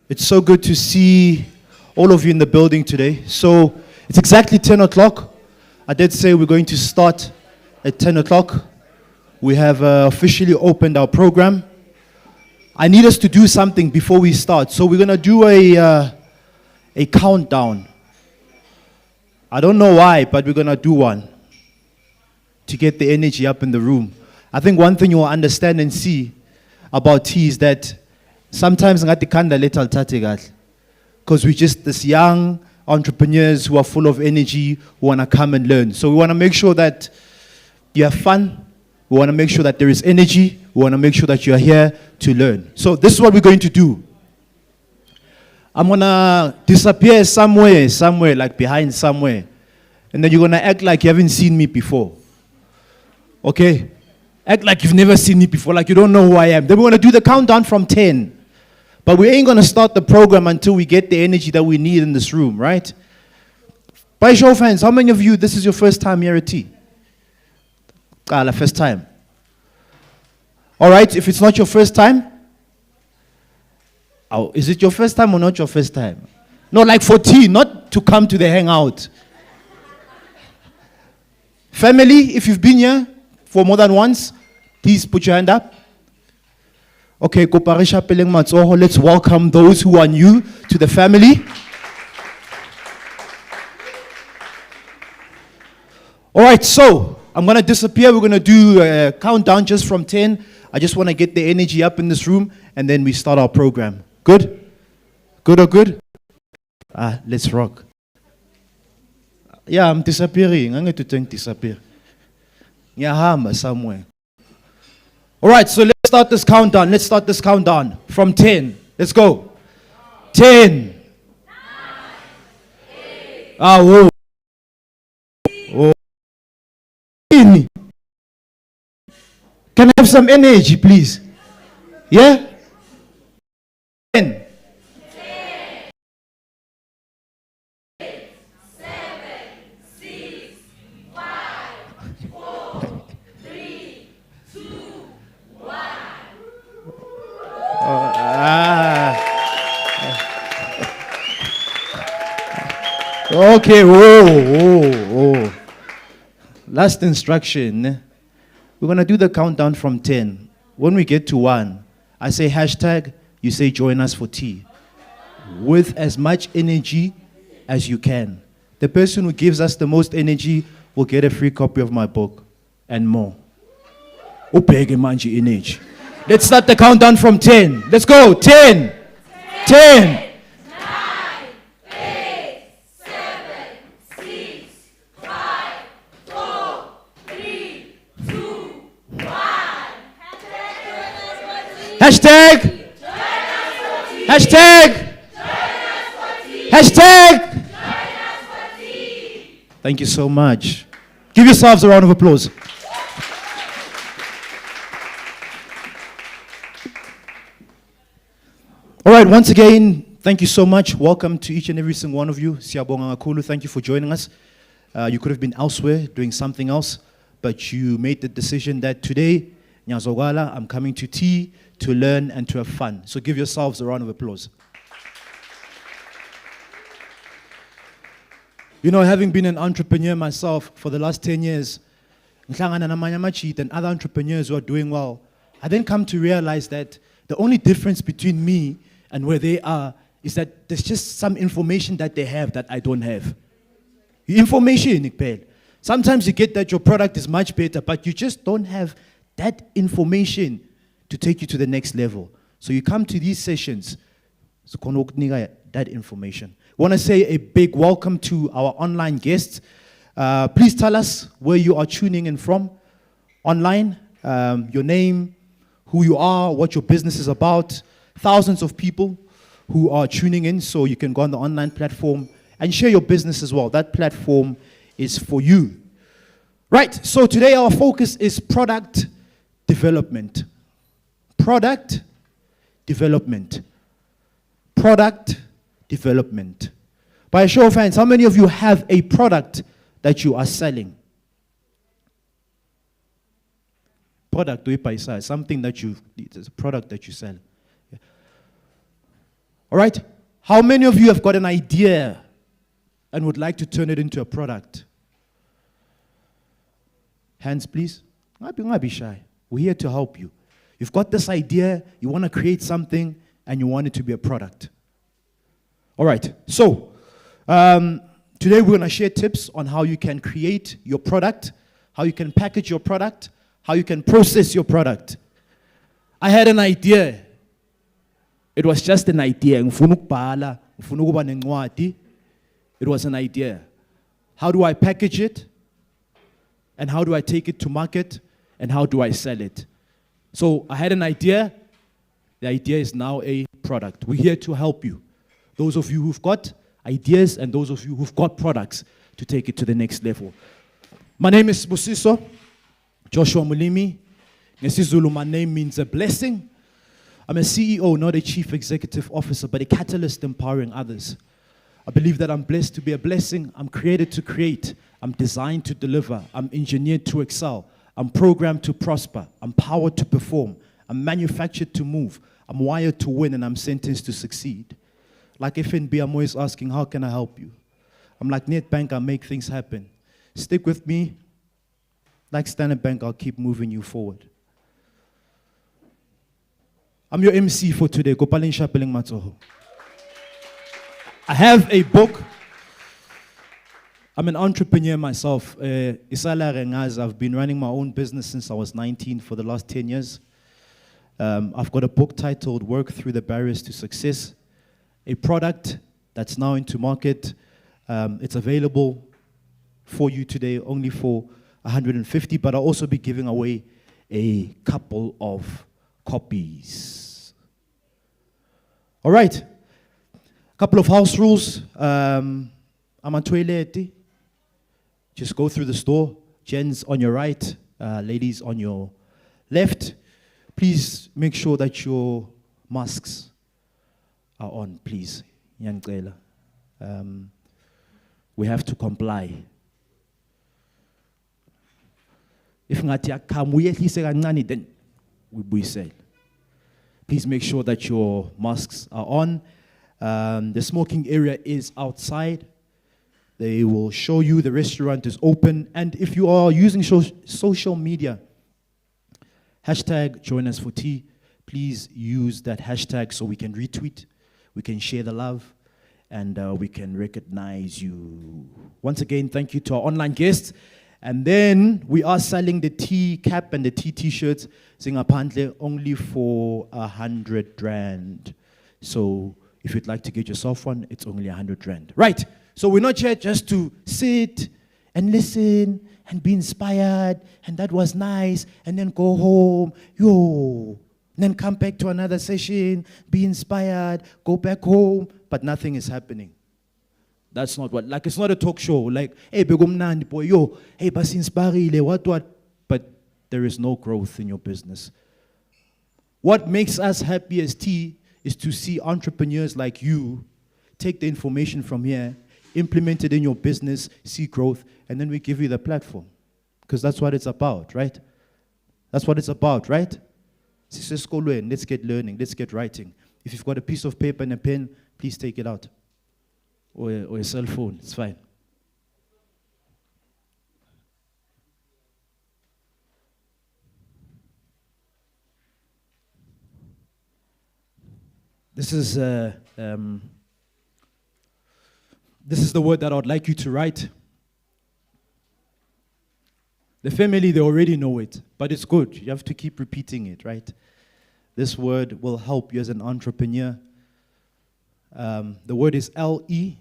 It's so good to see all of you in the building today. So it's exactly 10 o'clock. I did say we're going to start at 10 o'clock. We have officially opened our program. I need us to do something before we start. So we're going to do a countdown. I don't know why, but we're going to do one to get the energy up in the room. I think one thing you will understand and see about tea is that sometimes because we're just this young entrepreneurs who are full of energy, who want to come and learn. So we want to make sure that you have fun. We want to make sure that there is energy. We want to make sure that you are here to learn. So this is what we're going to do. I'm going to disappear somewhere, like behind somewhere. And then you're going to act like you haven't seen me before. Okay? Act like you've never seen me before, like you don't know who I am. Then we're going to do the countdown from 10. But we ain't going to start the program until we get the energy that we need in this room, right? By show of hands, how many of you, this is your first time here at T? First time. All right, if it's not your first time, is it your first time or not your first time? No, like for T, not to come to the hangout. Family, if you've been here for more than once, please put your hand up. Okay, let's welcome those who are new to the family. All right, so I'm going to disappear. We're going to do a countdown just from 10. I just want to get the energy up in this room, and then we start our program. Good? Good or good? Let's rock. Yeah, I'm disappearing. I'm going to disappear. Yeah, somewhere. All right, so let's start this countdown. Let's start this countdown from 10. Let's go. 10. 9, 8. Whoa. Oh. Can I have some energy, please? Yeah? 10. 10. 8, 7, 6, 5, 4, 3, 2, 1. Okay, whoa. Last instruction. We're going to do the countdown from 10. When we get to 1, I say hashtag, you say join us for tea. With as much energy as you can. The person who gives us the most energy will get a free copy of my book and more. Let's start the countdown from 10. Let's go. 10. 10. 9, 8, 7, 6, 5, 4, 3, 2, 1. Hashtag. Hashtag. Hashtag. Thank you so much. Give yourselves a round of applause. All right, once again, thank you so much. Welcome to each and every single one of you. Siyabonga kakhulu. Thank you for joining us. You could have been elsewhere doing something else, but you made the decision that today, Nyazogala, I'm coming to tea to learn and to have fun. So give yourselves a round of applause. You know, having been an entrepreneur myself for the last 10 years, and other entrepreneurs who are doing well, I then come to realize that the only difference between me and where they are is that there's just some information that they have that I don't have. Information, Nikpel. Sometimes you get that your product is much better, but you just don't have that information to take you to the next level. So you come to these sessions, so that information. I want to say a big welcome to our online guests. Please tell us where you are tuning in from online, your name, who you are, what your business is about. Thousands of people who are tuning in, so you can go on the online platform and share your business as well. That platform is for you. Right, so today our focus is product development. Product development. Product development. By a show of hands, how many of you have a product that you are selling? Product, something that it's a product that you sell. All right? How many of you have got an idea and would like to turn it into a product? Hands, please. Don't be shy. We're here to help you. You've got this idea, you want to create something, and you want it to be a product. All right. So, today we're going to share tips on how you can create your product, how you can package your product, how you can process your product. I had an idea. It was just an idea. It was an idea. How do I package it? And how do I take it to market? And how do I sell it? So I had an idea. The idea is now a product. We're here to help you. Those of you who've got ideas and those of you who've got products to take it to the next level. My name is Busiso Joshua Mulimi. NgesiZulu, my name means a blessing. I'm a CEO, not a chief executive officer, but a catalyst empowering others. I believe that I'm blessed to be a blessing. I'm created to create. I'm designed to deliver. I'm engineered to excel. I'm programmed to prosper. I'm powered to perform. I'm manufactured to move. I'm wired to win, and I'm sentenced to succeed. Like FNB, I'm always asking, how can I help you? I'm like Nedbank, I make things happen. Stick with me. Like Standard Bank, I'll keep moving you forward. I'm your MC for today. Kopaleng Shapeleng Matsoho. I have a book. I'm an entrepreneur myself. I've been running my own business since I was 19 for the last 10 years. I've got a book titled Work Through the Barriers to Success, a product that's now into market. It's available for you today only for 150, but I'll also be giving away a couple of copies. All right. Couple of house rules. I'm on toilet. Just go through the store. Gents on your right, ladies on your left. Please make sure that your masks are on, please. We have to comply. If then we sell. Please make sure that your masks are on. The smoking area is outside. They will show you the restaurant is open. And if you are using social media, hashtag join us for tea, please use that hashtag so we can retweet, we can share the love, and we can recognize you. Once again, thank you to our online guests. And then we are selling the tea cap and the tea t-shirts, Singapore, only for 100 rand. So if you'd like to get yourself one, it's only 100 rand. Right, so we're not here just to sit and listen and be inspired, and that was nice, and then go home, and then come back to another session, be inspired, go back home, but nothing is happening. That's not what, like it's not a talk show, like, hey, begumnandi boy, hey, basi inspirile, what, but there is no growth in your business. What makes us happy as T is to see entrepreneurs like you take the information from here, implement it in your business, see growth, and then we give you the platform. Because that's what it's about, right? That's what it's about, right? Let's get learning, let's get writing. If you've got a piece of paper and a pen, please take it out. Or a cell phone, it's fine. This is the word that I would like you to write. The family, they already know it, but it's good. You have to keep repeating it, right? This word will help you as an entrepreneur. The word is L-E-A-R-N.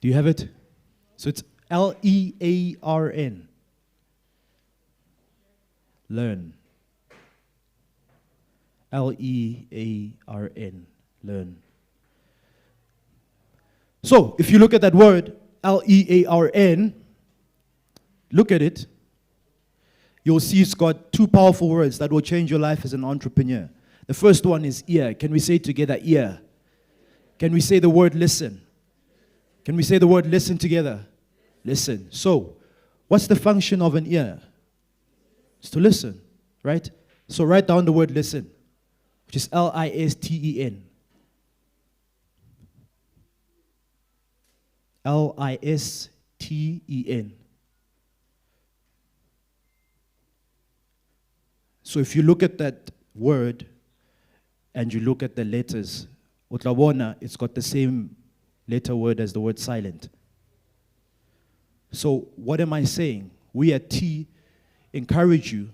Do you have it? So it's L-E-A-R-N. Learn. L-E-A-R-N. Learn. So, if you look at that word, L-E-A-R-N, look at it, you'll see it's got two powerful words that will change your life as an entrepreneur. The first one is ear. Can we say together, ear? Can we say the word listen? Can we say the word listen together? Listen. So, what's the function of an ear? It's to listen, right? So write down the word listen, which is L-I-S-T-E-N. L-I-S-T-E-N. So if you look at that word and you look at the letters, utlabona, it's got the same letter word as the word silent. So what am I saying? We at T encourage you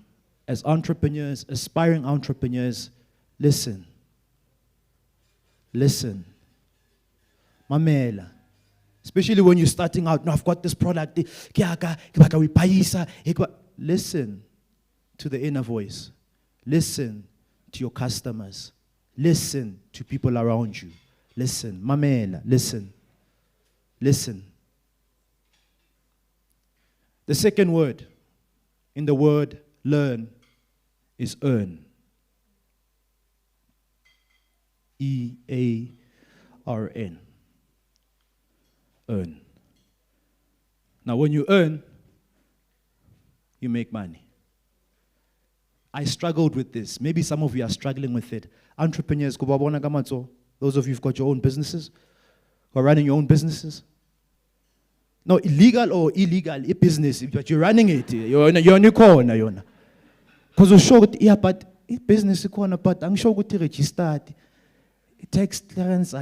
as entrepreneurs, aspiring entrepreneurs, listen. Listen. Mamela. Especially when you're starting out. No, I've got this product. Listen to the inner voice. Listen to your customers. Listen to people around you. Listen. Mamela. Listen. Listen. The second word in the word learn is earn. E-A-R-N. Earn. Now when you earn, you make money. I struggled with this. Maybe some of you are struggling with it. Entrepreneurs, those of you who've got your own businesses, who are running your own businesses. No, illegal or illegal, a business, but you're running it. You're on your corner. Because you show it, yeah, but it business corner, but I'm sure to register tax clearance.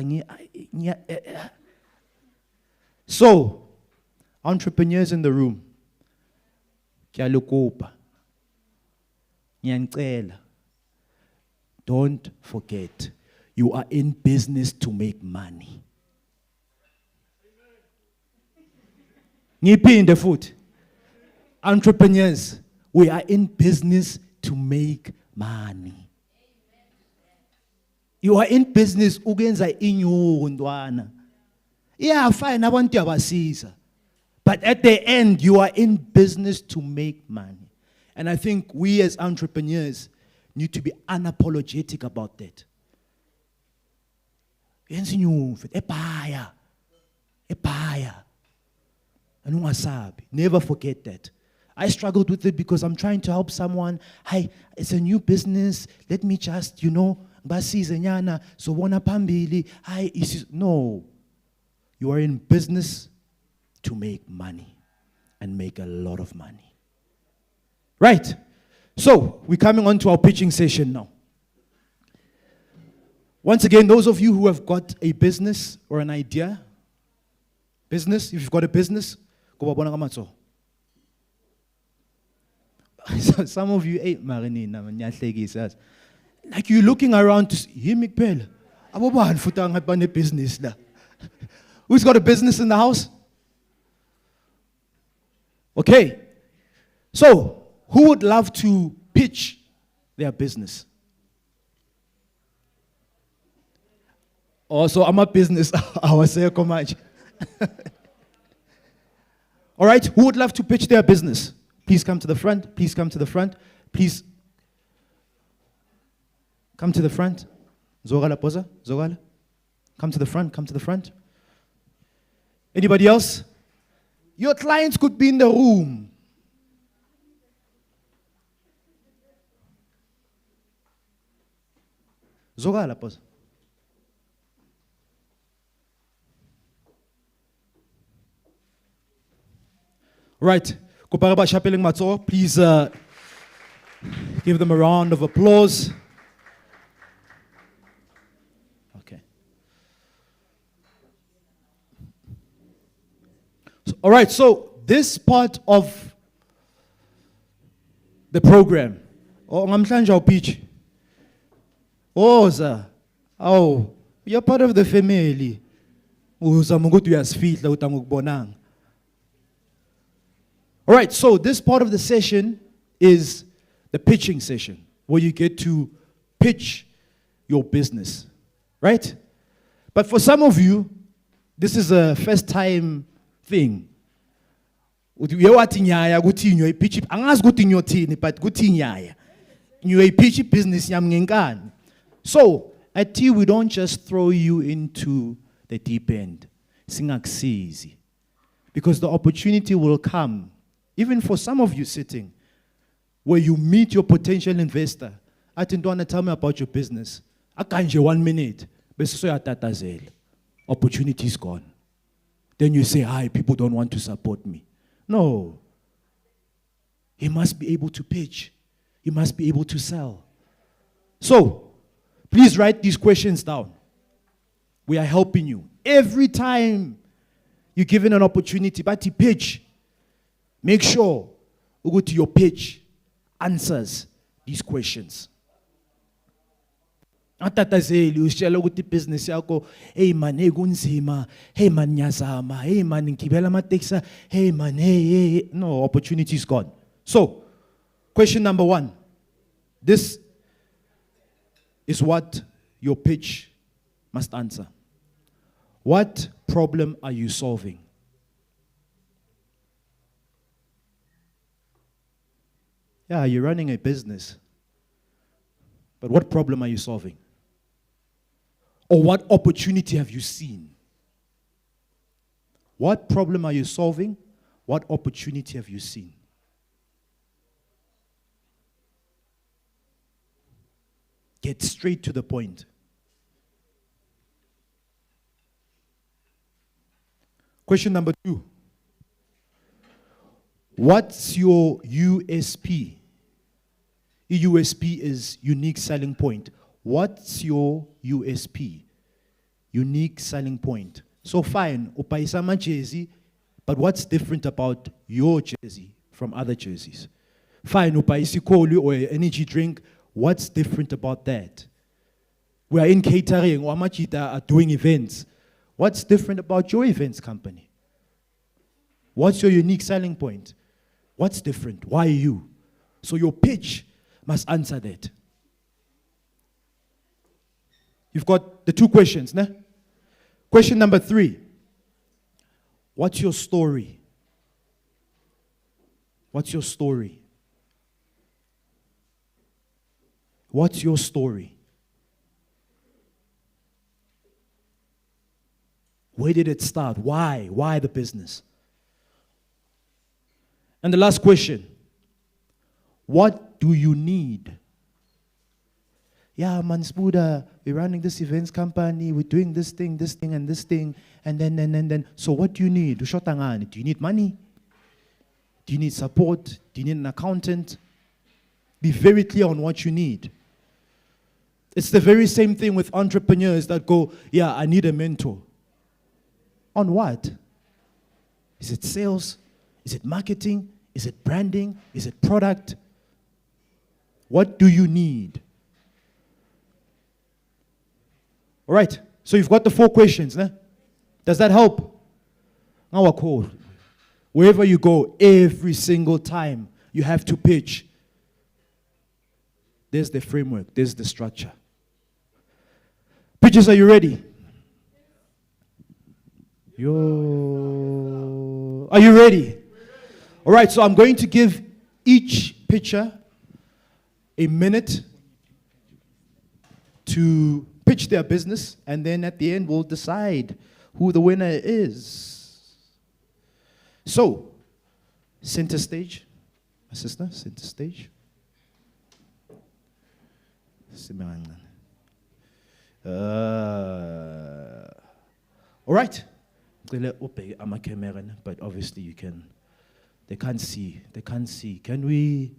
So, entrepreneurs in the room, don't forget, you are in business to make money. In the foot. Entrepreneurs, we are in business to make money. You are in business ugenza inyundwana. Yeah, fine, I want to abasiza. But at the end, you are in business to make money. And I think we as entrepreneurs need to be unapologetic about that. Never forget that. I struggled with it because I'm trying to help someone. Hey, it's a new business. Let me just, basiza so wana pambili. No. You are in business to make money and make a lot of money. Right. So, we're coming on to our pitching session now. Once again, those of you who have got a business or an idea, if you've got a business, some of you ain't like you're looking around to see me business. Who's got a business in the house? Okay. So, who would love to pitch their business? Also, I'm a business. I was saying so much. All right, who would love to pitch their business? Please come to the front. Please come to the front. Please come to the front. Zogala poza, Zogala. Come to the front, come to the front. Anybody else? Your clients could be in the room. Zogala poza. Right. Please give them a round of applause. Okay. All right, so this part of the program, pitch. Oh, you're part of the family. All right, so this part of the session is the pitching session, where you get to pitch your business, right? But for some of you, this is a first time thing. You pitch business. So, at T, we don't just throw you into the deep end. Singakusizi. Because the opportunity will come, even for some of you sitting, where you meet your potential investor. I didn't want to tell me about your business. I can't 1 minute. Opportunity is gone. Then you say, hi, people don't want to support me. No. He must be able to pitch. He must be able to sell. So, please write these questions down. We are helping you. Every time you're given an opportunity, but you pitch, make sure you go to your pitch, answers these questions. Atatazeli usitshela ukuthi business yakho hey man hey kunzima hey man nyazama hey man ngibela amateksi hey man hey no, opportunity is gone. So question number 1, this is what your pitch must answer. What problem are you solving? Yeah, you're running a business, but what problem are you solving? Or what opportunity have you seen? What problem are you solving? What opportunity have you seen? Get straight to the point. Question number 2. What's your USP? USP is unique selling point. What's your USP? Unique selling point. So fine, upaisama jersey, but what's different about your jersey from other jerseys? Fine, upaisi kolu or energy drink, what's different about that? We are in catering, or Amachita are doing events. What's different about your events company? What's your unique selling point? What's different? Why you? So your pitch must answer that. You've got the 2 questions, né? Question number 3. What's your story? What's your story? What's your story? Where did it start? Why? Why the business? And the last question. What do you need? Yeah, Mansbuda, we're running this events company, we're doing this thing, and this thing, and then. So what do you need? Do you need money? Do you need support? Do you need an accountant? Be very clear on what you need. It's the very same thing with entrepreneurs that go, yeah, I need a mentor. On what? Is it sales? Is it marketing? Is it branding? Is it product? What do you need? All right, so you've got the 4 questions. Né? Does that help? Our call. Wherever you go, every single time you have to pitch. There's the framework, there's the structure. Pitches, are you ready? Are you ready? All right, so I'm going to give each pitcher a minute to pitch their business, and then at the end we'll decide who the winner is. So, center stage. My sister, center stage. All right. I'm a camera, but obviously you can. They can't see. They can't see. Can we?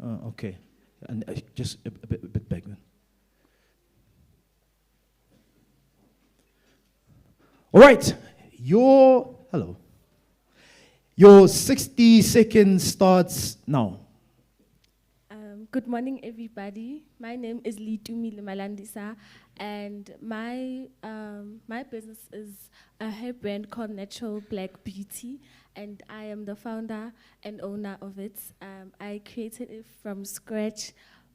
Okay. And just a bit back then. All right. Hello. Your 60 seconds starts now. Good morning, everybody. My name is Litumi Malandisa, and my business is a hair brand called Natural Black Beauty, and I am the founder and owner of it. I created it from scratch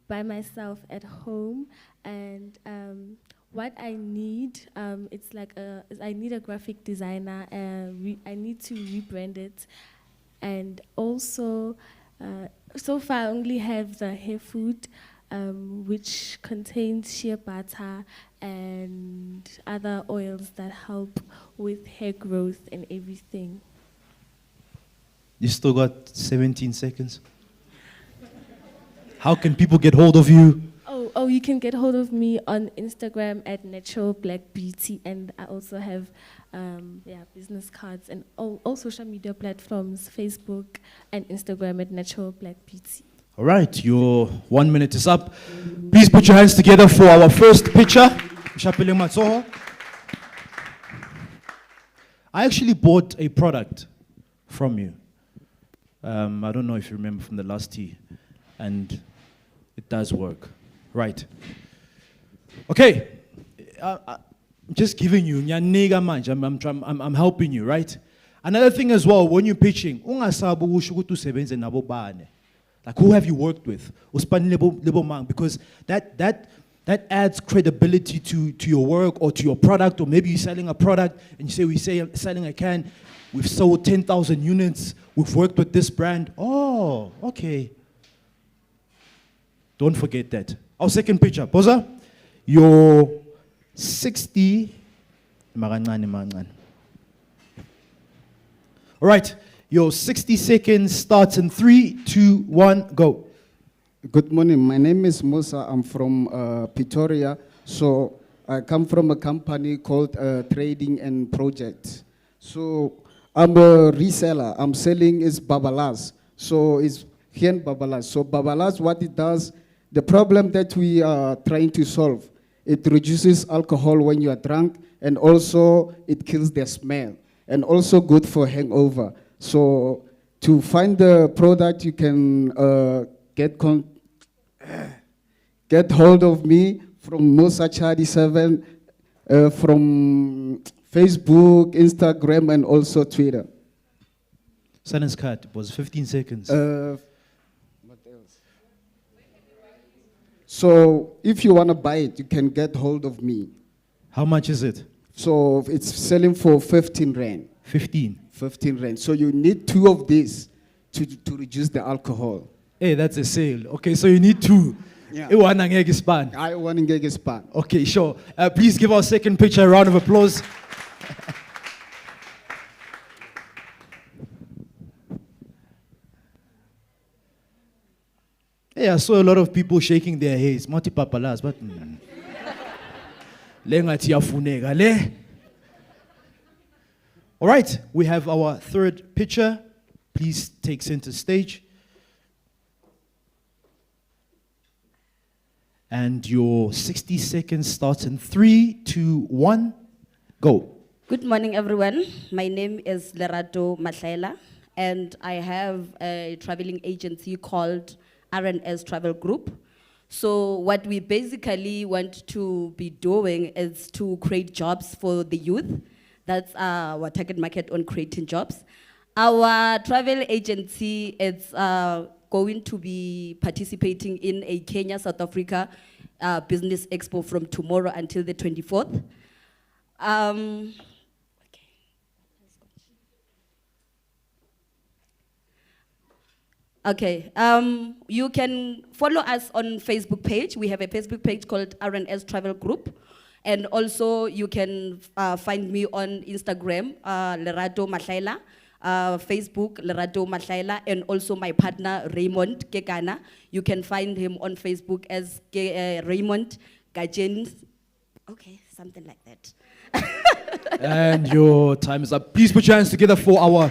by myself at home, and what I need, I need a graphic designer. I need to rebrand it, and also. So far, I only have the hair food. which contains shea butter and other oils that help with hair growth and everything. You still got 17 seconds. How can people get hold of you? Oh, you can get hold of me on Instagram at Natural Black Beauty, and I also have business cards and all social media platforms, Facebook and Instagram at Natural Black Beauty. All right, your 1 minute is up. Please put your hands together for our first picture. Shapele Matsoho. I actually bought a product from you. I don't know if you remember from the last tea, and it does work. Right. Okay. I'm just giving you, I'm helping you, right? Another thing as well, when you're pitching, like who have you worked with? Because that adds credibility to your work or to your product, or maybe you're selling a product and you say we're selling a can, we've sold 10,000 units, we've worked with this brand. Oh, okay. Don't forget that. Our second picture, Posa, your 60. All right, your 60 seconds starts in 3, 2, 1, go. Good morning. My name is Musa. I'm from Pretoria. So I come from a company called Trading and Project. So I'm a reseller. I'm selling is Babalas. So it's here in Babalas. So Babalas, what it does, the problem that we are trying to solve, it reduces alcohol when you are drunk, and also it kills the smell, and also good for hangover. So to find the product, you can get hold of me from Musa Chadi 7, from Facebook, Instagram, and also Twitter. Silence cut was 15 seconds. What else? So if you want to buy it, you can get hold of me. How much is it? So it's selling for 15 rand. 15. 15 rand. So you need 2 of these to reduce the alcohol. Hey, that's a sale. Okay, so you need 2. Yeah. I want to get a span. Okay, sure. Please give our second picture a round of applause. Yeah, I saw a lot of people shaking their heads. Mati papalas, but all right, we have our third picture. Please take center stage. And your 60 seconds starts in 3, 2, 1, go. Good morning, everyone. My name is Lerato Mahlaela, and I have a traveling agency called R&S Travel Group. So what we basically want to be doing is to create jobs for the youth. That's our target market on creating jobs. Our travel agency is going to be participating in a Kenya, South Africa business expo from tomorrow until the 24th. Okay, you can follow us on Facebook page. We have a Facebook page called R&S Travel Group. And also you can find me on Instagram, Lerato Mahlaela, Facebook, Lerato Mahlaela, and also my partner, Raymond Kekana. You can find him on Facebook as Raymond Gajen. Okay, something like that. And your time is up. Please put your hands together for our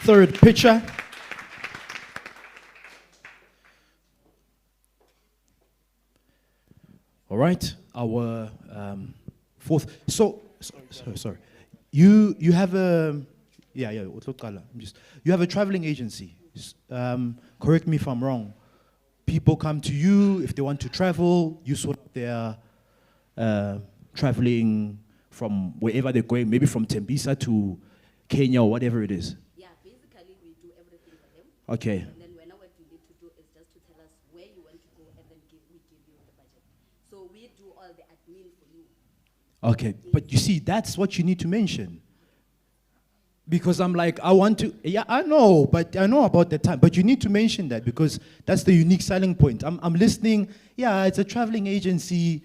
third picture. All right, our fourth. Sorry. You have a you have a traveling agency. Correct me if I'm wrong. People come to you if they want to travel. You sort their traveling from wherever they're going, maybe from Tembisa to Kenya or whatever it is. Yeah, basically we do everything for them. Okay. And then whenever what you need to do is just to tell us where you want to go, and then we give you the budget. So we do all the admin for you. Okay, but you see, that's what you need to mention. Because I'm like, I want to, yeah, I know about the time, but you need to mention that because that's the unique selling point. I'm listening, yeah, it's a traveling agency,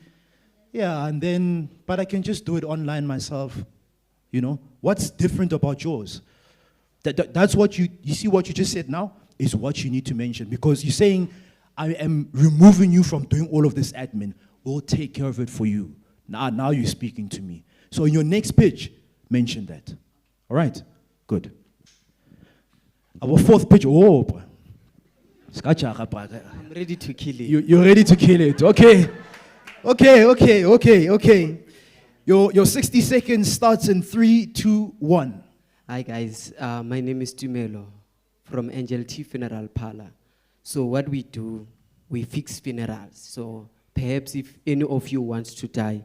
yeah, and then, but I can just do it online myself, you know? What's different about yours? That's what you see what you just said now is what you need to mention because you're saying, I am removing you from doing all of this admin. We'll take care of it for you. Now you're speaking to me. So in your next pitch, mention that. All right? Good. Our fourth pitch. Oh, boy. I'm ready to kill it. You're ready to kill it. Okay. Okay. Your 60 seconds starts in 3, 2, 1. Hi guys, my name is Tumelo from Angel T Funeral Parlor. So what we do, we fix funerals. So perhaps if any of you wants to die,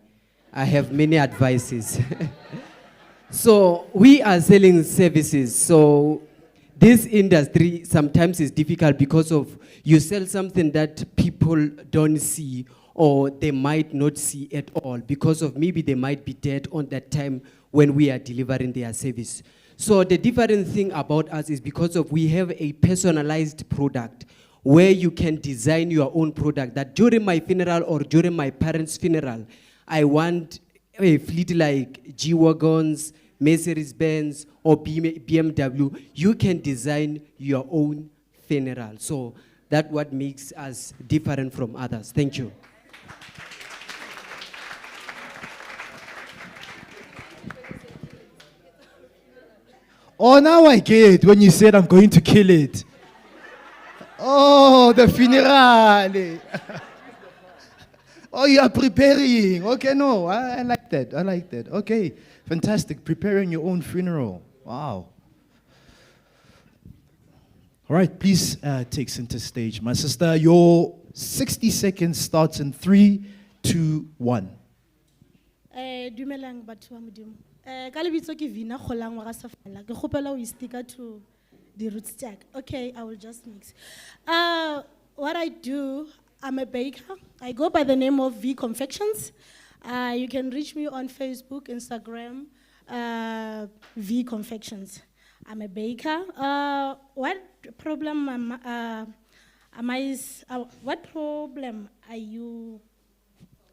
I have many advices. So we are selling services. So this industry sometimes is difficult because of you sell something that people don't see or they might not see at all because of maybe they might be dead on that time when we are delivering their service. So the different thing about us is because of we have a personalized product where you can design your own product that during my funeral or during my parents' funeral, I want a fleet like G-Wagons, Mercedes-Benz, or BMW. You can design your own funeral. So that's what makes us different from others. Thank you. Oh, now I get it when you said I'm going to kill it. Oh, the funeral. Oh, you are preparing. Okay, no, I like that. Okay, fantastic. Preparing your own funeral. Wow. All right, please take center stage. My sister, your 60 seconds starts in 3, 2, 1. Dumelang batho ba modimo. Ka lebitso ke Vina Kholang wa ga Safala. Ke kgopela o sticker to the roots tag. Okay, I will just mix. What I do, I'm a baker. I go by the name of V Confections. You can reach me on Facebook, Instagram, V Confections. I'm a baker. What problem are you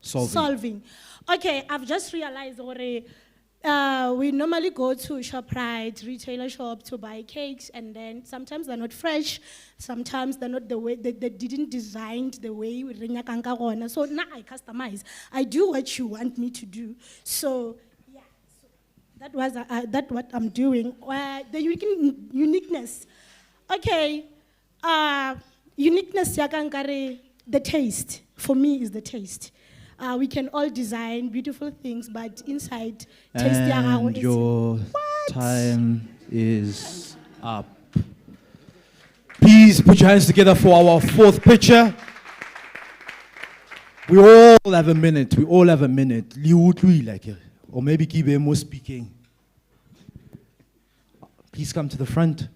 solving? Okay, I've just realized we normally go to ShopRite, retailer shop to buy cakes, and then sometimes they're not fresh, sometimes they're not the way, they didn't design the way we ring a. So now I customize. I do what you want me to do. So yeah, so that's what I'm doing. The uniqueness. Okay, uniqueness the taste. For me is the taste. We can all design beautiful things, but inside, taste and your time is up. Please put your hands together for our fourth picture. We all have a minute. Or maybe Kibemo speaking. Please come to the front.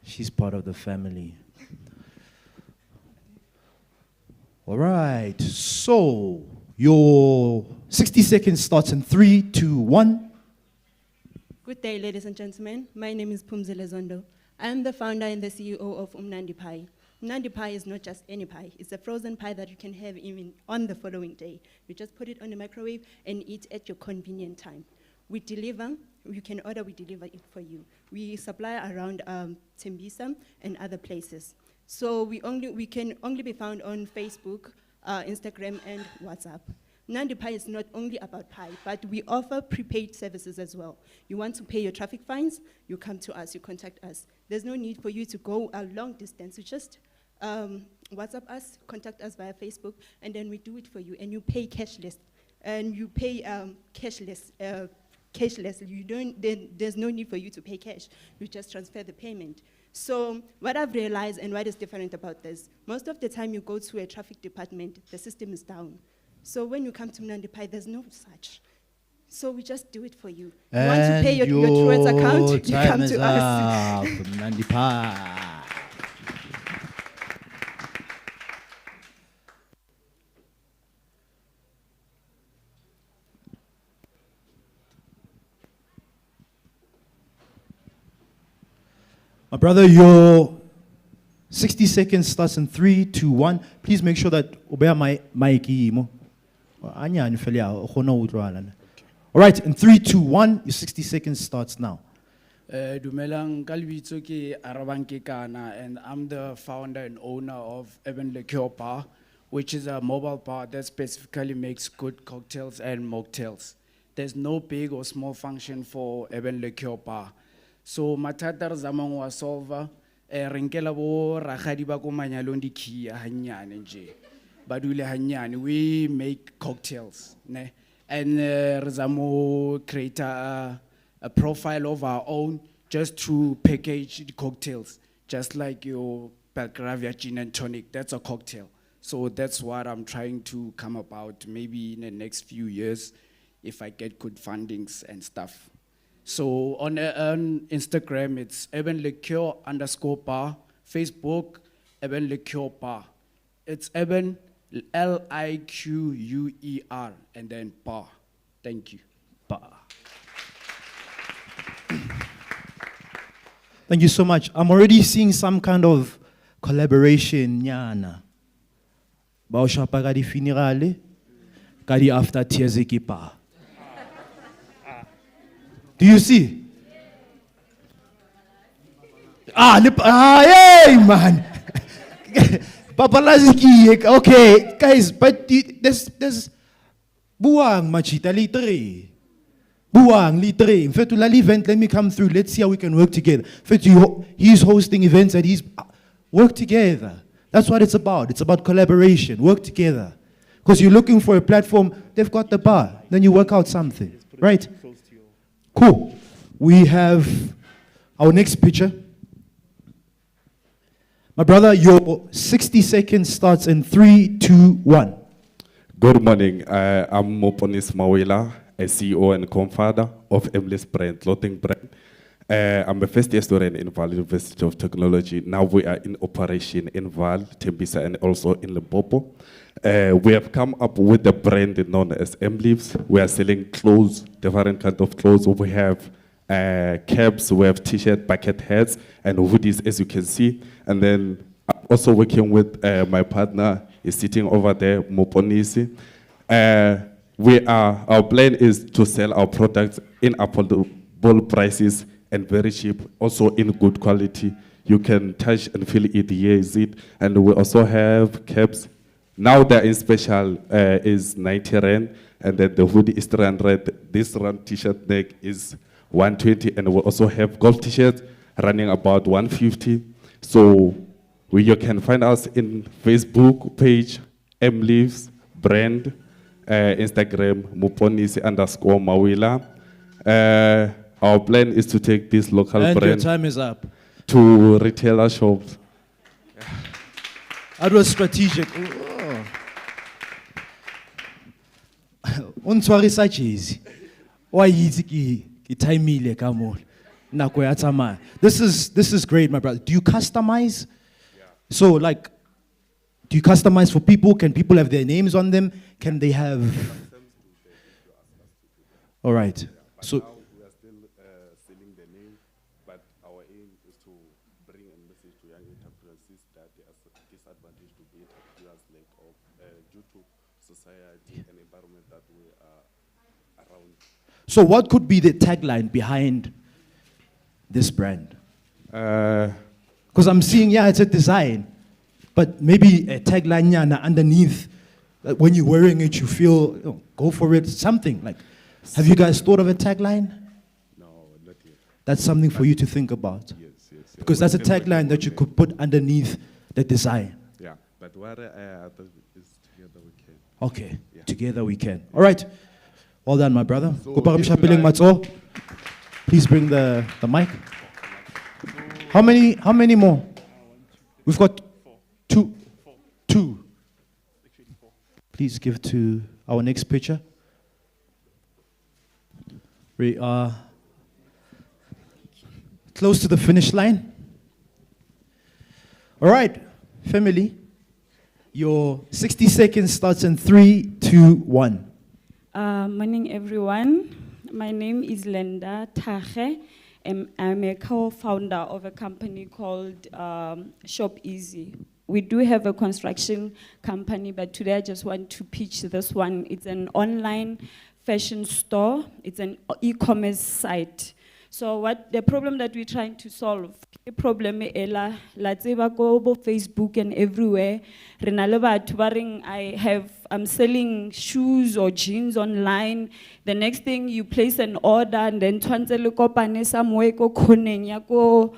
She's part of the family. All right, so your 60 seconds starts in 3, 2, 1. Good day, ladies and gentlemen. My name is Pumzile Zondo. I am the founder and the CEO of Umnandi Pie. Umnandi Pie is not just any pie. It's a frozen pie that you can have even on the following day. You just put it on the microwave and eat at your convenient time. We deliver, you can order, we deliver it for you. We supply around Tembisa and other places. So we can only be found on Facebook, Instagram, and WhatsApp. Nandi Pie is not only about pie, but we offer prepaid services as well. You want to pay your traffic fines, you come to us, you contact us. There's no need for you to go a long distance. You just WhatsApp us, contact us via Facebook, and then we do it for you, and you pay cashless. And you pay cashless. There's no need for you to pay cash. You just transfer the payment. So what I've realized and what is different about this, most of the time you go to a traffic department, the system is down. So when you come to Mnandi Pie, there's no such. So we just do it for you. You want to pay your Truwords account, you come to us. Mnandi Pie. My brother, your 60 seconds starts in 3, 2, 1. Please make sure that obey my mic. All right, in 3, 2, 1, your 60 seconds starts now. Dumelang ka lebitso ke Arabang Kekana, and I'm the founder and owner of Urban Liqueur Bar, which is a mobile bar that specifically makes good cocktails and mocktails. There's no big or small function for Urban Liqueur Bar. So matata re zamang wa solver re nkela bo rakgadi ba ko manyalong di khia hanyane nje. Ba dule hanyane, we make cocktails, ne? And re zamo create a profile of our own just to package the cocktails, just like your Belgravia gin and tonic. That's a cocktail. So that's what I'm trying to come about maybe in the next few years if I get good fundings and stuff. So on Instagram, it's Urban Liqueur _bar. Facebook, Urban Liqueur Bar. It's Urban, LIQUER, and then bar. Thank you. Bar. Thank you so much. I'm already seeing some kind of collaboration, nyana. Baushapa kadi funerale, kadi after tears ekipa. Do you see? Hey, man. Papalaziki, okay, guys, but there's buang machita litre. Buang litre. In fact, event, let me come through. Let's see how we can work together. In fact, he's hosting events and he's work together. That's what it's about. It's about collaboration. Work together. Because you're looking for a platform, they've got the bar. Then you work out something. Right? Cool. We have our next picture. My brother, your 60 seconds starts in 3, 2, 1. Good morning. I'm Moponis Mawila, a CEO and co-founder of Emlis Brand, clothing brand. I'm a first year student in Vaal University of Technology. Now we are in operation in Vaal, Tembisa, and also in Limpopo. We have come up with the brand known as Emleaves. We are selling clothes, different kind of clothes. We have caps, we have t-shirt, bucket hats, and hoodies, as you can see. And then I'm also working with my partner, is sitting over there, Moponisi. Our plan is to sell our products in affordable prices and very cheap, also in good quality. You can touch and feel it, here is it. And we also have caps. Now they're in special is 90 rand, and then the hoodie is 300. This round t-shirt neck is 120, and we also have golf t-shirts running about 150. So you can find us in Facebook page, Mleaves Brand, Instagram, Muponisi _Mawila. Our plan is to take this local And brand your time is up. to retailer shops. That was strategic. Untwarisa cheese. Why ki timile kamol. Nako ya tsamaya. This is great, my brother. Do you customize? Yeah. So like, do you customize for people? Can people have their names on them? Can they have? All right. But So now we are still selling the name, but our aim is to bring a message to young entrepreneurs that they are disadvantaged to be entrepreneurs due to society and environment that we are around. so what could be the tagline behind this brand? Because I'm seeing, yeah, it's a design, but maybe a tagline yana underneath. That when you're wearing it, you feel, go for it, something like. Have you guys thought of a tagline? No, not yet. That's something for you to think about. Yes. Because that's a tagline that you could put underneath the design. Yeah, but what I thought is together we can. Okay, Yeah. together we can. All right, well done, my brother. So Koparam if Shapiling like- Matso. Please bring the mic. How many more? We've got two. Please give to our next picture. We are close to the finish line. All right, family. Your 60 seconds starts in 3, 2, 1. Morning, everyone. My name is Linda Tache, I'm a co-founder of a company called Shop Easy. We do have a construction company, but today I just want to pitch this one. It's an online fashion store. It's an e-commerce site. So what the problem that we're trying to solve, the problem ela la tseba ko bo Facebook and everywhere. Rena le batho ba reng I'm selling shoes or jeans online. The next thing you place an order and then tshwantse le kopane somewhere ko khoneng ya ko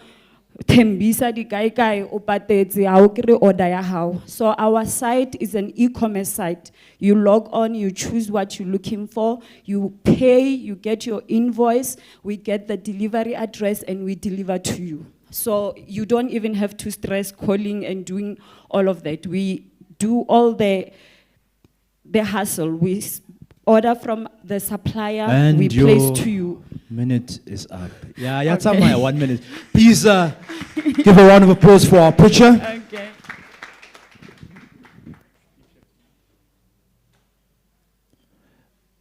Tembisa di kai kai o patetse ha o kry order ya hao. So our site is an e-commerce site. You log on, you choose what you're looking for, you pay, you get your invoice, we get the delivery address and we deliver to you. So you don't even have to stress calling and doing all of that. We do all the hustle. We order from the supplier, And we place to you. Minute is up. Yeah, that's my 1 minute. Please give a round of applause for our pitcher. Okay.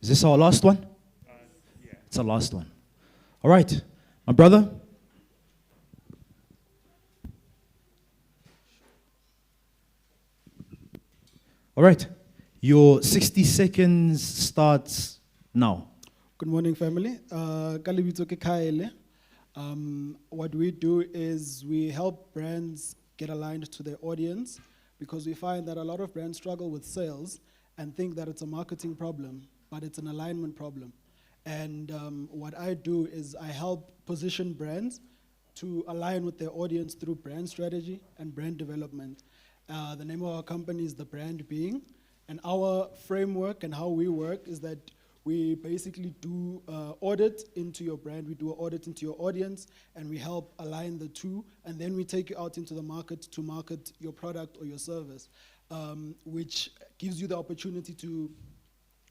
Is this our last one? Yeah. It's our last one. All right, my brother. All right, your 60 seconds starts now. Good morning, family. Kalibito ke Khaele. What we do is we help brands get aligned to their audience because we find that a lot of brands struggle with sales and think that it's a marketing problem, but it's an alignment problem. And what I do is I help position brands to align with their audience through brand strategy and brand development. The name of our company is The Brand Being, and our framework and how we work is that we basically do audit into your brand, we do an audit into your audience, and we help align the two, and then we take you out into the market to market your product or your service, which gives you the opportunity to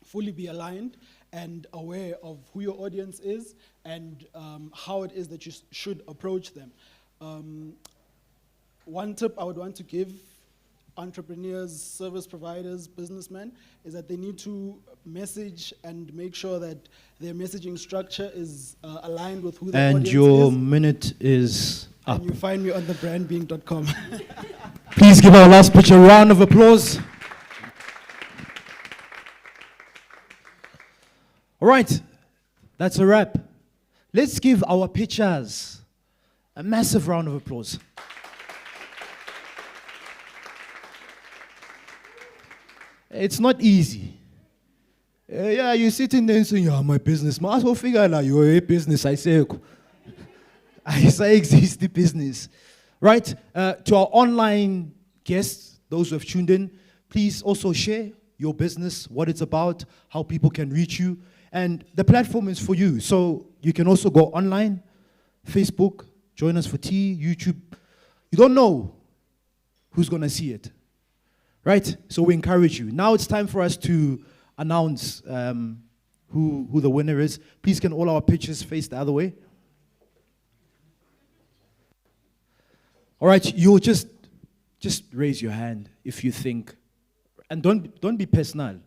fully be aligned and aware of who your audience is and how it is that you should approach them. One tip I would want to give entrepreneurs, service providers, businessmen, is that they need to message and make sure that their messaging structure is aligned with who their audience is. And your minute is up. And you find me on thebrandbeing.com. Please give our last pitcher a round of applause. All right, that's a wrap. Let's give our pitchers a massive round of applause. It's not easy. Yeah, you're sitting there and saying, yeah, my business. Mas well figure out you're a business. I say, I say exist the business. Right? To our online guests, those who have tuned in, please also share your business, what it's about, how people can reach you. And the platform is for you. So you can also go online, Facebook, join us for tea, YouTube. You don't know who's going to see it. Right? So we encourage you. Now it's time for us to announce who the winner is. Please can all our pitchers face the other way. All right, you'll just raise your hand if you think, and don't be personal.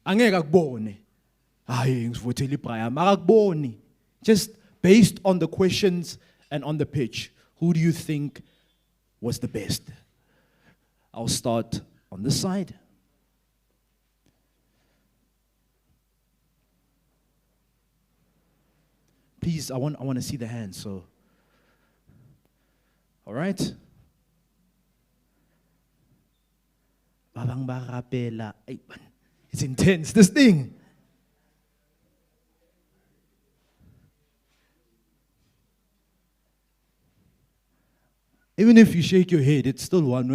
Angeke akubone. Hayi ngivotela iBrian, akuboni. Just based on the questions and on the pitch, who do you think was the best? I'll start on this side. Please, I want to see the hands. So, all right. Babang ba rapela. It's intense. This thing. Even if you shake your head, it's still one.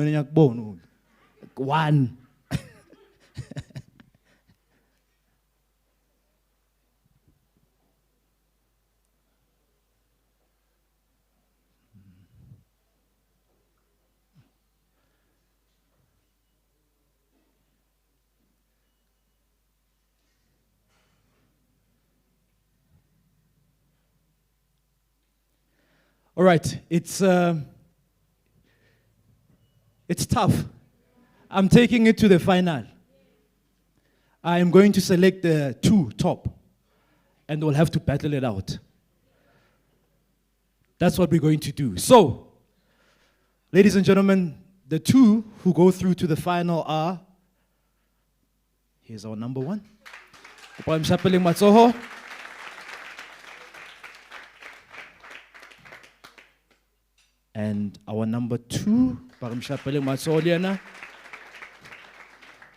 One. All right, it's tough. I'm taking it to the final. I am going to select the two top, and we'll have to battle it out. That's what we're going to do. So, ladies and gentlemen, the two who go through to the final are, here's our number one. Upam Shapeling Matsoho. And our number two, Upam Shapeling Matsoho Liana.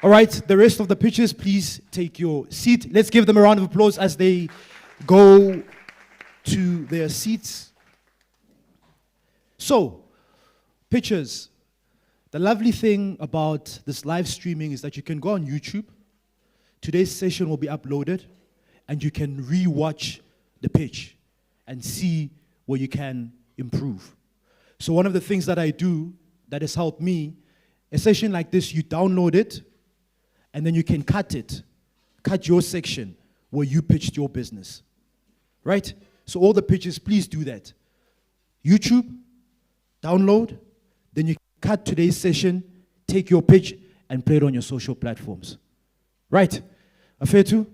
All right, the rest of the pitchers, please take your seat. Let's give them a round of applause as they go to their seats. So, pitchers, the lovely thing about this live streaming is that you can go on YouTube. Today's session will be uploaded, and you can re-watch the pitch and see where you can improve. So one of the things that I do that has helped me, a session like this, you download it, and then you can cut your section where you pitched your business, right? So all the pitches, please do that. YouTube, download, then you cut today's session, take your pitch, and play it on your social platforms. Right? Afetu?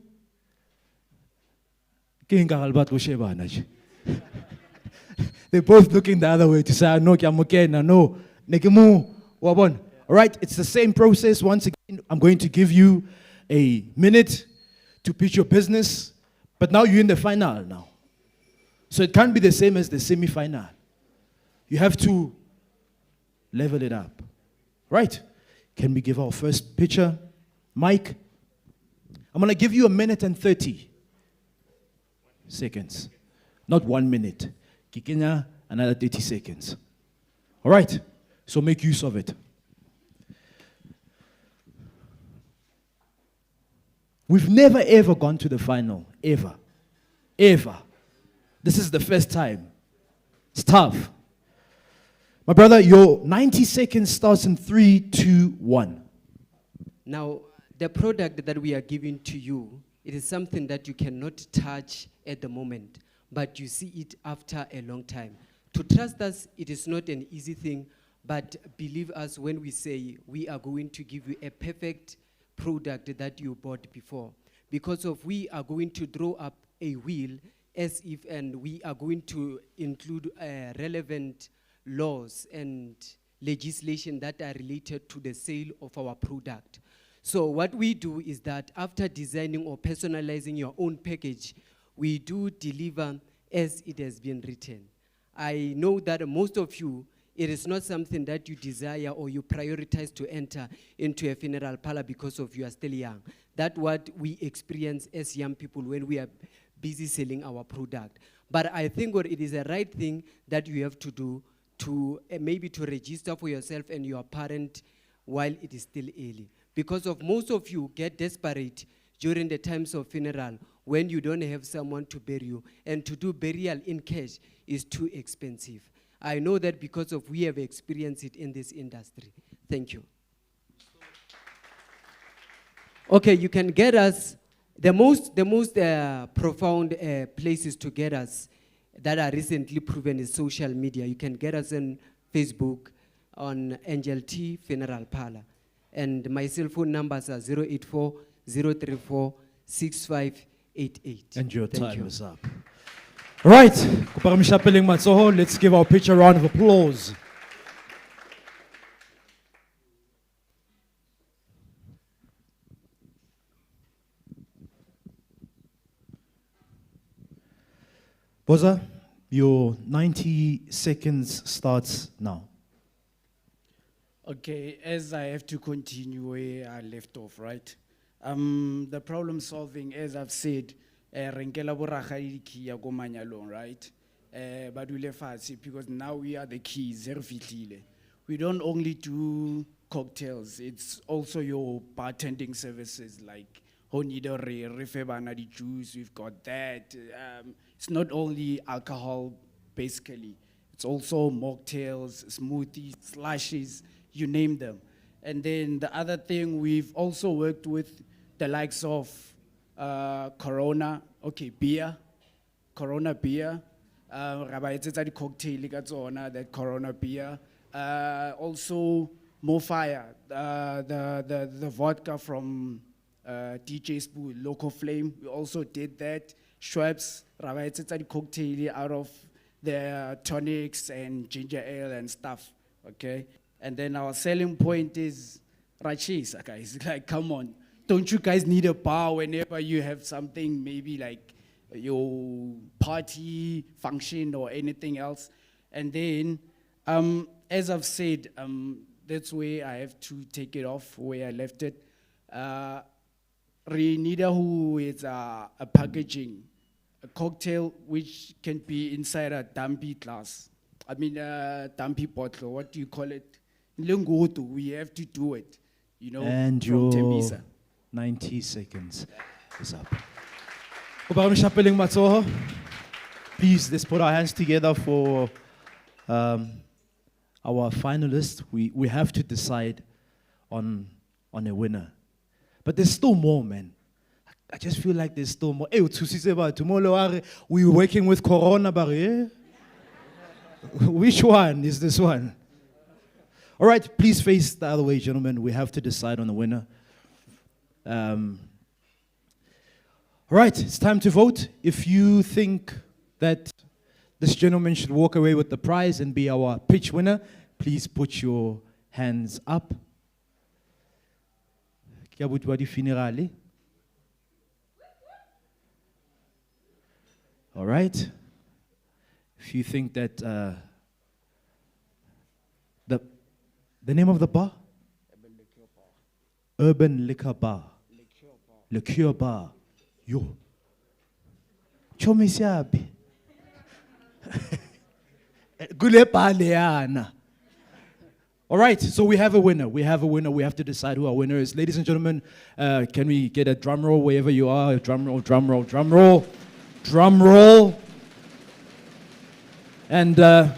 They're both looking the other way to say, no, no, nekimu, wabon. All right, it's the same process. Once again, I'm going to give you a minute to pitch your business, but now you're in the final now. So it can't be the same as the semi-final. You have to level it up. Right? Can we give our first pitcher? Mike, I'm going to give you 1 minute and 30 seconds. Not 1 minute. Kikinya, another 30 seconds. All right? So make use of it. We've never ever gone to the final. Ever. Ever. This is the first time. It's tough. My brother, your 90 seconds starts in 3, 2, 1. Now, the product that we are giving to you, it is something that you cannot touch at the moment, but you see it after a long time. To trust us, it is not an easy thing, but believe us when we say we are going to give you a perfect product that you bought before. Because of we are going to draw up a wheel as if, and we are going to include relevant laws and legislation that are related to the sale of our product. So what we do is that after designing or personalizing your own package, we do deliver as it has been written. I know that most of you, it is not something that you desire or you prioritize to enter into a funeral parlor because of you are still young. That's what we experience as young people when we are busy selling our product. But I think what it is a right thing that you have to do to maybe to register for yourself and your parent while it is still early. Because of most of you get desperate during the times of funeral when you don't have someone to bury you, and to do burial in cash is too expensive. I know that because of we have experienced it in this industry. Thank you. Okay, you can get us, the most profound places to get us that are recently proven is social media. You can get us on Facebook, on Angel T Funeral Parlor. And my cell phone numbers are 084-034-6588. And your time is up. All right, let's give our pitcher a round of applause. Boza, your 90 seconds starts now. Okay, as I have to continue where I left off, right? The problem solving, as I've said, renkela boragadi key ya go manyalong, right? But we left because now we are the keys. We don't only do cocktails; it's also your bartending services like honidore, refebana di juice. We've got that. It's not only alcohol, basically. It's also mocktails, smoothies, slushies, you name them. And then the other thing, we've also worked with the likes of Corona, beer, Corona beer, the cocktail, that Corona beer. Also, More Fire, the vodka from DJ Spoo, Local Flame, we also did that. Schweppes, the cocktail out of the tonics and ginger ale and stuff, okay? And then our selling point is rachisa, guys. Like, come on. Don't you guys need a bar whenever you have something, maybe like your party, function, or anything else? And then, as I've said, that's where I have to take it off, where I left it. We need who is a packaging, a cocktail which can be inside a dumpy glass. I mean, a dumpy bottle, what do you call it? Lungoto, we have to do it, you know, And from your Tembisa. 90 seconds is up. Please, let's put our hands together for our finalists. We have to decide on a winner. But there's still more, man. I just feel like there's still more. Tomorrow we're working with Corona, but which one is this one? All right, please face the other way, gentlemen. We have to decide on the winner. All right, it's time to vote. If you think that this gentleman should walk away with the prize and be our pitch winner, please put your hands up. All right. If you think that the name of the bar? Urban Liquor Bar. Liqueur Bar. Yo. Chomi siapi. Gule paleana. All right, so we have a winner. We have a winner. We have to decide who our winner is. Ladies and gentlemen, can we get a drum roll wherever you are? A drum roll, drum roll, drum roll, drum roll. And the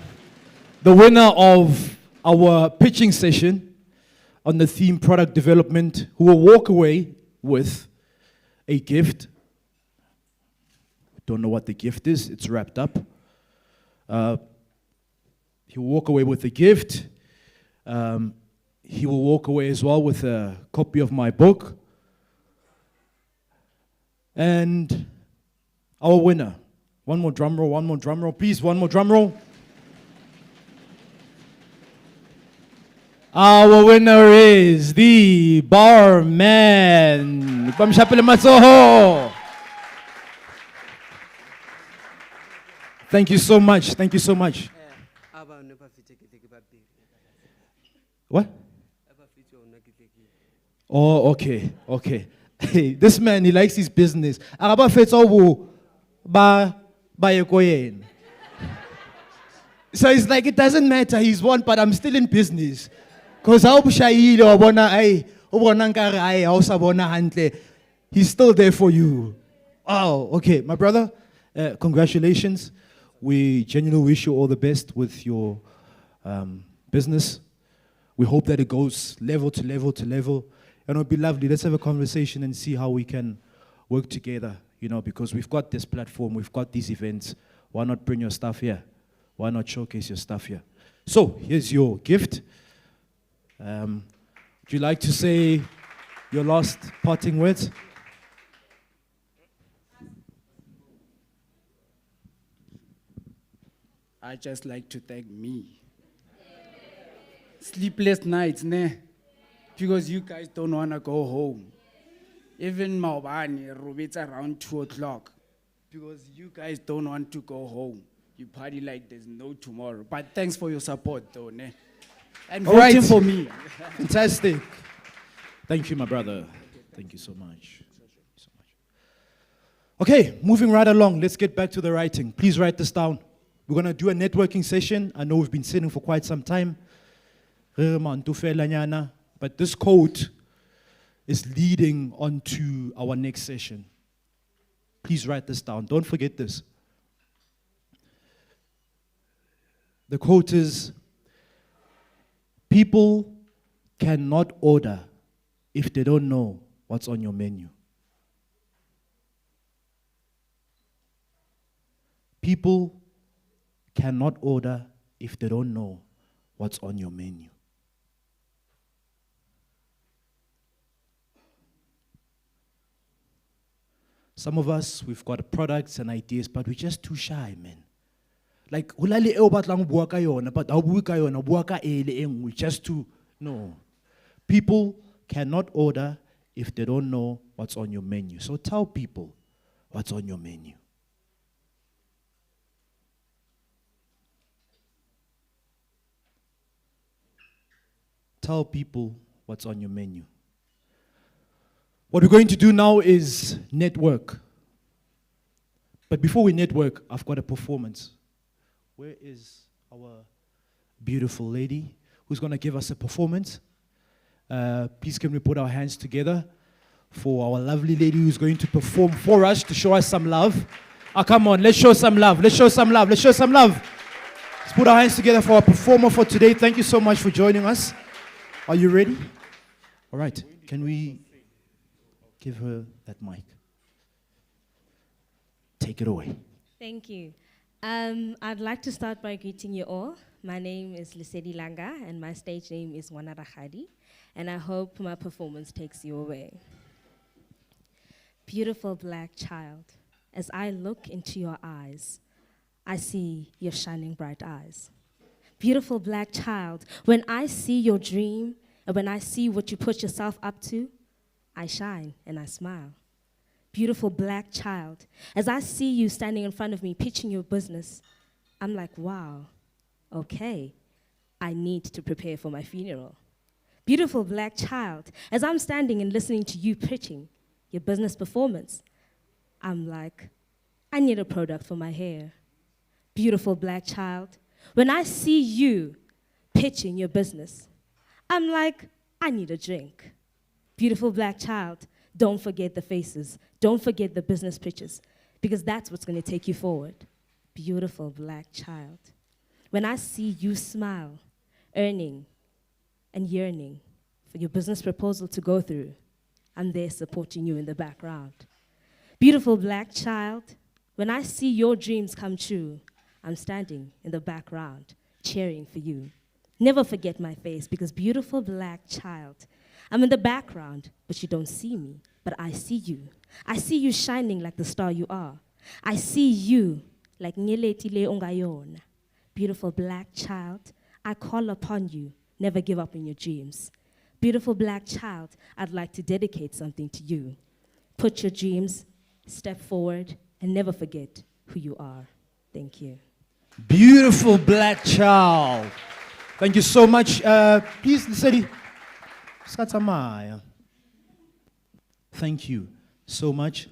winner of our pitching session on the theme product development, who will walk away with a gift. Don't know what the gift is. It's wrapped up. He'll walk away with a gift. He will walk away as well with a copy of my book. And our winner. One more drum roll, please, one more drum roll. Our winner is the barman. Thank you so much. Thank you so much. What? Oh, okay, okay. Hey, this man, he likes his business. So it's like, it doesn't matter, he's one, but I'm still in business. Because he's still there for you. Oh, okay. My brother, congratulations. We genuinely wish you all the best with your business. We hope that it goes level to level to level. And it'll be lovely. Let's have a conversation and see how we can work together, you know, because we've got this platform, we've got these events. Why not bring your stuff here? Why not showcase your stuff here? So, here's your gift. Would you like to say your last parting words? I just like to thank me. Sleepless nights, ne? Because you guys don't want to go home. Even Maubani, it's around 2 o'clock. Because you guys don't want to go home. You party like there's no tomorrow. But thanks for your support, though, ne? And All voting right. for me. Fantastic. Thank you, my brother. Thank you so much. Okay, moving right along. Let's get back to the writing. Please write this down. We're going to do a networking session. I know we've been sitting for quite some time. But this quote is leading on to our next session. Please write this down. Don't forget this. The quote is, people cannot order if they don't know what's on your menu. People cannot order if they don't know what's on your menu. Some of us, we've got products and ideas, but we're just too shy, man. Like, hulali eo batlang bua ka yona, but ha bua ka yona, bua ka ele e nngwe, just to, no. People cannot order if they don't know what's on your menu. So tell people what's on your menu. Tell people what's on your menu. What we're going to do now is network. But before we network, I've got a performance. Where is our beautiful lady who's going to give us a performance? Please can we put our hands together for our lovely lady who's going to perform for us, to show us some love. Come on, let's show some love. Let's show some love. Let's show some love. Let's put our hands together for our performer for today. Thank you so much for joining us. Are you ready? All right. Can we give her that mic? Take it away. Thank you. I'd like to start by greeting you all. My name is Lesedi Langa, and my stage name is Wanara Khadi, and I hope my performance takes you away. Beautiful black child, as I look into your eyes, I see your shining bright eyes. Beautiful black child, when I see your dream, and when I see what you put yourself up to, I shine and I smile. Beautiful black child, as I see you standing in front of me pitching your business, I'm like, wow, okay, I need to prepare for my funeral. Beautiful black child, as I'm standing and listening to you pitching your business performance, I'm like, I need a product for my hair. Beautiful black child, when I see you pitching your business, I'm like, I need a drink. Beautiful black child, don't forget the faces. Don't forget the business pitches, because that's what's going to take you forward. Beautiful black child. When I see you smile, earning and yearning for your business proposal to go through, I'm there supporting you in the background. Beautiful black child, when I see your dreams come true, I'm standing in the background, cheering for you. Never forget my face, because beautiful black child, I'm in the background, but you don't see me, but I see you. I see you shining like the star you are. I see you like Nyeletile Ongayona. Beautiful black child, I call upon you, never give up in your dreams. Beautiful black child, I'd like to dedicate something to you. Put your dreams, step forward, and never forget who you are. Thank you. Beautiful black child. Thank you so much. Please, Lesedi. Skatamaya. Thank you so much.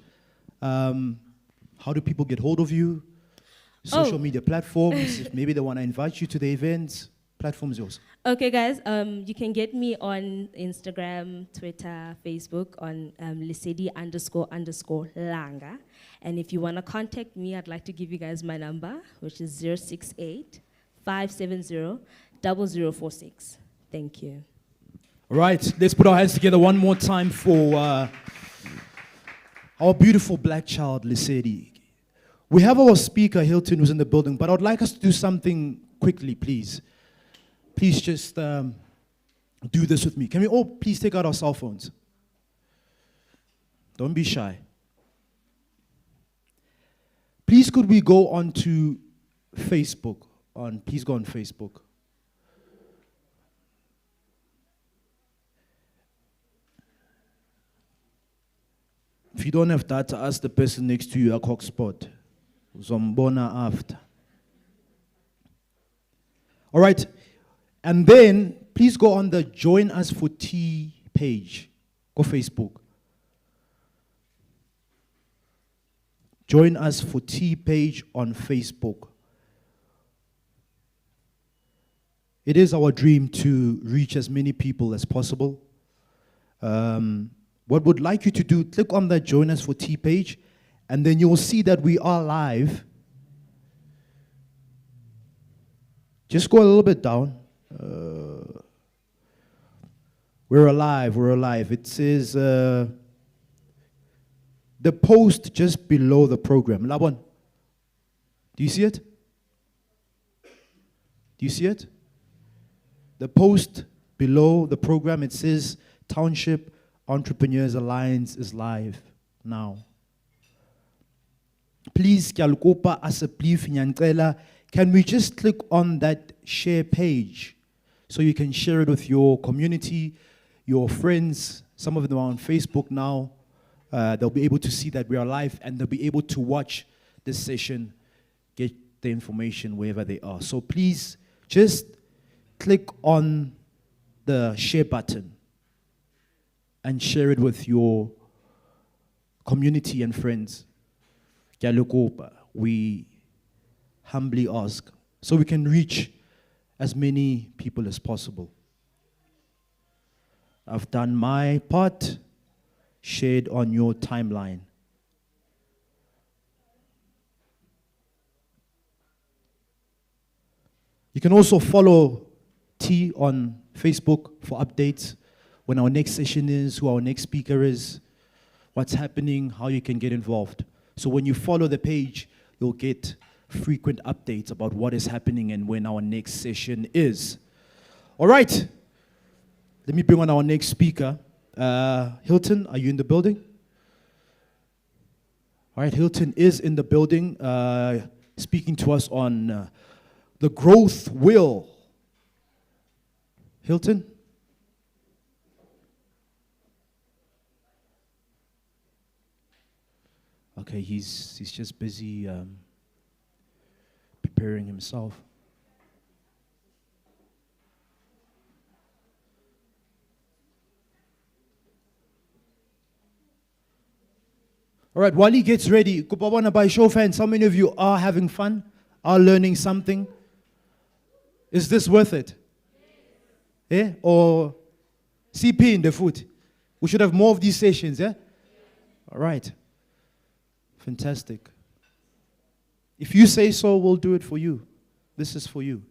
How do people get hold of you? Social media platforms, if maybe they want to invite you to the events, platforms yours. Okay, guys, you can get me on Instagram, Twitter, Facebook on Lesedi__Langa. And if you want to contact me, I'd like to give you guys my number, which is 068-570-0046. Thank you. All right, let's put our hands together one more time for our beautiful black child, Lesedi. We have our speaker, Hilton, who's in the building, but I would like us to do something quickly, please. Please just do this with me. Can we all please take out our cell phones? Don't be shy. Please could we go on to Facebook? Please go on Facebook. If you don't have data, ask the person next to you at hotspot. Zombona after. All right. And then, please go on the Join Us for Tea page. Go Facebook. Join Us for Tea page on Facebook. It is our dream to reach as many people as possible. What we'd like you to do, click on the Join Us for Tea page, and then you will see that we are live. Just go a little bit down. We're alive. It says the post just below the program. Labon, do you see it? Do you see it? The post below the program, it says Township Entrepreneurs Alliance is live now. please, Kyalkopa, asseblief, nyancela, can we just click on that share page so you can share it with your community, your friends? Some of them are on Facebook now. They'll be able to see that we are live, and they'll be able to watch this session, get the information wherever they are. So please just click on the share button and share it with your community and friends. Kyalkopa, we humbly ask, so we can reach as many people as possible. I've done my part, shared on your timeline. You can also follow T on Facebook for updates, when our next session is, who our next speaker is, what's happening, how you can get involved. So when you follow the page, you'll get frequent updates about what is happening and when our next session is. All right, let me bring on our next speaker. Hilton, are you in the building? All right, Hilton is in the building, speaking to us on the growth will. Hilton? Okay, he's just busy preparing himself. All right, while he gets ready, Kupabana by show of hands, how many of you are having fun, are learning something? Is this worth it? Yeah? Or CP in the foot? We should have more of these sessions, yeah? All right. Fantastic. If you say so, we'll do it for you. This is for you.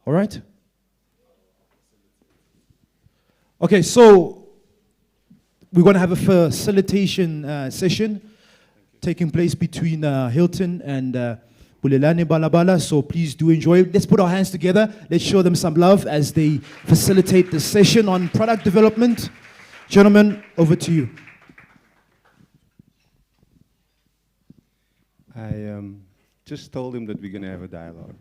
All right? Okay, so we're going to have a facilitation session taking place between Hilton and Bulelane Balabala, so please do enjoy it. Let's put our hands together. Let's show them some love as they facilitate the session on product development. Gentlemen, over to you. I just told him that we're going to have a dialogue.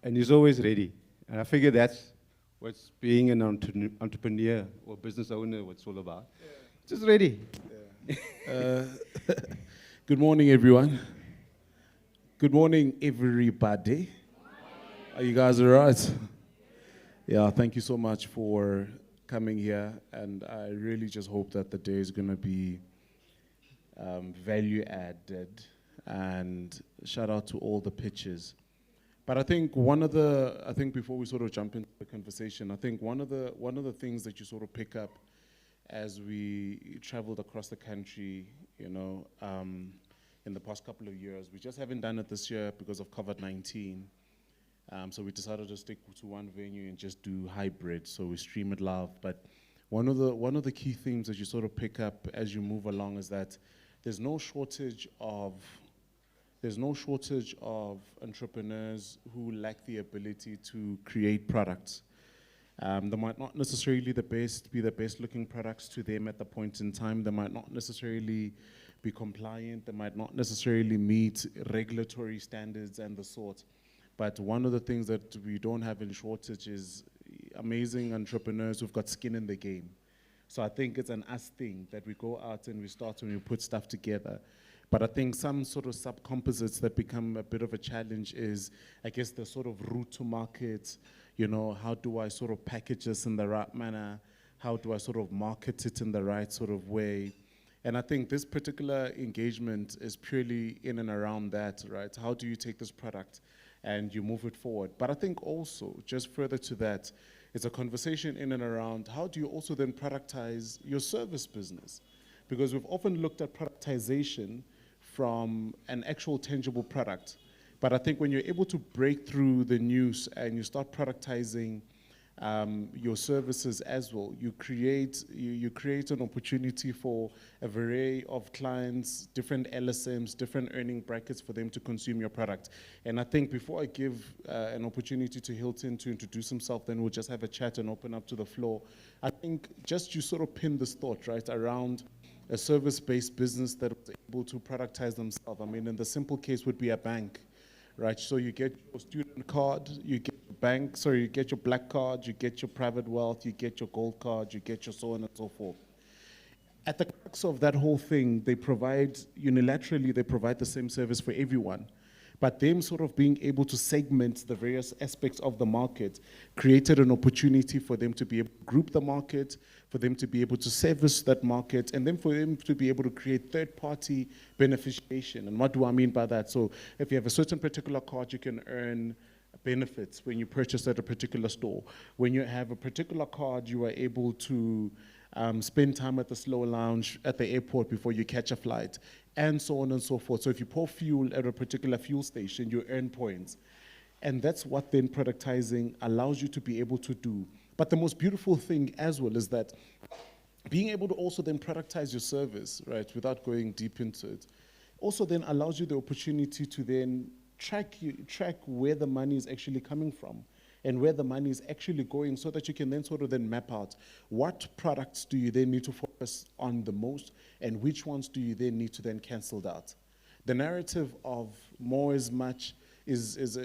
And he's always ready. And I figure that's what's being an entrepreneur or business owner, what's all about. Yeah. Just ready. Yeah. Good morning, everyone. Good morning, everybody. Are you guys all right? Yeah, thank you so much for coming here. And I really just hope that the day is going to be value added. And shout out to all the pitches. But I think before we sort of jump into the conversation, I think one of the things that you sort of pick up as we traveled across the country, you know, in the past couple of years, we just haven't done it this year because of COVID-19. So we decided to stick to one venue and just do hybrid. So we stream it live. But one of the key themes that you sort of pick up as you move along is that there's no shortage of entrepreneurs who lack the ability to create products. They might not necessarily be the best looking products to them at the point in time. They might not necessarily be compliant. They might not necessarily meet regulatory standards and the sort. But one of the things that we don't have in shortage is amazing entrepreneurs who've got skin in the game. So I think it's an us thing that we go out and we start and we put stuff together. But I think some sort of sub-composites that become a bit of a challenge is, I guess, the sort of route to market. You know, how do I sort of package this in the right manner? How do I sort of market it in the right sort of way? And I think this particular engagement is purely in and around that, right? How do you take this product and you move it forward? But I think also, just further to that, it's a conversation in and around how do you also then productize your service business? Because we've often looked at productization from an actual tangible product. But I think when you're able to break through the news and you start productizing your services as well. You create an opportunity for a array of clients, different LSMs, different earning brackets for them to consume your product. And I think before I give an opportunity to Hilton to introduce himself, then we'll just have a chat and open up to the floor. I think just you sort of pin this thought, right, around a service-based business that was able to productize themselves. I mean, in the simple case would be a bank, right? So you get your student card, you get your bank, sorry, you get your black card, you get your private wealth, you get your gold card, you get your so on and so forth. At the crux of that whole thing, they provide, unilaterally, they provide the same service for everyone. But them sort of being able to segment the various aspects of the market created an opportunity for them to be able to group the market, for them to be able to service that market, and then for them to be able to create third-party beneficiation. And what do I mean by that? So if you have a certain particular card, you can earn benefits when you purchase at a particular store. When you have a particular card, you are able to spend time at the slow lounge at the airport before you catch a flight, and so on and so forth. So if you pour fuel at a particular fuel station, you earn points. And that's what then productizing allows you to be able to do. But the most beautiful thing as well is that being able to also then productize your service, right, without going deep into it, also then allows you the opportunity to then track where the money is actually coming from and where the money is actually going, so that you can then sort of then map out what products do you then need to focus on the most and which ones do you then need to then cancel out. The narrative of more is much is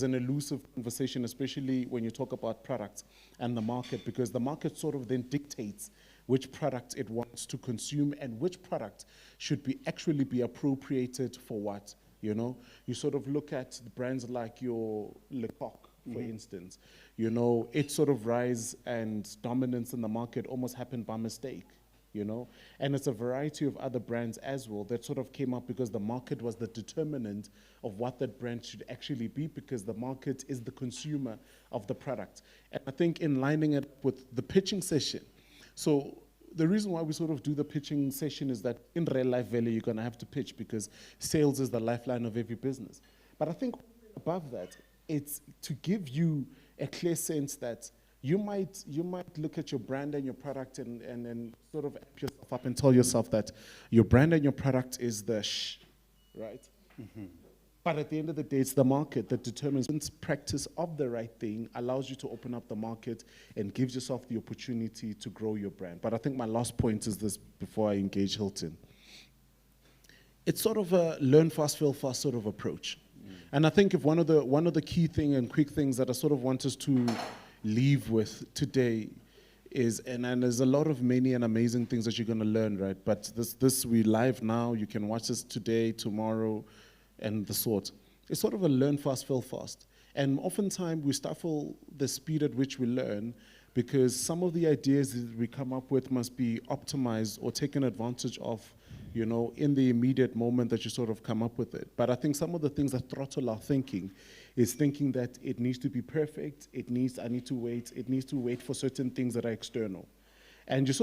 an elusive conversation, especially when you talk about products and the market, because the market sort of then dictates which product it wants to consume and which product should be actually be appropriated for what, you know? You sort of look at brands like your Lecoq, for instance, you know, its sort of rise and dominance in the market almost happened by mistake, you know? And it's a variety of other brands as well that sort of came up because the market was the determinant of what that brand should actually be, because the market is the consumer of the product. And I think in lining it with the pitching session, so the reason why we sort of do the pitching session is that in real life value, you're gonna have to pitch because sales is the lifeline of every business. But I think above that, it's to give you a clear sense that you might look at your brand and your product and sort of amp yourself up and tell yourself that your brand and your product is the right? But at the end of the day, it's the market that determines. Practice of the right thing allows you to open up the market and gives yourself the opportunity to grow your brand. But I think my last point is this before I engage Hilton. It's sort of a learn fast, fail fast sort of approach. And I think if one of the key thing and quick things that I sort of want us to leave with today is, and there's a lot of many and amazing things that you're going to learn, right? But this we live now. You can watch this today, tomorrow, and the sort. It's sort of a learn fast, fail fast. And oftentimes we stifle the speed at which we learn because some of the ideas that we come up with must be optimized or taken advantage of, you know, in the immediate moment that you sort of come up with it. But I think some of the things that throttle our thinking is thinking that it needs to be perfect, it needs to wait for certain things that are external. And you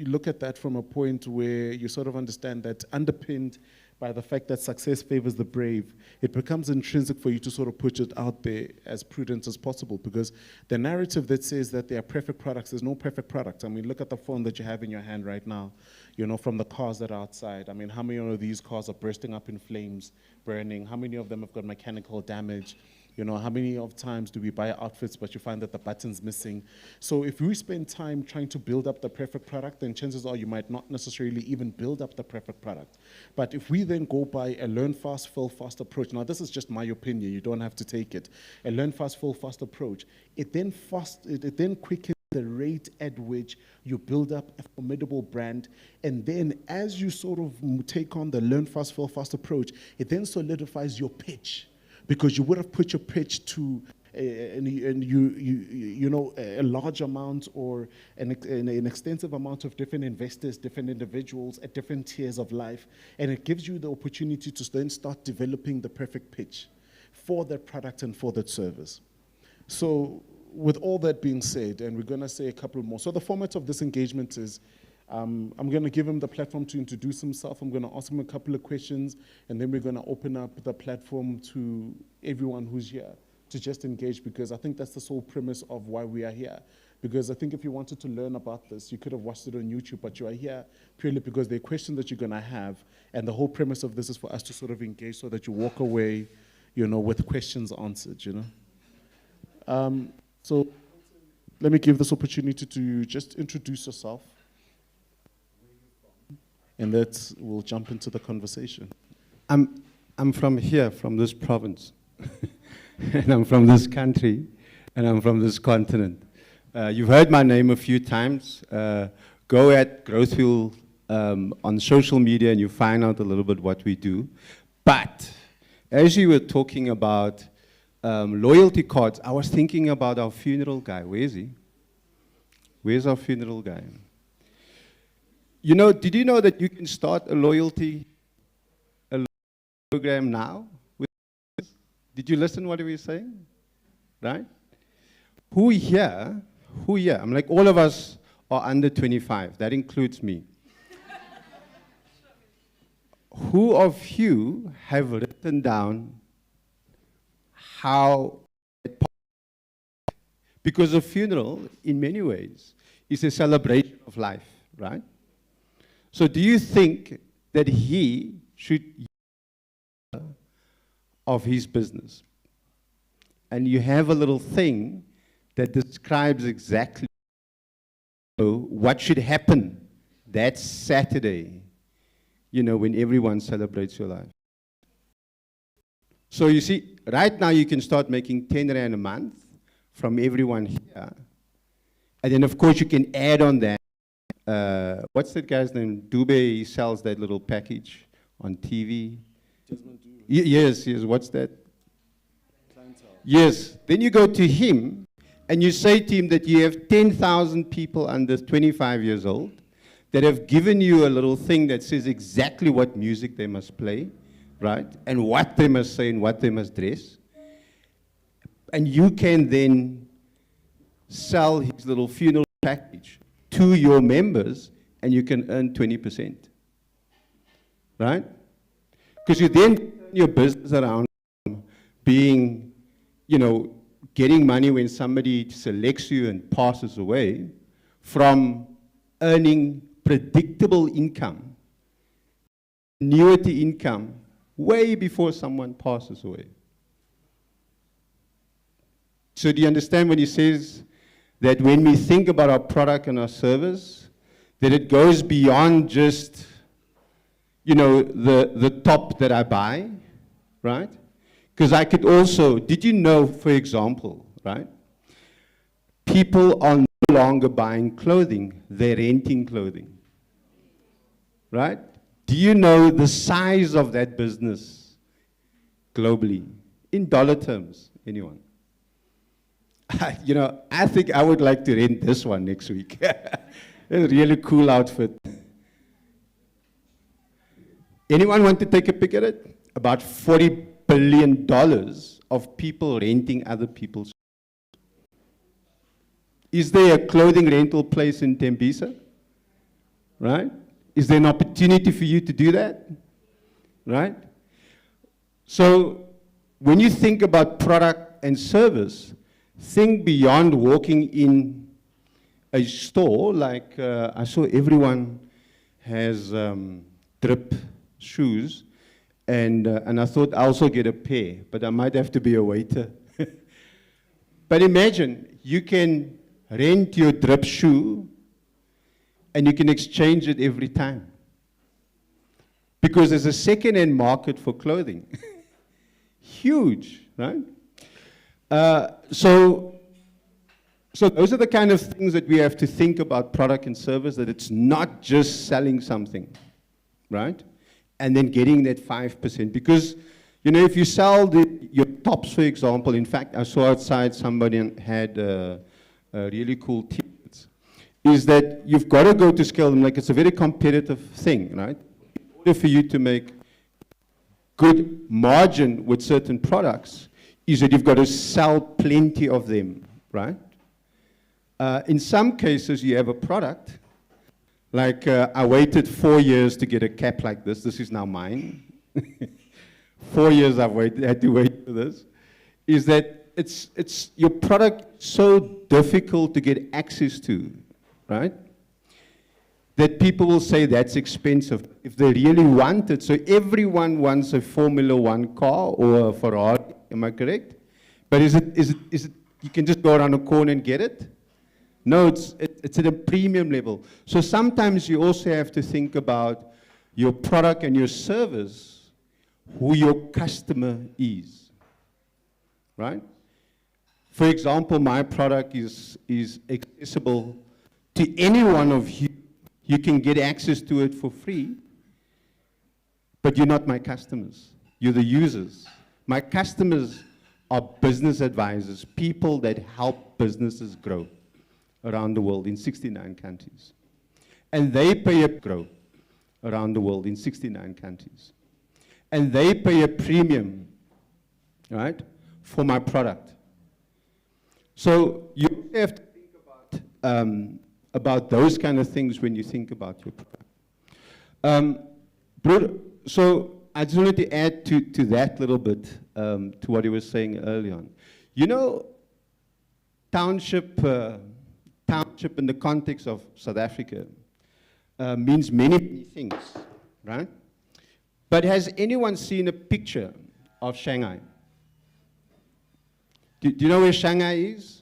look at that from a point where you sort of understand that underpinned by the fact that success favors the brave, it becomes intrinsic for you to sort of put it out there as prudent as possible, because the narrative that says that there are perfect products, there's no perfect product. I mean, look at the phone that you have in your hand right now, you know, from the cars that are outside. I mean, how many of these cars are bursting up in flames, burning? How many of them have got mechanical damage? You know, how many of times do we buy outfits but you find that the button's missing? So if we spend time trying to build up the perfect product, then chances are you might not necessarily even build up the perfect product. But if we then go by a learn fast, fail fast approach, now this is just my opinion, you don't have to take it. A learn fast, fail fast approach, it then quickens the rate at which you build up a formidable brand. And then as you sort of take on the learn fast, fail fast approach, it then solidifies your pitch. Because you would have put your pitch to a large amount or an extensive amount of different investors, different individuals at different tiers of life, and it gives you the opportunity to then start developing the perfect pitch for that product and for that service. So with all that being said, and we're going to say a couple more. So the format of this engagement is I'm going to give him the platform to introduce himself. I'm going to ask him a couple of questions, and then we're going to open up the platform to everyone who's here to just engage, because I think that's the sole premise of why we are here. Because I think if you wanted to learn about this, you could have watched it on YouTube, but you are here purely because there are questions that you're going to have, and the whole premise of this is for us to sort of engage so that you walk away, you know, with questions answered, you know. So let me give this opportunity to just introduce yourself, and we'll jump into the conversation. I'm from here, from this province, and I'm from this country, and I'm from this continent. You've heard my name a few times. Go at Growth Fuel on social media and you find out a little bit what we do. But as you were talking about loyalty cards, I was thinking about our funeral guy. Where is he? Where's our funeral guy? You know, did you know that you can start a loyalty program now? Did you listen what he was saying? Right? Who here, I'm like, all of us are under 25. That includes me. Who of you have written down how, because a funeral, in many ways, is a celebration of life, right? So do you think that he should of his business? And you have a little thing that describes exactly what should happen that Saturday, you know, when everyone celebrates your life. So you see, right now you can start making 10 Rand a month from everyone here. And then of course you can add on that, what's that guy's name? Dube, he sells that little package on TV. Yes, what's that? Yes, then you go to him and you say to him that you have 10,000 people under 25 years old that have given you a little thing that says exactly what music they must play, right? And what they must say and what they must dress. And you can then sell his little funeral package to your members and you can earn 20%, right? Because you then turn your business around being, you know, getting money when somebody selects you and passes away, from earning predictable income, annuity income, way before someone passes away. So do you understand when he says that when we think about our product and our service, that it goes beyond just, you know, the top that I buy, right? Because I could also, did you know, for example, right? People are no longer buying clothing, they're renting clothing, right? Do you know the size of that business globally? In dollar terms, anyone? You know, I think I would like to rent this one next week. It's a really cool outfit. Anyone want to take a pick at it? About $40 billion of people renting other people's. Is there a clothing rental place in Tembisa? Right? Is there an opportunity for you to do that? Right? So when you think about product and service, think beyond walking in a store like I saw everyone has drip shoes, and I thought I'll also get a pair, but I might have to be a waiter. But imagine, you can rent your drip shoe and you can exchange it every time. Because there's a second-hand market for clothing. Huge, right? So those are the kind of things that we have to think about product and service, that it's not just selling something, right? And then getting that 5%. Because, you know, if you sell your tops, for example, in fact, I saw outside somebody had really cool t-shirts, is that you've got to go to scale them. Like, it's a very competitive thing, right? In order for you to make good margin with certain products, is that you've got to sell plenty of them, right? In some cases, you have a product, like I waited 4 years to get a cap like this. This is now mine. 4 years I've had to wait for this. Is that it's your product so difficult to get access to, right? That people will say that's expensive if they really want it. So everyone wants a Formula One car or a Ferrari, am I correct? But is it you can just go around a corner and get it? No, it's at a premium level. So sometimes you also have to think about your product and your service, who your customer is, right? For example, my product is accessible to any one of you. You can get access to it for free, but you're not my customers. You're the users. My customers are business advisors, people that help businesses grow around the world in 69 countries. And they pay a grow around the world in 69 countries. And they pay a premium, right, for my product. So you have to think about those kind of things when you think about your product. So I just wanted to add to that little bit, to what he was saying early on. You know, township in the context of South Africa means many, many things, right? But has anyone seen a picture of Shanghai? Do you know where Shanghai is?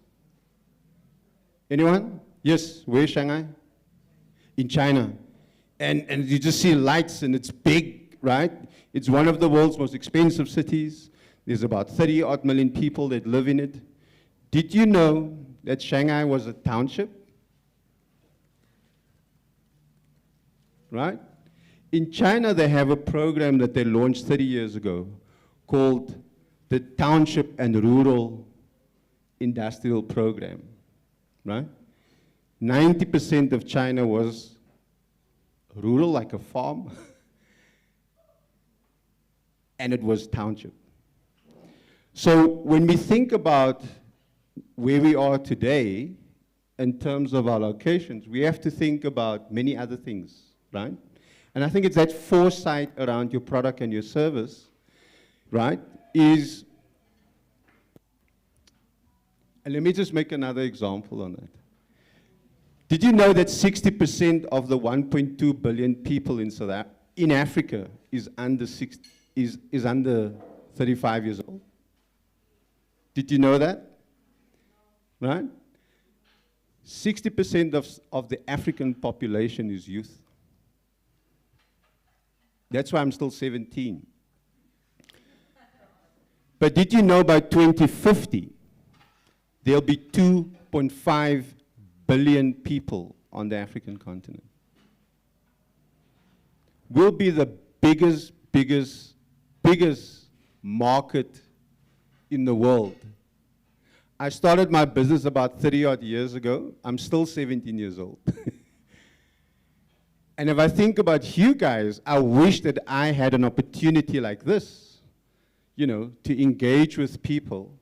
Anyone? Yes, where is Shanghai? In China. And you just see lights and it's big, right? It's one of the world's most expensive cities. There's about 30-odd million people that live in it. Did you know that Shanghai was a township? Right? In China, they have a program that they launched 30 years ago called the Township and Rural Industrial Program, right? 90% of China was rural, like a farm, and it was township. So when we think about where we are today in terms of our locations, we have to think about many other things, right? And I think it's that foresight around your product and your service, right, is, and let me just make another example on that. Did you know that 60% of the 1.2 billion people in Africa is under 35 years old? Did you know that? Right? 60% of the African population is youth. That's why I'm still 17. But did you know by 2050, there'll be 2.5 billion people on the African continent? We'll be the biggest market in the world. I started my business about 30-odd years ago. I'm still 17 years old. And if I think about you guys, I wish that I had an opportunity like this, you know, to engage with people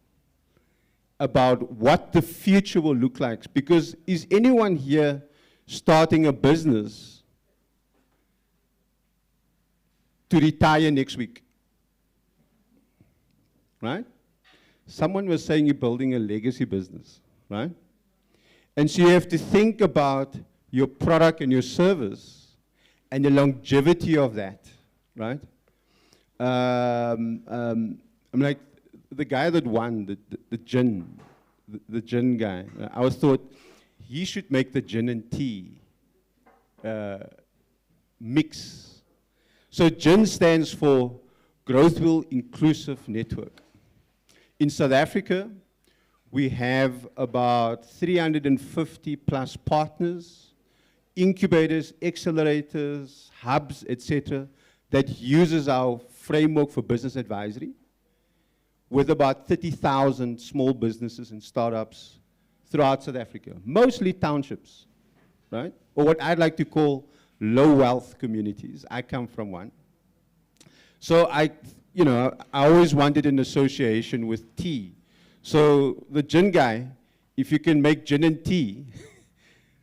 about what the future will look like. Because is anyone here starting a business to retire next week? Right? Someone was saying you're building a legacy business, right? And so you have to think about your product and your service and the longevity of that, right? I'm like the guy that won, the gin guy. I always thought he should make the gin and tea mix. So gin stands for Growthville Inclusive Network. In South Africa, we have about 350 plus partners, incubators, accelerators, hubs, etc., that uses our framework for business advisory, with about 30,000 small businesses and startups throughout South Africa, mostly townships, right? Or what I'd like to call low wealth communities. I come from one. So I always wanted an association with tea. So the gin guy, if you can make gin and tea,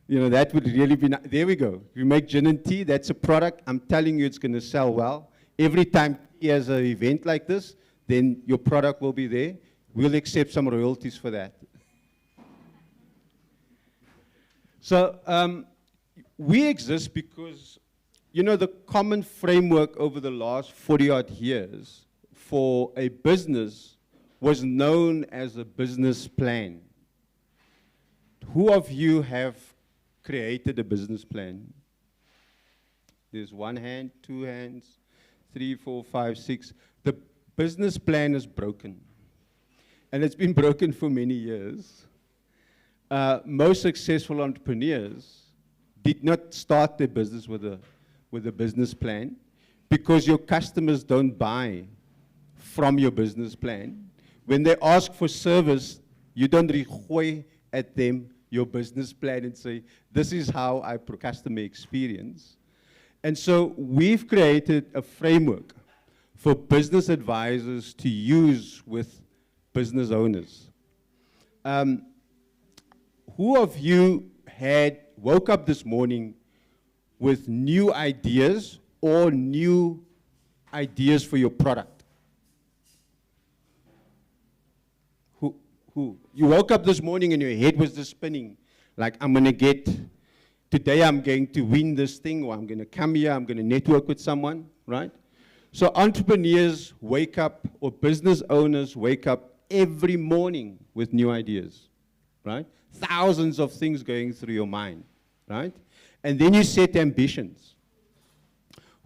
you know, that would really be, there we go. If you make gin and tea, that's a product. I'm telling you it's going to sell well. Every time he has an event like this, then your product will be there. we'll accept some royalties for that. So we exist because, you know, the common framework over the last 40-odd years for a business was known as a business plan. Who of you have created a business plan? There's one hand, two hands, 3, 4, 5, 6. The business plan is broken. And it's been broken for many years. Most successful entrepreneurs did not start their business with a business plan because your customers don't buy from your business plan. When they ask for service, you don't regooi at them your business plan and say, this is how I customer experience. And so we've created a framework for business advisors to use with business owners. Who of you woke up this morning with new ideas or new ideas for your product? Who? You woke up this morning and your head was just spinning, like today I'm going to win this thing, or I'm going to come here, I'm going to network with someone, right? So entrepreneurs wake up, or business owners wake up every morning with new ideas, right? Thousands of things going through your mind, right? And then you set ambitions.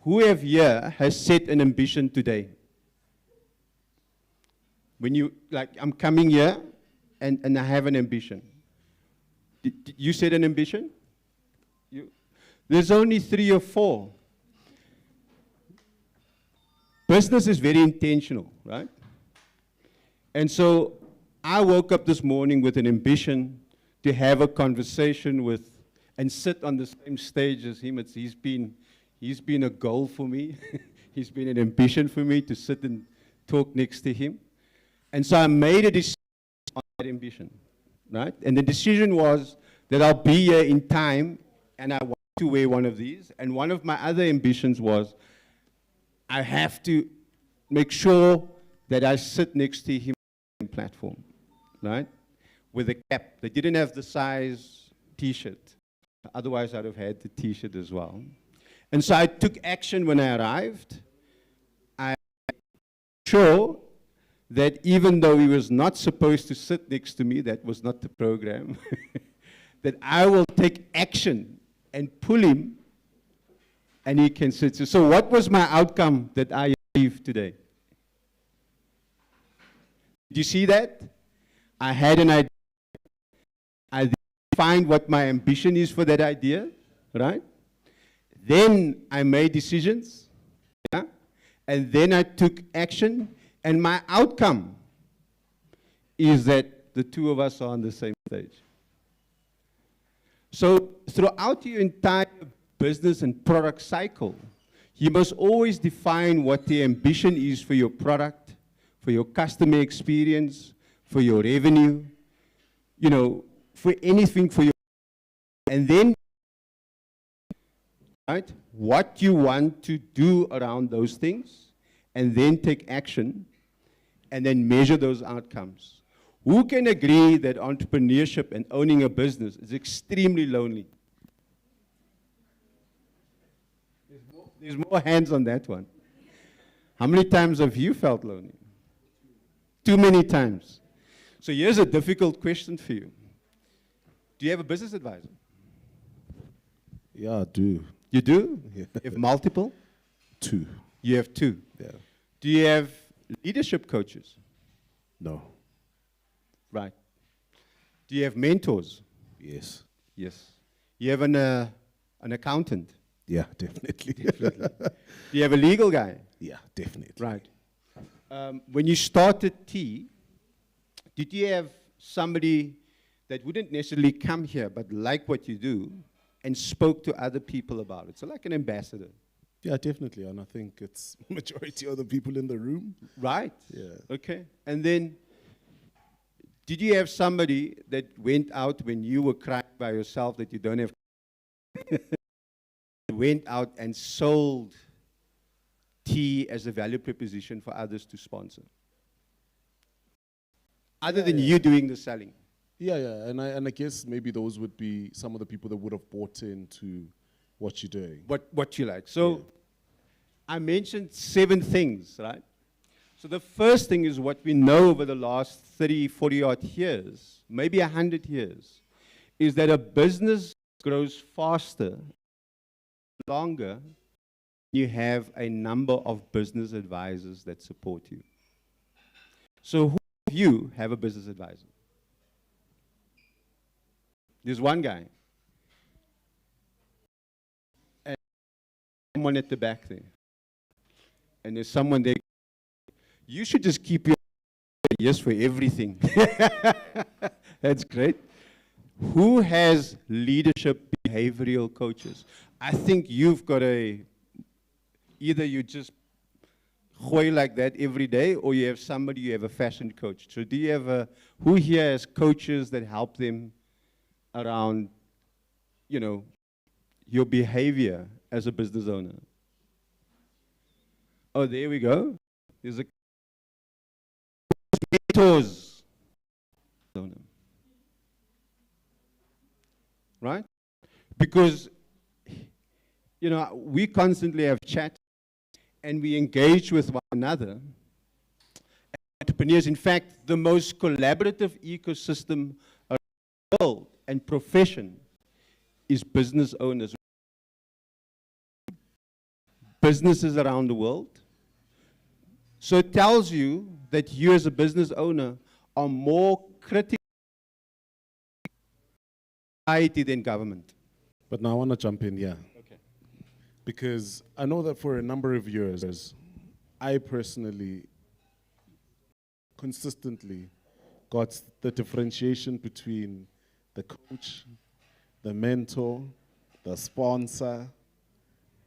Who here has set an ambition today? When I'm coming here and I have an ambition. Did you set an ambition? There's only 3 or 4. Business is very intentional, right? And so I woke up this morning with an ambition to have a conversation with and sit on the same stage as him. He's been a goal for me. He's been an ambition for me to sit and talk next to him. And so I made a decision on that ambition, right? And the decision was that I'll be here in time and I want to wear one of these. And one of my other ambitions was I have to make sure that I sit next to him on the platform, right? With a cap. They didn't have the size T-shirt. Otherwise, I'd have had the T-shirt as well. And so I took action when I arrived. I sure that even though he was not supposed to sit next to me, that was not the program, that I will take action and pull him and he can sit. So what was my outcome that I achieved today? Did you see that? I had an idea. I defined what my ambition is for that idea, right? Then I made decisions, yeah? And then I took action, and my outcome is that the two of us are on the same stage. So throughout your entire business and product cycle, you must always define what the ambition is for your product, for your customer experience, for your revenue, for anything for your, and then, right, what you want to do around those things, and then take action, and then measure those outcomes. Who can agree that entrepreneurship and owning a business is extremely lonely? There's more hands on that one. How many times have you felt lonely? Too many times. So here's a difficult question for you. Do you have a business advisor? Yeah, I do. You do? Yeah. You have multiple? 2. You have 2? Yeah. Do you have leadership coaches? No. Right. Do you have mentors? Yes. Yes. You have an accountant? Yeah, definitely. Definitely. Do you have a legal guy? Yeah, definitely. Right. When you started T, did you have somebody that wouldn't necessarily come here but like what you do and spoke to other people about it? So like an ambassador. Yeah, definitely. And I think it's majority of the people in the room. Right. Yeah. Okay. And then, did you have somebody that went out when you were crying by yourself that you don't have, went out and sold tea as a value proposition for others to sponsor? other than you doing the selling? Yeah, yeah, and I guess maybe those would be some of the people that would have bought into what you're doing. What you like. So I mentioned 7 things, right? So the first thing is what we know over the last 30, 40 odd years, maybe 100 years, is that a business grows faster, longer, you have a number of business advisors that support you. So who of you have a business advisor? There's one guy. And someone at the back there. And there's someone there. You should just keep your yes for everything. That's great. Who has leadership behavioral coaches? I think you've got either you just gooi like that every day, or you have somebody, you have a fashion coach. So do you have who here has coaches that help them around, your behavior as a business owner? Oh, there we go. There's a mentors. Right? Because, we constantly have chat and we engage with one another. Entrepreneurs, in fact, the most collaborative ecosystem around the world and profession is business owners. Businesses around the world. So it tells you that you as a business owner are more critical of society than government. But now I want to jump in here. Okay. Because I know that for a number of years, I personally consistently got the differentiation between the coach, the mentor, the sponsor,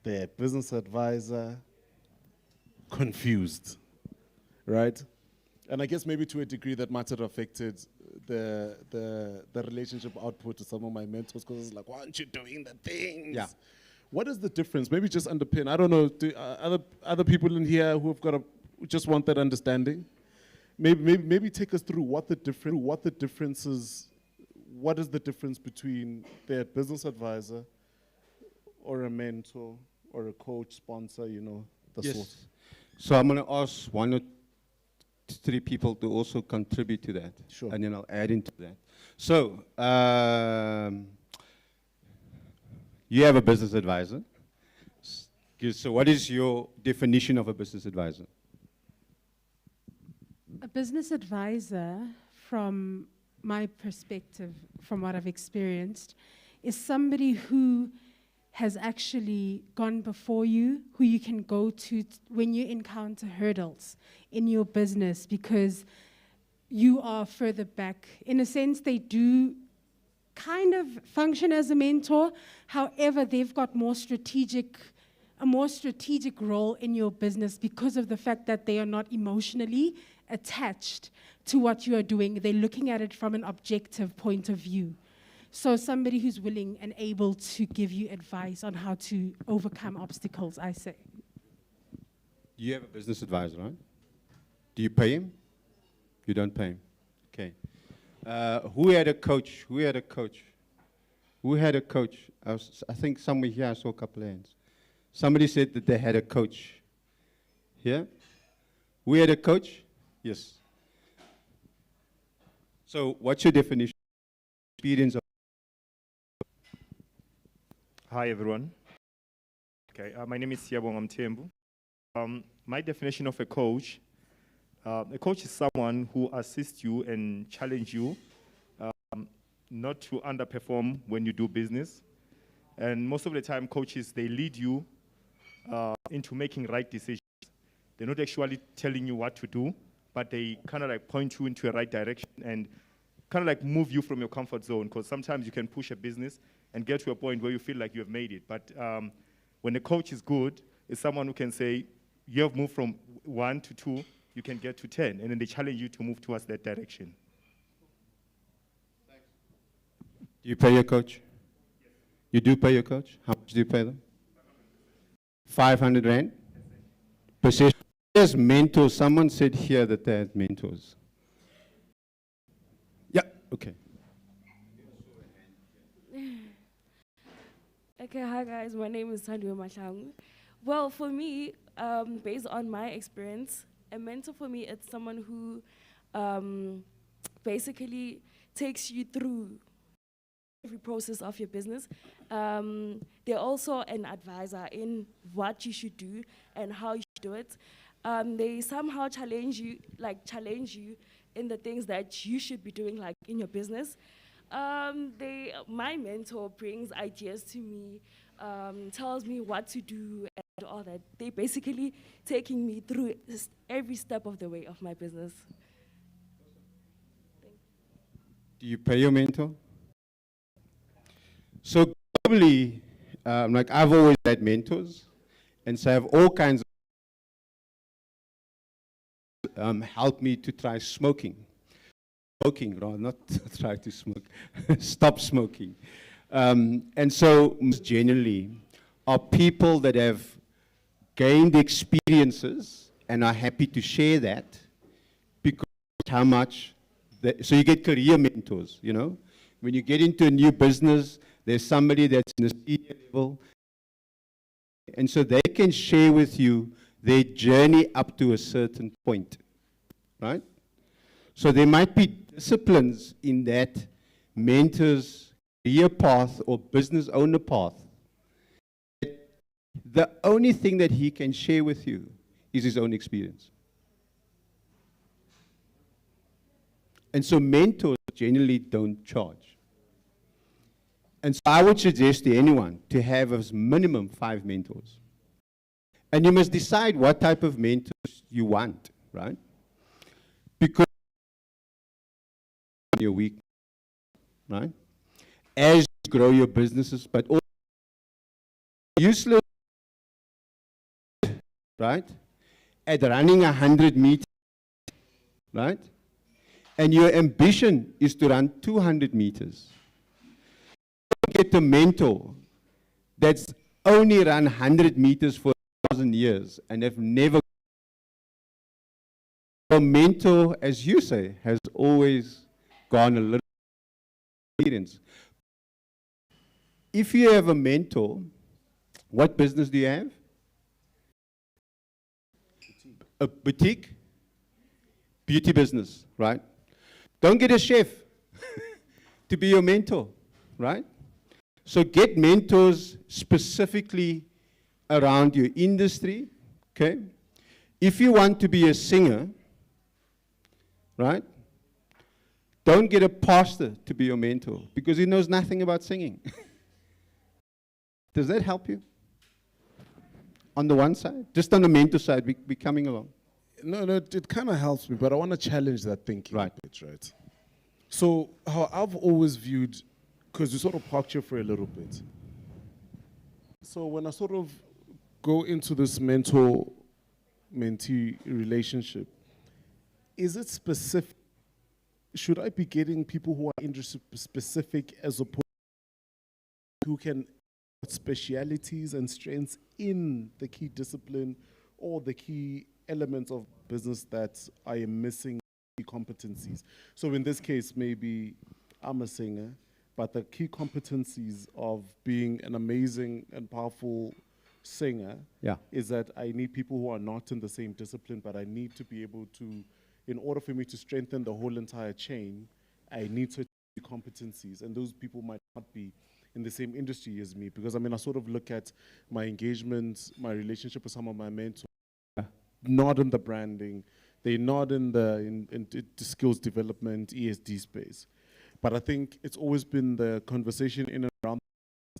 the business advisor, confused, right? And I guess maybe to a degree that might have affected the relationship output to some of my mentors, because it's like, why aren't you doing the things? Yeah. What is the difference? Maybe just underpin. I don't know. Other people in here who have who just want that understanding? Maybe take us through what the difference is. What is the difference between their business advisor or a mentor or a coach, sponsor, the sort? So I'm going to ask 1 or 3 people to also contribute to that. Sure. And then I'll add into that. So, you have a business advisor. So what is your definition of a business advisor? A business advisor, from my perspective, from what I've experienced, is somebody who has actually gone before you, who you can go to when you encounter hurdles in your business, because you are further back. In a sense, they do kind of function as a mentor. However, they've got a more strategic role in your business because of the fact that they are not emotionally attached to what you are doing. They're looking at it from an objective point of view. So somebody who's willing and able to give you advice on how to overcome obstacles, I say. You have a business advisor, right? Do you pay him? You don't pay him. Okay. Who had a coach? Who had a coach? Who had a coach? I think somewhere here I saw a couple of hands. Somebody said that they had a coach. Here? Who had a coach? Yes. So what's your definition? Experience of. Hi, everyone. Okay, my name is Siyabonga Mthembu. My definition of a coach is someone who assists you and challenges you not to underperform when you do business. And most of the time, coaches, they lead you into making right decisions. They're not actually telling you what to do, but they kind of like point you into a right direction and kind of like move you from your comfort zone, because sometimes you can push a business and get to a point where you feel like you have made it. But when a coach is good, it's someone who can say, you have moved from 1 to 2, you can get to 10, and then they challenge you to move towards that direction. Do you pay your coach? Yes. You do pay your coach? How much do you pay them? 500 Rand? Per session. Yes, mentors. Someone said here that they had mentors. Okay. Okay, hi guys, my name is Sandu Mahlangu. Well, for me, based on my experience, a mentor for me is someone who basically takes you through every process of your business. They're also an advisor in what you should do and how you should do it. They somehow challenge you in the things that you should be doing, like in your business. My mentor brings ideas to me, tells me what to do and all that. They basically taking me through every step of the way of my business. Do you pay your mentor? So globally, like I've always had mentors, and so I have all kinds of help me to try smoking. Smoking, rather, not try to smoke, stop smoking. And so generally are people that have gained experiences and are happy to share that because how much, so you get career mentors, you know. When you get into a new business, there's somebody that's in a senior level, and so they can share with you their journey up to a certain point, right? So there might be disciplines in that mentor's career path or business owner path. The only thing that he can share with you is his own experience. And so mentors generally don't charge. And so I would suggest to anyone to have as minimum 5 mentors. And you must decide what type of mentors you want, right? Because your week, right? As you grow your businesses, but also useless, right? At running 100 meters, right? And your ambition is to run 200 meters. Get a mentor that's only run 100 meters for 1,000 years and have never. A mentor, as you say, has always gone a little experience. If you have a mentor, what business do you have? A boutique? Beauty business, right? Don't get a chef to be your mentor, right? So get mentors specifically around your industry, okay? If you want to be a singer, right? Don't get a pastor to be your mentor because he knows nothing about singing. Does that help you? On the one side? Just on the mentor side, we coming along. No, it kind of helps me, but I want to challenge that thinking a bit, right? So how I've always viewed, because we sort of parked here for a little bit. So when I sort of go into this mentor-mentee relationship, is it specific? Should I be getting people who are industry specific as opposed to who can specialities and strengths in the key discipline or the key elements of business that I am missing key competencies? So in this case, maybe I'm a singer, but the key competencies of being an amazing and powerful singer is that I need people who are not in the same discipline, but I need to be able to, in order for me to strengthen the whole entire chain, I need certain competencies, and those people might not be in the same industry as me, because I mean, I sort of look at my engagement, my relationship with some of my mentors, not in the branding, they're not in the skills development, ESD space. But I think it's always been the conversation in and around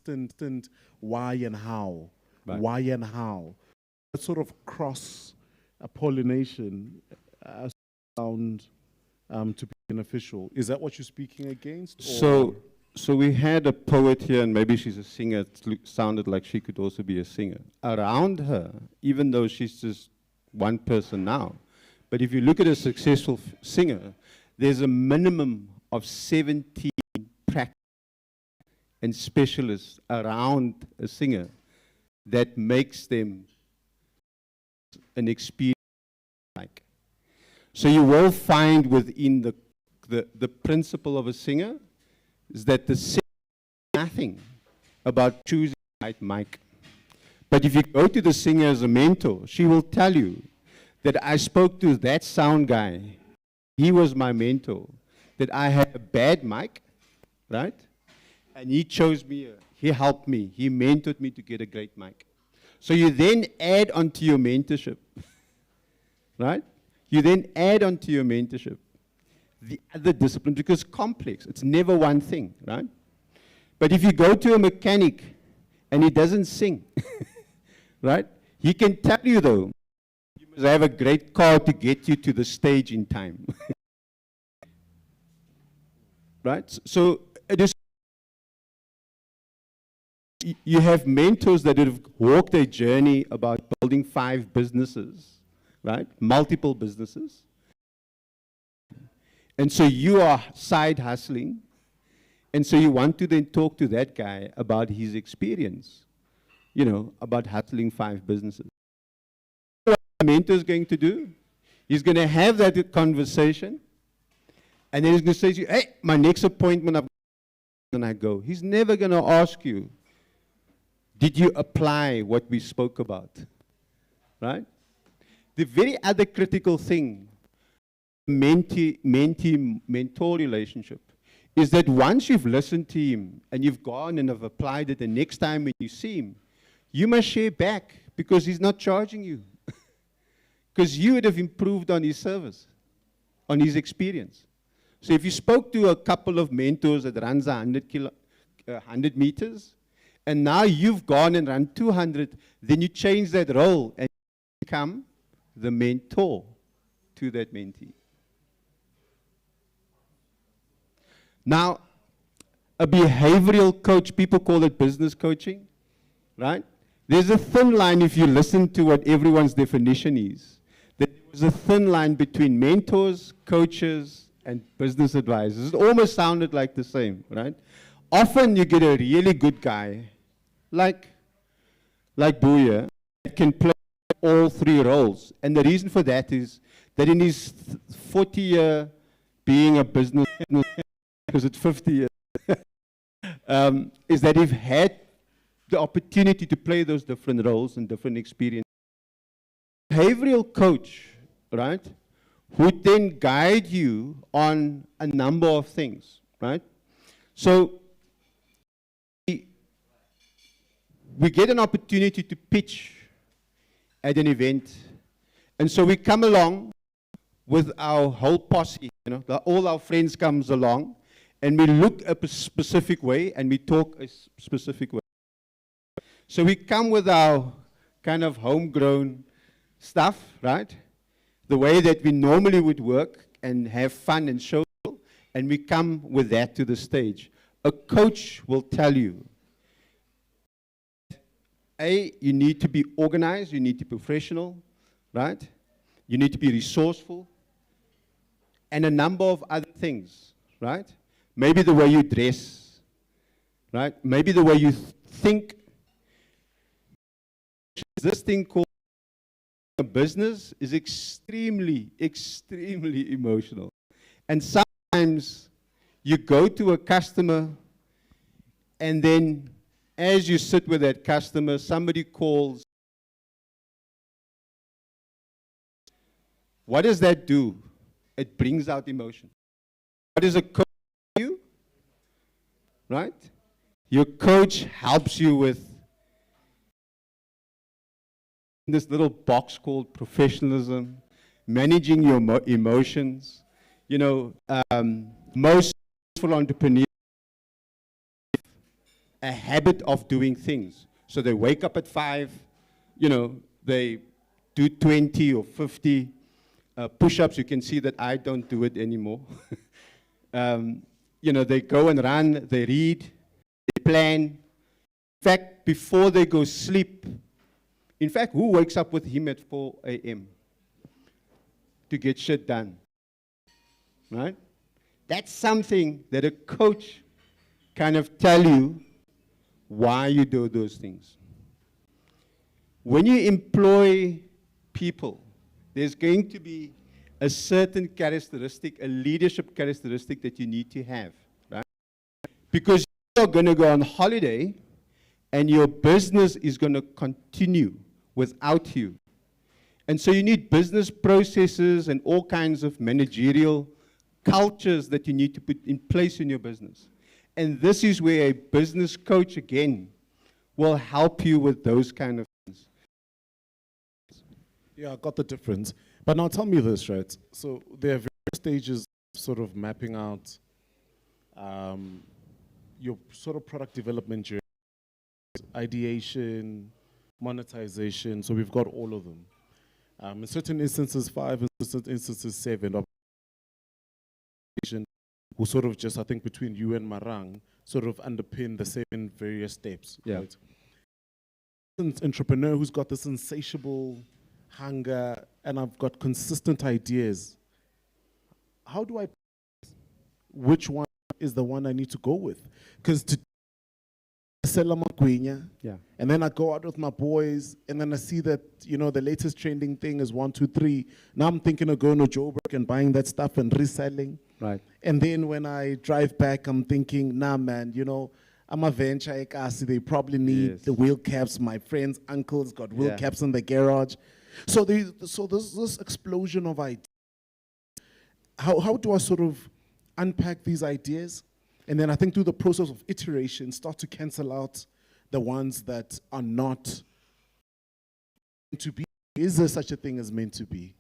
constant why and how, why and how. That sort of cross-pollination found to be beneficial. Is that what you're speaking against? So we had a poet here, and maybe she's a singer. It sounded like she could also be a singer. Around her, even though she's just one person now, but if you look at a successful singer, there's a minimum of 17 practitioners and specialists around a singer that makes them an experience like. So you will find within the the principle of a singer is that the singer knows nothing about choosing the right mic. But if you go to the singer as a mentor, she will tell you that I spoke to that sound guy. He was my mentor. That I had a bad mic, right? And he chose me, he helped me, he mentored me to get a great mic. So you then add onto your mentorship, right? You then add onto your mentorship the other disciplines, because it's complex. It's never one thing, right? But if you go to a mechanic and he doesn't sing, right? He can tell you, though, you must have a great car to get you to the stage in time. Right? So it is. You have mentors that have walked a journey about building 5 businesses, right? Multiple businesses. And so you are side hustling. And so you want to then talk to that guy about his experience, you know, about hustling 5 businesses. What the mentor is going to do? He's going to have that conversation. And then he's going to say to you, hey, my next appointment, and I go. He's never going to ask you, did you apply what we spoke about? Right? The very other critical thing, mentee-mentor relationship, is that once you've listened to him and you've gone and have applied it, the next time when you see him, you must share back because he's not charging you. Because you would have improved on his service, on his experience. So if you spoke to a couple of mentors that runs 100 meters, and now you've gone and run 200, then you change that role and become the mentor to that mentee. Now, a behavioral coach, people call it business coaching, right? There's a thin line if you listen to what everyone's definition is. There's a thin line between mentors, coaches, and business advisors. It almost sounded like the same, right? Often you get a really good guy, like Booya, that can play all 3 roles. And the reason for that is that in his 40-year being a business, because it's 50 years, is that he's had the opportunity to play those different roles and different experiences. Behavioral coach, right, would then guide you on a number of things, right? So we get an opportunity to pitch at an event, and so we come along with our whole posse, you know, all our friends comes along, and we look a specific way, and we talk a specific way. So we come with our kind of homegrown stuff, right? The way that we normally would work and have fun and show, and we come with that to the stage. A coach will tell you, you need to be organized, you need to be professional, right? You need to be resourceful, and a number of other things, right? Maybe the way you dress, right? Maybe the way you think. This thing called a business is extremely, extremely emotional. And sometimes you go to a customer, and then as you sit with that customer, somebody calls. What does that do? It brings out emotion. What does a coach do? Right? Your coach helps you with this little box called professionalism, managing your emotions. You know, most successful entrepreneurs have a habit of doing things. So they wake up at 5, you know, they do 20 or 50 push-ups. You can see that I don't do it anymore. You know, they go and run, they read, they plan. In fact, before they go sleep, in fact, who wakes up with him at 4 a.m. to get shit done? Right? That's something that a coach kind of tell you why you do those things. When you employ people, there's going to be a certain characteristic, a leadership characteristic that you need to have, right? Because you're going to go on holiday and your business is going to continue without you. And so you need business processes and all kinds of managerial cultures that you need to put in place in your business. And this is where a business coach, again, will help you with those kind of things. Yeah, I got the difference. But now tell me this, right? So there are various stages sort of mapping out your sort of product development journey, ideation, monetization. So we've got all of them. In certain instances, 5, in certain instances, 7. Will sort of just, I think, between you and Marang, sort of underpin the 7 various steps. Yeah. Right? An entrepreneur who's got this insatiable hunger and I've got consistent ideas. How do I, which one is the one I need to go with? Because to sell a magwinya, yeah, and then I go out with my boys, and then I see that, you know, the latest trending thing is 1, 2, 3. Now I'm thinking of going to Joburg and buying that stuff and reselling. Right. And then when I drive back, I'm thinking, nah, man, you know, I'm a venture ekasi. They probably need the wheel caps. My friend's uncle's got wheel caps in the garage. So there's this explosion of ideas. How do I sort of unpack these ideas? And then I think through the process of iteration, start to cancel out the ones that are not meant to be. Is there such a thing as meant to be?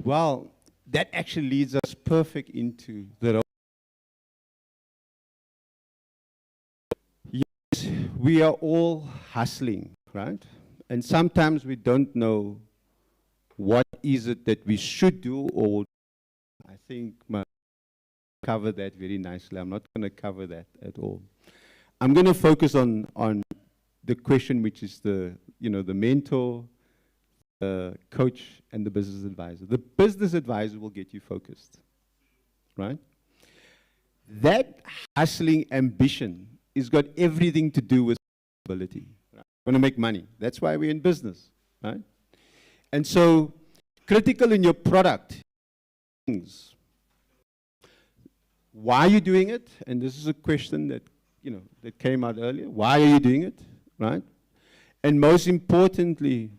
Well, that actually leads us perfect into the role. Yes, we are all hustling, right? And sometimes we don't know what is it that we should do, or I think my cover that very nicely. I'm not going to cover that at all. I'm going to focus on the question, which is the mentor, the coach, and the business advisor. The business advisor will get you focused, right? That hustling ambition has got everything to do with ability. Right? Want to make money. That's why we're in business, right? And so, critical in your product things. Why are you doing it? And this is a question that, that came out earlier. Why are you doing it, right? And most importantly,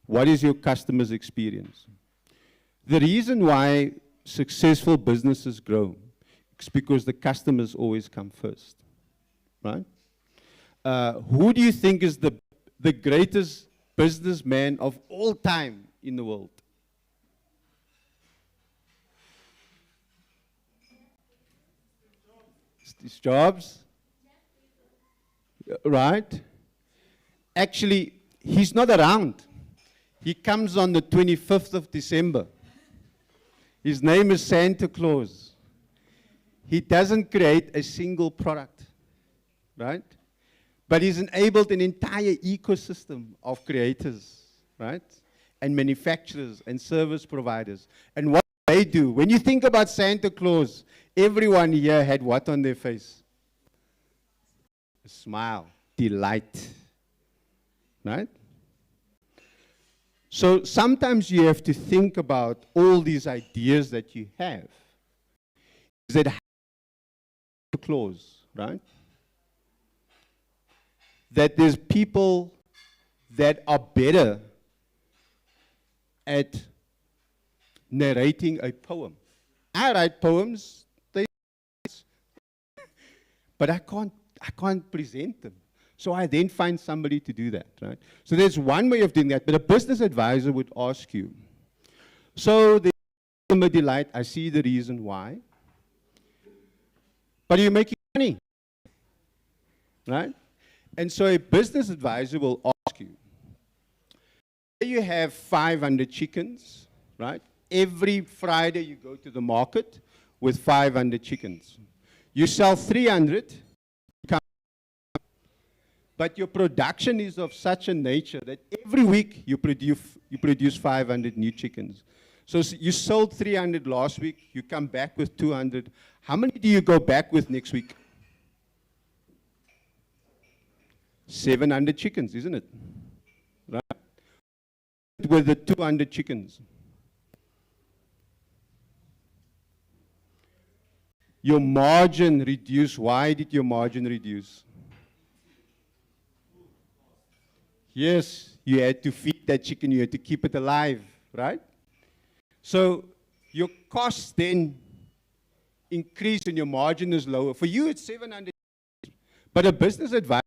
what is your customer's experience? The reason why successful businesses grow is because the customers always come first, right? Who do you think is the greatest businessman of all time in the world? Steve Jobs, right? Actually, he's not around. He comes on the 25th of December. His name is Santa Claus. He doesn't create a single product, right? But he's enabled an entire ecosystem of creators, right? And manufacturers and service providers. And what they do, when you think about Santa Claus, everyone here had what on their face? A smile, delight, right? So sometimes you have to think about all these ideas that you have. Is it Claus, right? That there's people that are better at narrating a poem. I write poems, but I can't present them. So I then find somebody to do that, right? So there's one way of doing that, but a business advisor would ask you, so the customer delight, I see the reason why, but you're making money, right? And so a business advisor will ask you, you have 500 chickens, right? Every Friday you go to the market with 500 chickens. You sell 300, but your production is of such a nature that every week you produce 500 new chickens. So you sold 300 last week, you come back with 200. How many do you go back with next week? 700 chickens, isn't it? Right? With the 200 chickens. Your margin reduced. Why did your margin reduce? Yes, you had to feed that chicken, you had to keep it alive, right? So your costs then increase and your margin is lower. For you, it's 700, but a business advisor,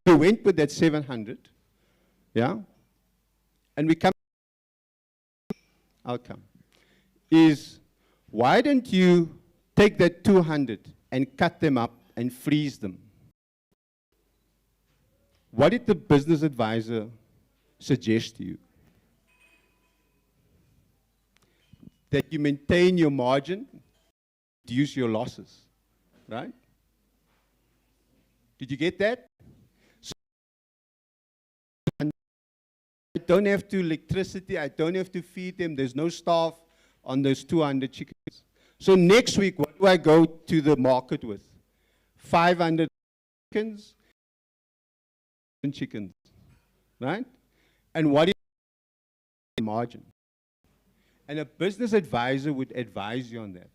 we went with that 700, yeah? And we come, outcome is, why don't you take that 200 and cut them up and freeze them? What did the business advisor suggest to you? That you maintain your margin, reduce your losses, right? Did you get that? So I don't have to electricity, I don't have to feed them, there's no staff on those 200 chickens. So next week, what do I go to the market with? 500 chickens, right? And what is the margin? And a business advisor would advise you on that.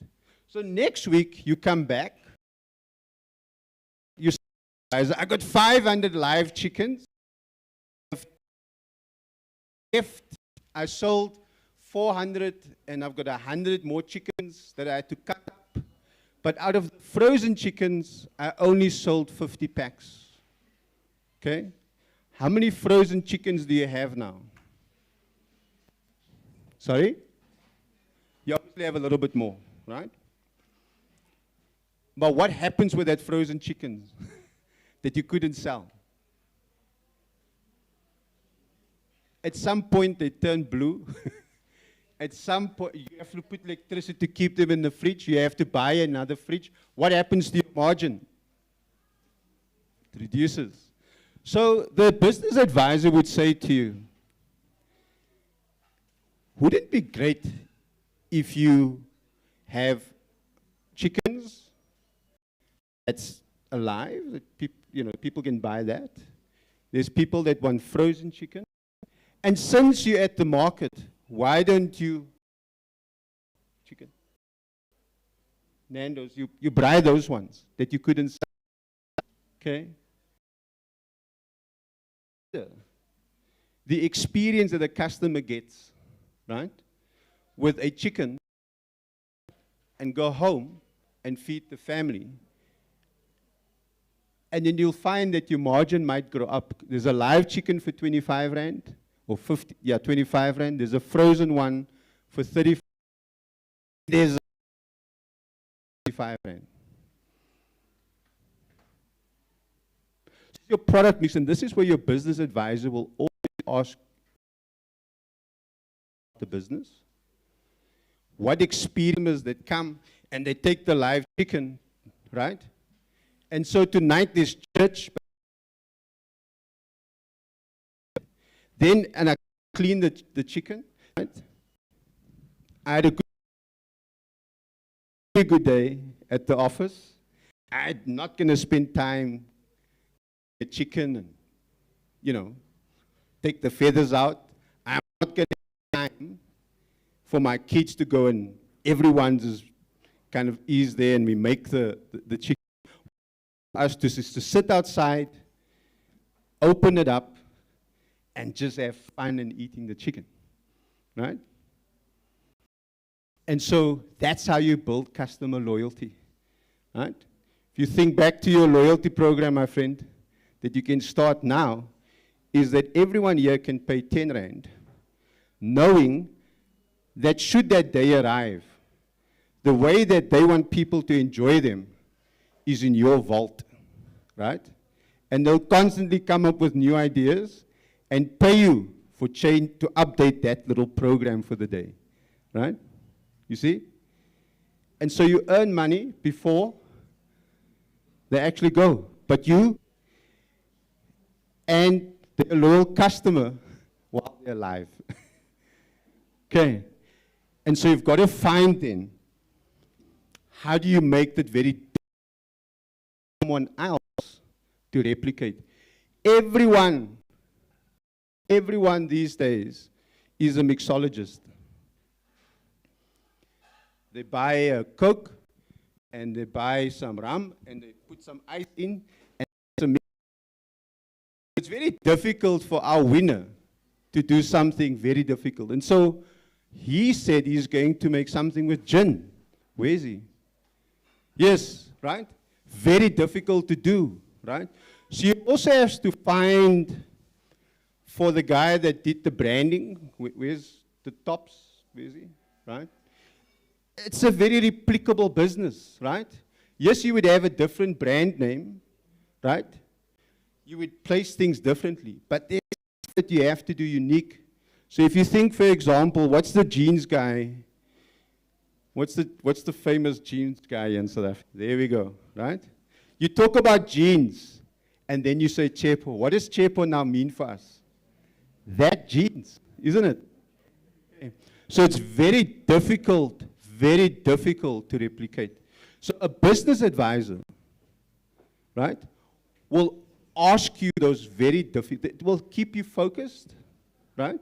So next week, you come back, you say, I got 500 live chickens. If I sold 400 and I've got 100 more chickens that I had to cut up. But out of the frozen chickens, I only sold 50 packs. Okay? How many frozen chickens do you have now? Sorry? You obviously have a little bit more, right? But what happens with that frozen chickens that you couldn't sell? At some point, they turn blue. At some point, you have to put electricity to keep them in the fridge. You have to buy another fridge. What happens to your margin? It reduces. So the business advisor would say to you, wouldn't it be great if you have chickens that's alive, that people can buy that? There's people that want frozen chicken. And since you're at the market, why don't you chicken? Nando's, you buy those ones that you couldn't sell. Okay? The experience that the customer gets, right, with a chicken and go home and feed the family. And then you'll find that your margin might grow up. There's a live chicken for 25 Rand. Or 50, yeah, 25 Rand. There's a frozen one for 35. There's 35 Rand. So your product mix, and this is where your business advisor will always ask the business. What experiences that come and they take the live chicken, right? And so tonight there's church. Then, and I cleaned the chicken, right? I had a very good day at the office. I'm not going to spend time with the chicken and, take the feathers out. I'm not going to have time for my kids to go and everyone's is kind of is there and we make the chicken. Us to sit outside, open it up, and just have fun in eating the chicken, right? And so that's how you build customer loyalty, right? If you think back to your loyalty program, my friend, that you can start now, is that everyone here can pay 10 Rand, knowing that should that day arrive, the way that they want people to enjoy them is in your vault, right? And they'll constantly come up with new ideas and pay you for change to update that little program for the day, right? You see? And so you earn money before they actually go. But you and the loyal customer while they're alive. Okay. And so you've got to find then, how do you make that very someone else to replicate? Everyone these days is a mixologist. They buy a Coke, and they buy some rum, and they put some ice in, and it's very difficult for our winner to do something very difficult. And so he said he's going to make something with gin. Where is he? Yes, right? Very difficult to do, right? So you also have to find, for the guy that did the branding, where's the tops? Where is he? Right? It's a very replicable business, right? Yes, you would have a different brand name, right? You would place things differently, but there's that you have to do unique. So if you think, for example, what's the jeans guy? What's the famous jeans guy in South Africa? There we go, right? You talk about jeans, and then you say chepo. What does chepo now mean for us? That jeans, isn't it? Okay. So it's very difficult to replicate. So a business advisor, right, will ask you those very difficult, it will keep you focused, right?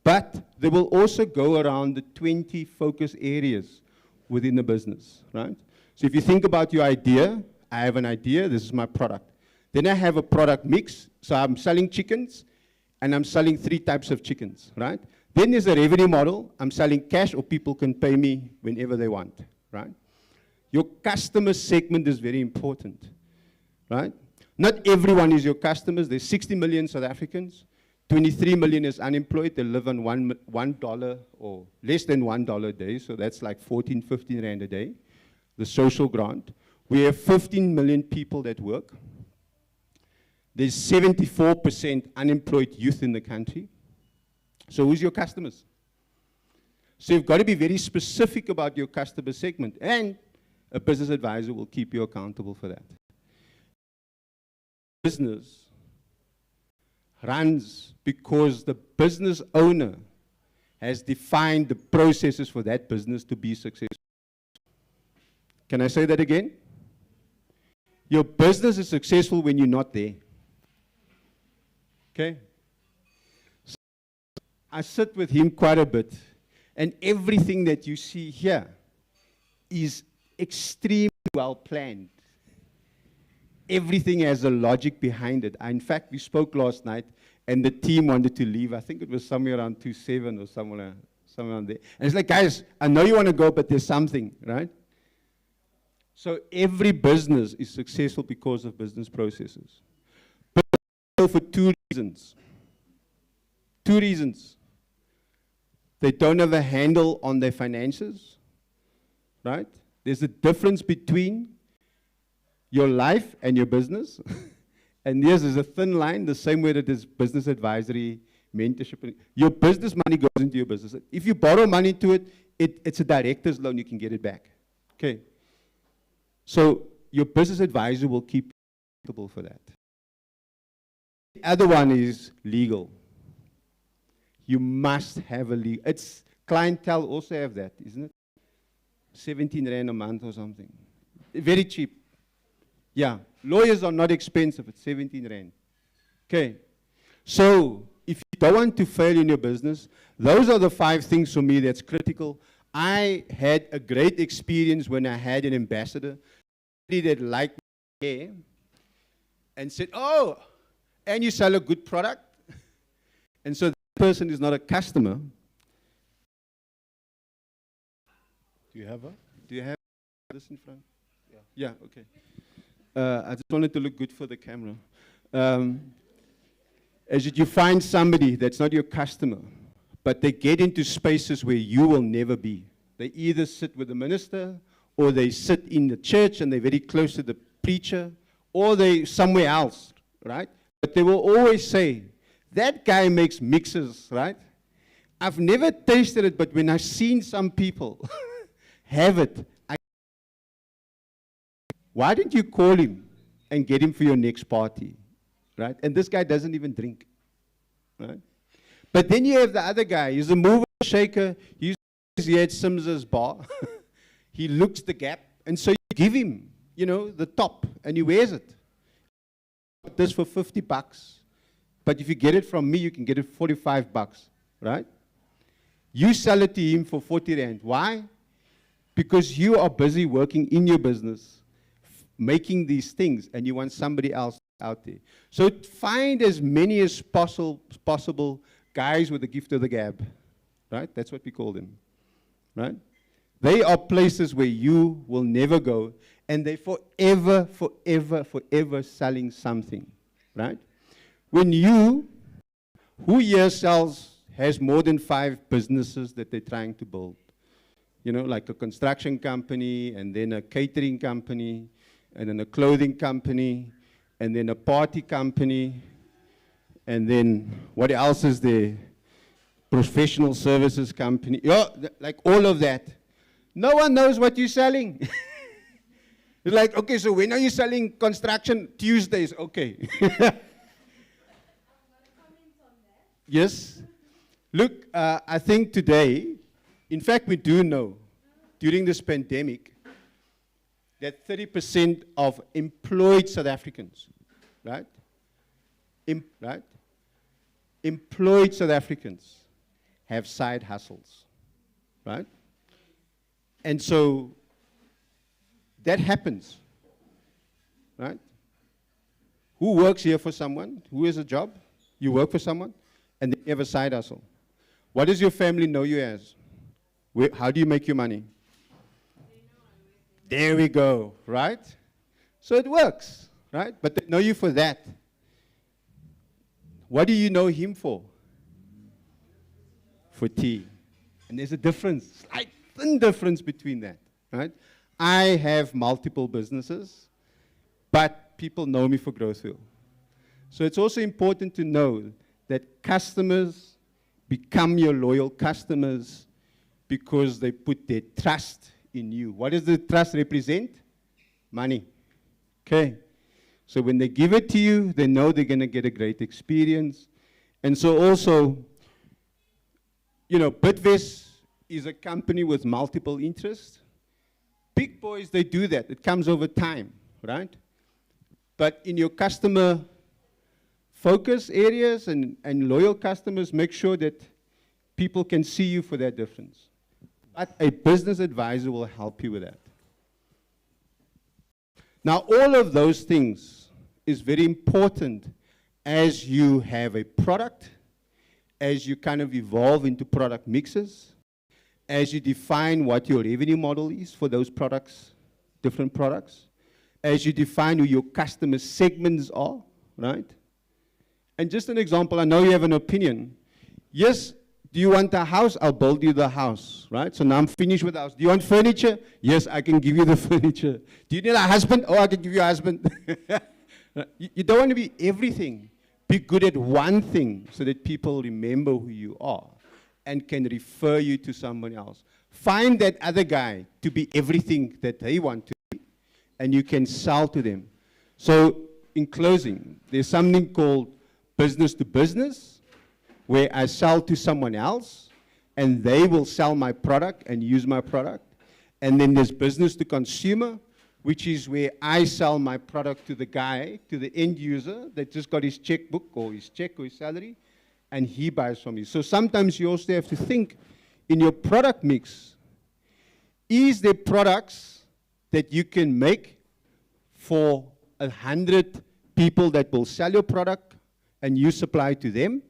But they will also go around the 20 focus areas within the business, right? So if you think about your idea, I have an idea, this is my product. Then I have a product mix, so I'm selling chickens, and I'm selling 3 types of chickens, right? Then there's a revenue model, I'm selling cash, or people can pay me whenever they want, right? Your customer segment is very important, right? Not everyone is your customers. There's 60 million South Africans. 23 million is unemployed. They live on $1 or less than $1 a day. So that's like 14, 15 rand a day. The social grant. We have 15 million people that work. There's 74% unemployed youth in the country. So who's your customers? So you've got to be very specific about your customer segment. And a business advisor will keep you accountable for that. Business runs because the business owner has defined the processes for that business to be successful. Can I say that again? Your business is successful when you're not there. Okay? So I sit with him quite a bit, and everything that you see here is extremely well planned. Everything has a logic behind it. In fact, we spoke last night, and the team wanted to leave. I think it was somewhere around 2:07 or somewhere around there. And it's like, guys, I know you want to go, but there's something, right? So every business is successful because of business processes. But for 2 reasons. 2 reasons. They don't have a handle on their finances, right? There's a difference between your life and your business. And yes, there's a thin line, the same way that there's business advisory, mentorship. Your business money goes into your business. If you borrow money to it, it's a director's loan, you can get it back. Okay. So your business advisor will keep you accountable for that. The other one is legal. You must have a legal, it's clientele also have that, isn't it? 17 rand a month or something. Very cheap. Yeah, lawyers are not expensive, it's 17 rand. Okay, so if you don't want to fail in your business, those are the 5 things for me that's critical. I had a great experience when I had an ambassador, somebody that liked my hair and said, oh, and you sell a good product? And so that person is not a customer. Do you have this in front? Yeah, okay. I just wanted to look good for the camera. As you find somebody that's not your customer, but they get into spaces where you will never be. They either sit with the minister, or they sit in the church and they're very close to the preacher, or they somewhere else, right? But they will always say, that guy makes mixes, right? I've never tasted it, but when I've seen some people have it, why didn't you call him and get him for your next party, right? And this guy doesn't even drink, right? But then you have the other guy. He's a mover, shaker. He had Sims's bar. He looks the gap, and so you give him, you know, the top, and he wears it. This for 50 bucks, but if you get it from me, you can get it 45 bucks, right? You sell it to him for 40 rand. Why? because you are busy working in your business, making these things, and you want somebody else out there. So find as many as possible guys with the gift of the gab, right? That's what we call them, right? They are places where you will never go, and they're forever, forever, forever selling something, right? When who here has more than 5 businesses that they're trying to build? You know, like a construction company, and then a catering company, and then a clothing company, and then a party company, and then what else is there? Professional services company, like all of that. No one knows what you're selling. It's like, okay, so when are you selling construction? Tuesdays, okay. Yes. Look, I think today, in fact, we do know, during this pandemic, that 30% of employed South Africans, right? Employed South Africans have side hustles, right? And so that happens, right? Who works here for someone? Who has a job? You work for someone, and they have a side hustle. What does your family know you as? How do you make your money? There we go, right? So it works, right? But they know you for that. What do you know him for? For tea. And there's a difference, slight thin difference between that, right? I have multiple businesses, but people know me for Growthville. So it's also important to know that customers become your loyal customers because they put their trust in you. What does the trust represent? Money. Okay. So when they give it to you, they know they're going to get a great experience. And so also, you know, Bidvest is a company with multiple interests. Big boys, they do that. It comes over time, right? But in your customer focus areas and loyal customers, make sure that people can see you for that difference. But a business advisor will help you with that. Now, all of those things is very important as you have a product, as you kind of evolve into product mixes, as you define what your revenue model is for those products, different products, as you define who your customer segments are, right? And just an example, I know you have an opinion. Yes, do you want a house? I'll build you the house, right? So now I'm finished with the house. Do you want furniture? Yes, I can give you the furniture. Do you need a husband? Oh, I can give you a husband. You don't want to be everything. Be good at one thing so that people remember who you are and can refer you to someone else. Find that other guy to be everything that they want to be, and you can sell to them. So in closing, there's something called business to business, where I sell to someone else, and they will sell my product and use my product. And then there's business to consumer, which is where I sell my product to the guy, to the end user that just got his checkbook or his check or his salary, and he buys from me. So sometimes you also have to think in your product mix, is there products that you can make for 100 people that will sell your product and you supply to them?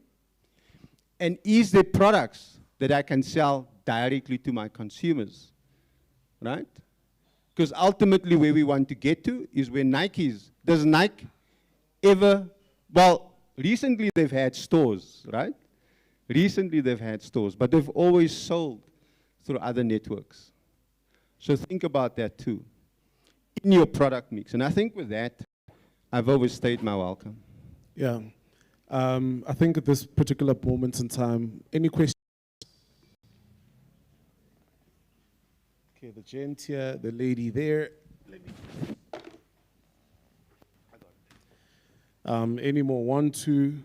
And is there products that I can sell directly to my consumers, right? Because ultimately where we want to get to is where Nike is. Does Nike ever, well, recently they've had stores, right? Recently they've had stores, but they've always sold through other networks. So think about that too, in your product mix. And I think with that, I've overstayed my welcome. Yeah. I think at this particular moment in time, any questions? Okay, the gent here, the lady there. Any more? 1, 2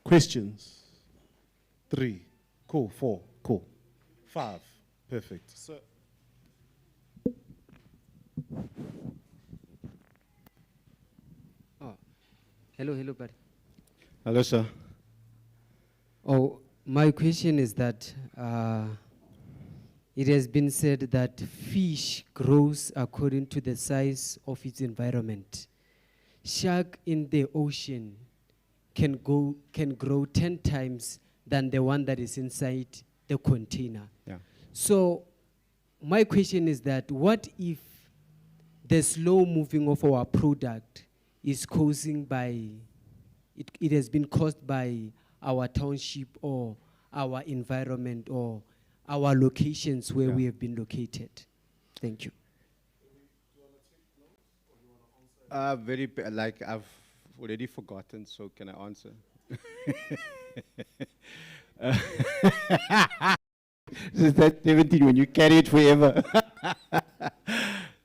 questions? 3, cool. 4, cool. 5, perfect. So, hello, buddy. Hello, sir. Oh, my question is that It has been said that fish grows according to the size of its environment. Shark in the ocean can grow 10 times than the one that is inside the container. Yeah. So my question is that what if the slow moving of our product is it has been caused by our township or our environment or our locations where we have been located? Thank you. Like I've already forgotten, so can I answer? This is that 17 when you carry it forever.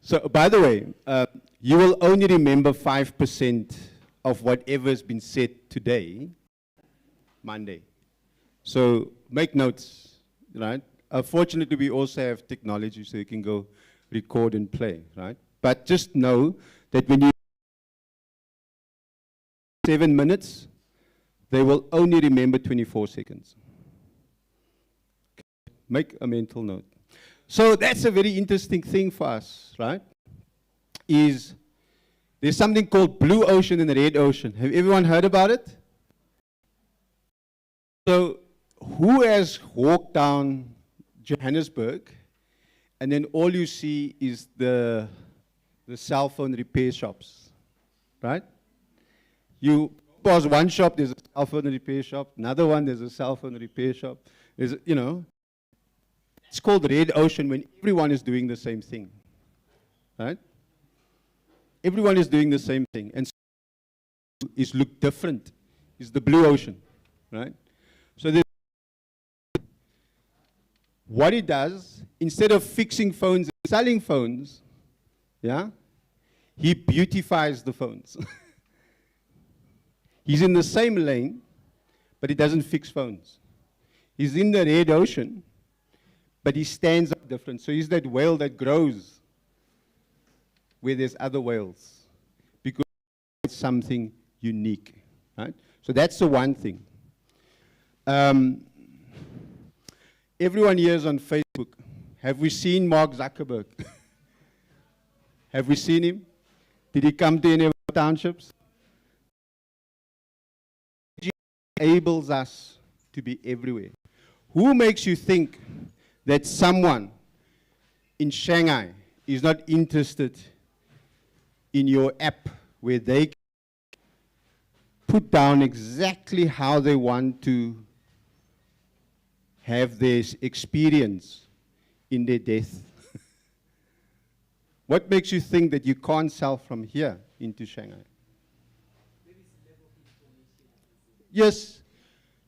So, by the way, you will only remember 5% of whatever has been said today, Monday. So make notes, right? Fortunately, we also have technology so you can go record and play, right? But just know that when you 7 minutes, they will only remember 24 seconds. Make a mental note. So that's a very interesting thing for us, right? There's something called blue ocean and red ocean. Have everyone heard about it? So who has walked down Johannesburg and then all you see is the cell phone repair shops, right? You pass one shop, there's a cell phone repair shop. Another one, there's a cell phone repair shop. There's, you know, it's called red ocean when everyone is doing the same thing, right? Everyone is doing the same thing, and is look different. Is the blue ocean, right? So what he does, instead of fixing phones and selling phones, yeah, he beautifies the phones. He's in the same lane, but he doesn't fix phones. He's in the red ocean, but he stands up different. So he's that whale that grows where there's other whales, because it's something unique, right? So that's the one thing. Everyone here is on Facebook. Have we seen Mark Zuckerberg? Have we seen him? Did he come to any of our townships? He enables us to be everywhere. Who makes you think that someone in Shanghai is not interested in your app where they can put down exactly how they want to have this experience in their death? What makes you think that you can't sell from here into Shanghai? Yes,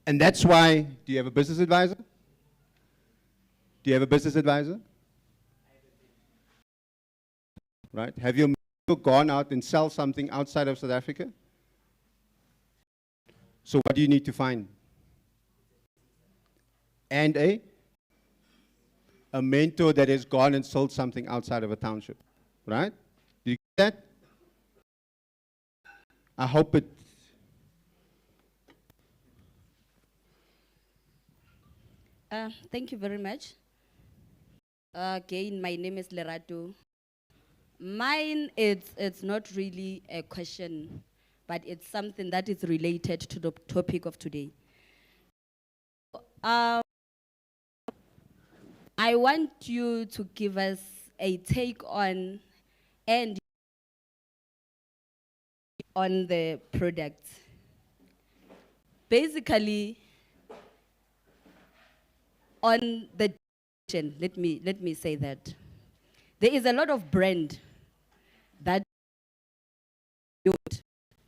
and that's why, do you have a business advisor? Do you have a business advisor? Right, have you gone out and sell something outside of South Africa? So what do you need to find? And a mentor that has gone and sold something outside of a township, right? Do you get that? I hope it. Thank you very much. Again, my name is Lerato. Mine, it's not really a question, but it's something that is related to the topic of today. I want you to give us a take on the product. Basically, on the let me say that there is a lot of brand that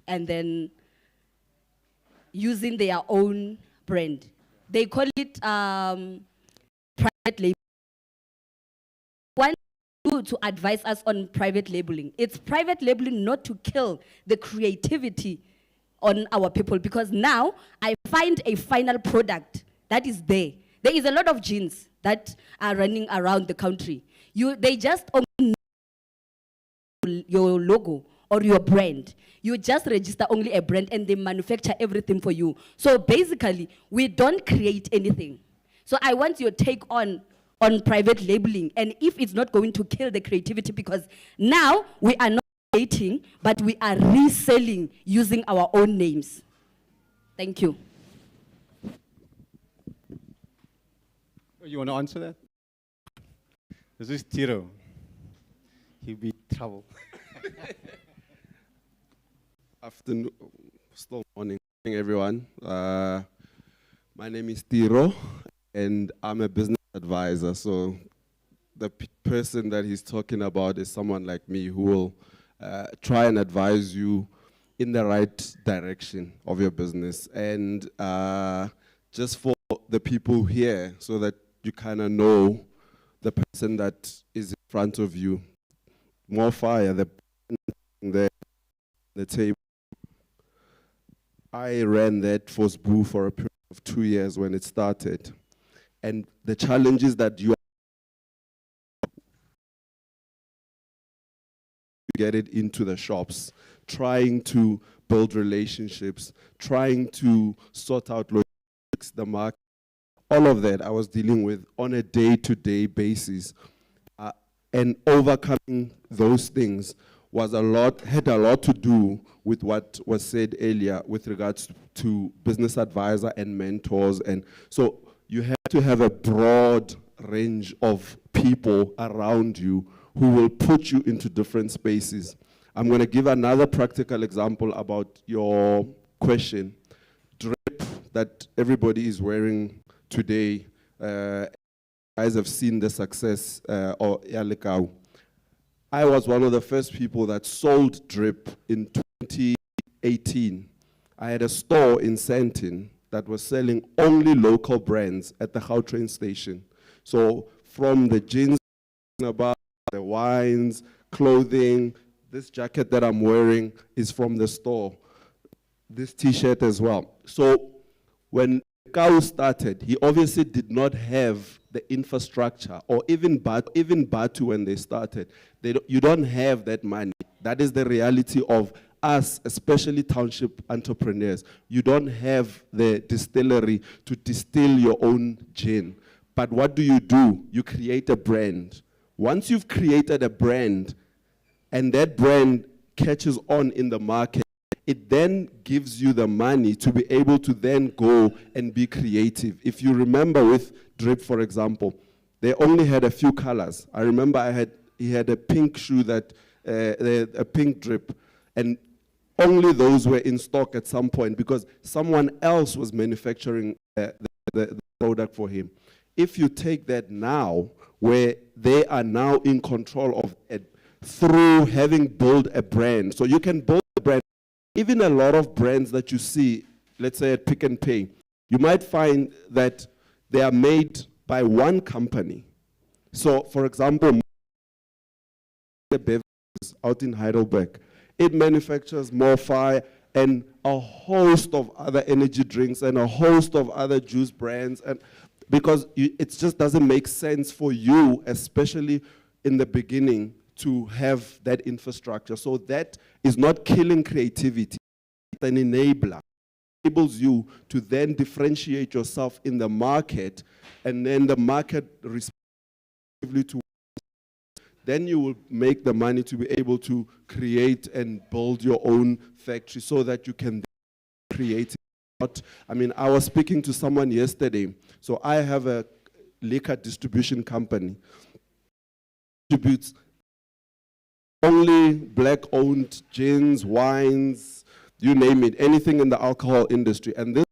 and then using their own brand. They call it private label. Want you to advise us on private labeling. It's private labeling not to kill the creativity on our people, because now I find a final product that is there. There is a lot of jeans that are running around the country. They just only know your logo or your brand. You just register only a brand and they manufacture everything for you. So basically, we don't create anything. So I want your take on on private labeling, and if it's not going to kill the creativity, because now we are not creating, but we are reselling using our own names. Thank you. You want to answer that? This is Tiro. He'll be in trouble. Afternoon, still morning, everyone. My name is Tiro, and I'm a business advisor. So the person that he's talking about is someone like me who will try and advise you in the right direction of your business. And just for the people here, so that you kind of know the person that is in front of you. More fire, the table. I ran that for SBU for a period of 2 years when it started. And the challenges that you get it into the shops, trying to build relationships, trying to sort out logistics, the market, all of that I was dealing with on a day-to-day basis. And overcoming those things had a lot to do with what was said earlier with regards to business advisor and mentors. And so you have to have a broad range of people around you who will put you into different spaces. I'm going to give another practical example about your question. Drip that everybody is wearing today, guys have seen the success of Yalikau. I was one of the first people that sold drip in 2018. I had a store in Sandton that was selling only local brands at the Gautrain station. So from the jeans, about the wines, clothing, this jacket that I'm wearing is from the store. This t-shirt as well. So when Kau started, he obviously did not have the infrastructure, or even Batu when they started. You don't have that money. That is the reality of us, especially township entrepreneurs. You don't have the distillery to distill your own gin. But what do? You create a brand. Once you've created a brand, and that brand catches on in the market, it then gives you the money to be able to then go and be creative. If you remember with Drip, for example, they only had a few colors. I remember he had a pink shoe a pink Drip, and only those were in stock at some point because someone else was manufacturing the product for him. If you take that now, where they are now in control of it through having built a brand, so you can build a brand. Even a lot of brands that you see, let's say at Pick and Pay, you might find that they are made by one company. So, for example, the beverages out in Heidelberg, it manufactures Morphi and a host of other energy drinks and a host of other juice brands, and because it just doesn't make sense for you, especially in the beginning, to have that infrastructure. So that is not killing creativity. It's an enabler. It enables you to then differentiate yourself in the market, and then the market respectively to then you will make the money to be able to create and build your own factory so that you can create it. I mean, I was speaking to someone yesterday. So I have a liquor distribution company. Distributes only black-owned gins, wines, you name it, anything in the alcohol industry. And this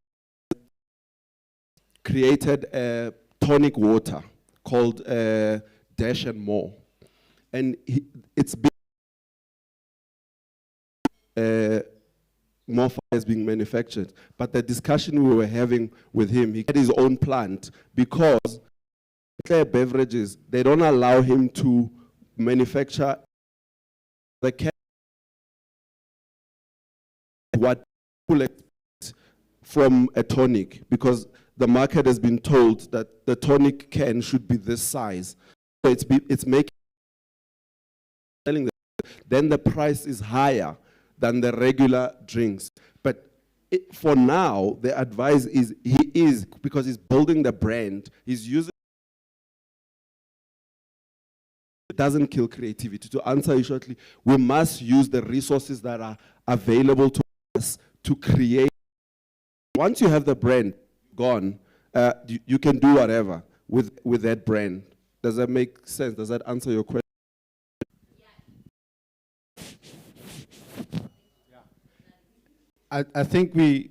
created a tonic water called Dash and More. And it's been more is being manufactured. But the discussion we were having with him, he had his own plant because Clear Beverages, they don't allow him to manufacture the what people expect from a tonic, because the market has been told that the tonic can should be this size. So it's making selling then the price is higher than the regular drinks. But for now, the advice is because he's building the brand, he's using doesn't kill creativity. To answer you shortly, we must use the resources that are available to us to create. Once you have the brand gone, you can do whatever with that brand. Does that make sense? Does that answer your question? I think we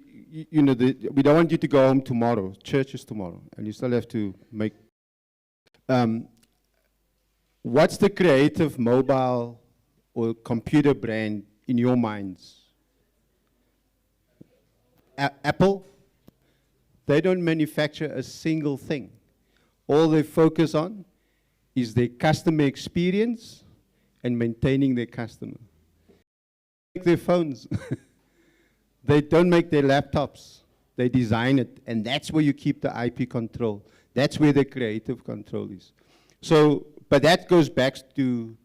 don't want you to go home tomorrow. Church is tomorrow, and you still have to make. What's the creative mobile or computer brand in your minds? Apple? They don't manufacture a single thing. All they focus on is their customer experience and maintaining their customer. They make their phones. They don't make their laptops. They design it, and that's where you keep the IP control. That's where the creative control is. So, but that goes back to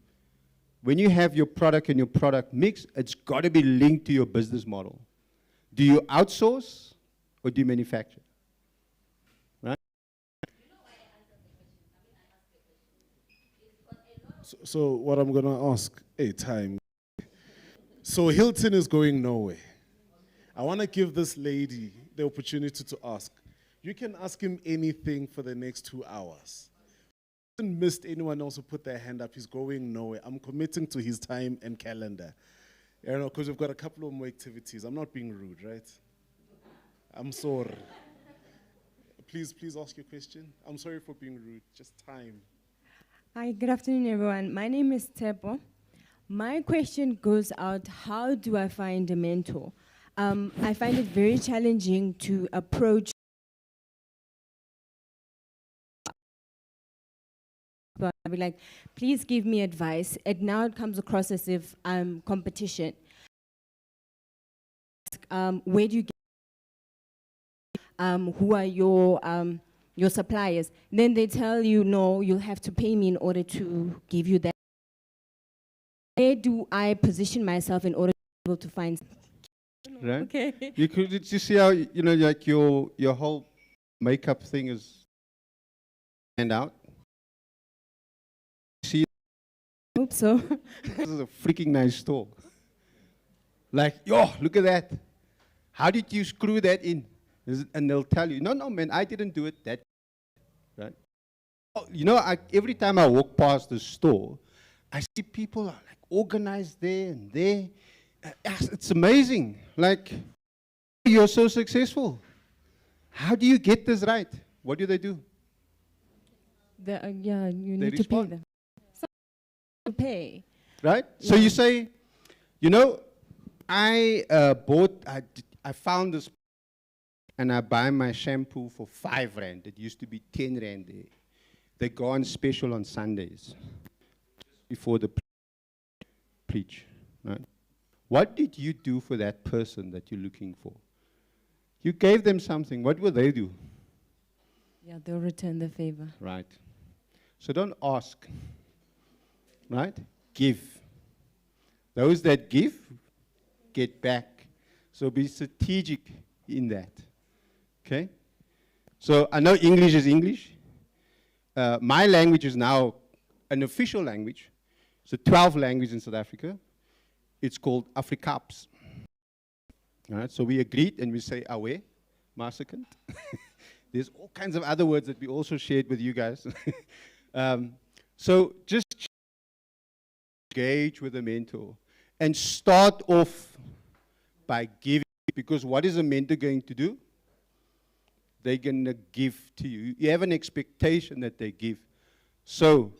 when you have your product and your product mix, it's got to be linked to your business model. Do you outsource or do you manufacture? Right? So what I'm gonna ask, time. So Hilton is going nowhere. I wanna give this lady the opportunity to ask. You can ask him anything for the next 2 hours. I haven't missed anyone else who put their hand up. He's going nowhere. I'm committing to his time and calendar. You know, because we've got a couple of more activities. I'm not being rude, right? I'm sorry. Please ask your question. I'm sorry for being rude. Just time. Hi, good afternoon, everyone. My name is Tepo. My question goes out, how do I find a mentor? I find it very challenging to approach but I'll be like, please give me advice. And now it comes across as if I'm competition. Where do you get, who are your suppliers? Then they tell you, no, you'll have to pay me in order to give you that. Where do I position myself in order to be able to find? Right? Okay. Did you see how, like your whole makeup thing is stand out? See? Hope so. This is a freaking nice store. Like, yo, look at that. How did you screw that in? And they'll tell you, no, man, I didn't do it. That, right? Oh, every time I walk past the store, I see people are like organized there and there. It's amazing. Like, you're so successful. How do you get this right? What do they do? You need to pay them. To pay. Right? Yeah. So you say, I found this and I buy my shampoo for 5 rand. It used to be 10 rand there. They go on special on Sundays before the preach, right? What did you do for that person that you're looking for? You gave them something. What will they do? Yeah, they'll return the favor. Right. So don't ask, right? Give. Those that give, get back. So be strategic in that, okay? So I know English is English. My language is now an official language. It's a 12 language in South Africa. It's called Afrikaans. All right, so we agreed and we say awe, marsakant. There's all kinds of other words that we also shared with you guys. So just engage with a mentor and start off by giving, because what is a mentor going to do? They're going to give to you. You have an expectation that they give. So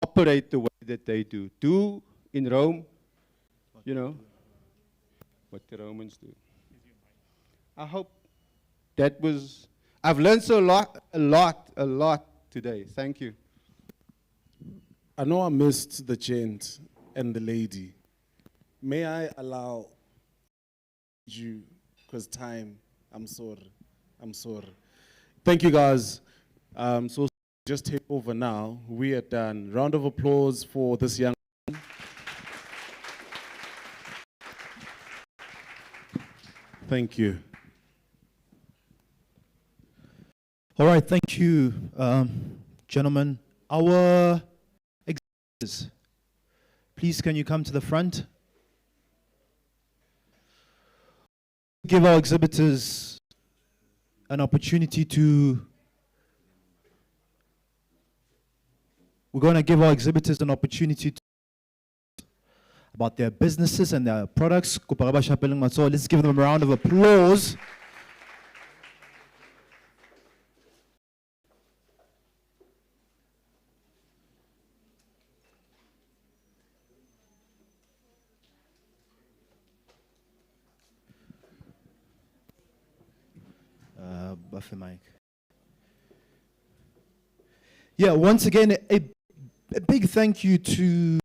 operate the way that they do. Do in Rome, what the Romans do. I hope that was, I've learned a lot today. Thank you. I know I missed the gent and the lady. May I allow you, because time, I'm sorry. Thank you, guys. So just take over now. We are done. Round of applause for this young man. Thank you. All right, thank you, gentlemen. Our Please, can you come to the front? Give our exhibitors an opportunity to. We're going to give our exhibitors an opportunity to about their businesses and their products. So let's give them a round of applause. Buffer mic. Yeah, once again, a big thank you to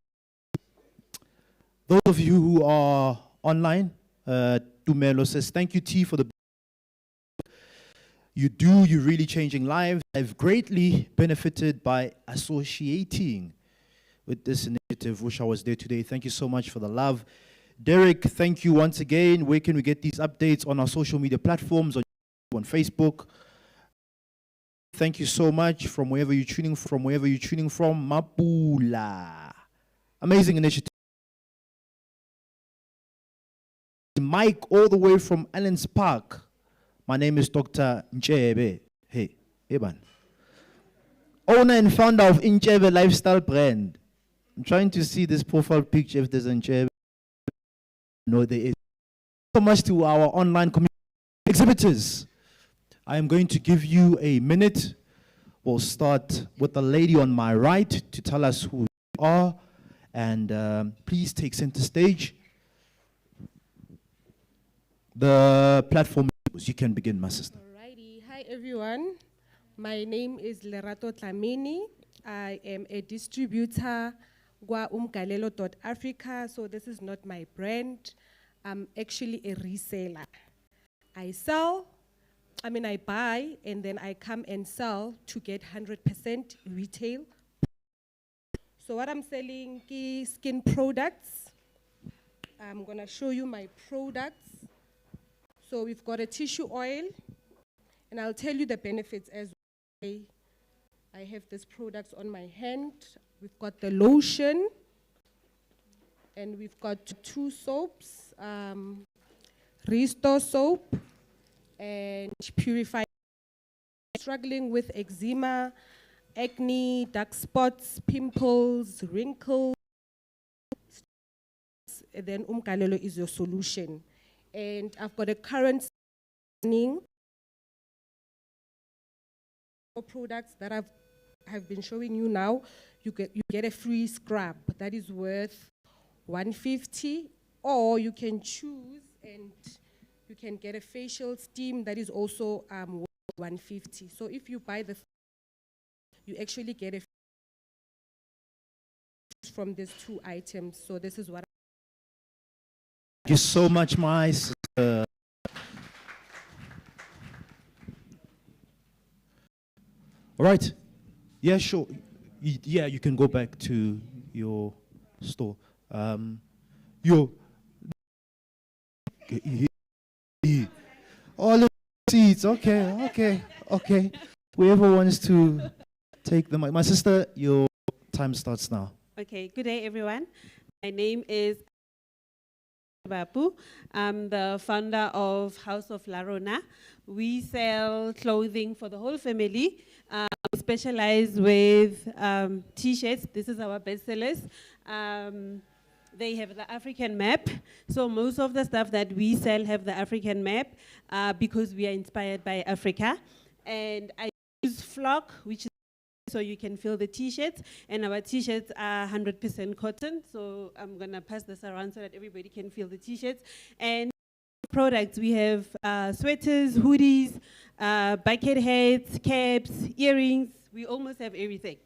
those of you who are online. Tumelo says, thank you, T, for the you're really changing lives. I've greatly benefited by associating with this initiative. Wish I was there today. Thank you so much for the love. Derek, thank you once again. Where can we get these updates? On our social media platforms, on Facebook. Thank you so much from wherever you're tuning from. Mapula. Amazing initiative. Mike, all the way from Allen's Park. My name is Dr. Nchebe. Hey, Eban. Owner and founder of Nchebe Lifestyle Brand. I'm trying to see this profile picture if there's Nchebe. No, there is. So much to our online community exhibitors. I am going to give you a minute. We'll start with the lady on my right to tell us who you are. And please take center stage. The platform, you can begin, my sister. Alrighty. Hi, everyone. My name is Lerato Tlamini. I am a distributor kwa umgalelo.africa. So this is not my brand. I'm actually a reseller. I buy and then I come and sell to get 100% retail. So what I'm selling is skin products. I'm gonna show you my products. So we've got a tissue oil, and I'll tell you the benefits as well. I have these products on my hand. We've got the lotion, and we've got 2 soaps, Restore soap, and Purify. Struggling with eczema, acne, dark spots, pimples, wrinkles, then Umgalelo is your solution. And I've got a current products that I've been showing you now. You get a free scrub that is worth 150, or you can choose and you can get a facial steam that is also worth 150. So if you buy you actually get a from these 2 items. So this is what. Thank you so much, my sister. All right. Yeah, sure. Yeah, you can go back to your store. All the seats. Okay. Whoever wants to take the mic. My sister, your time starts now. Okay, good day, everyone. My name is Bapu. I'm the founder of House of La Rona. We sell clothing for the whole family. We specialize with t-shirts. This is our bestsellers. They have the African map. So most of the stuff that we sell have the African map because we are inspired by Africa. And I use flock, which is so you can feel the t-shirts, and our t-shirts are 100% cotton. So I'm gonna pass this around so that everybody can feel the t-shirts. And products, we have sweaters, hoodies, bucket hats, caps, earrings. We almost have everything.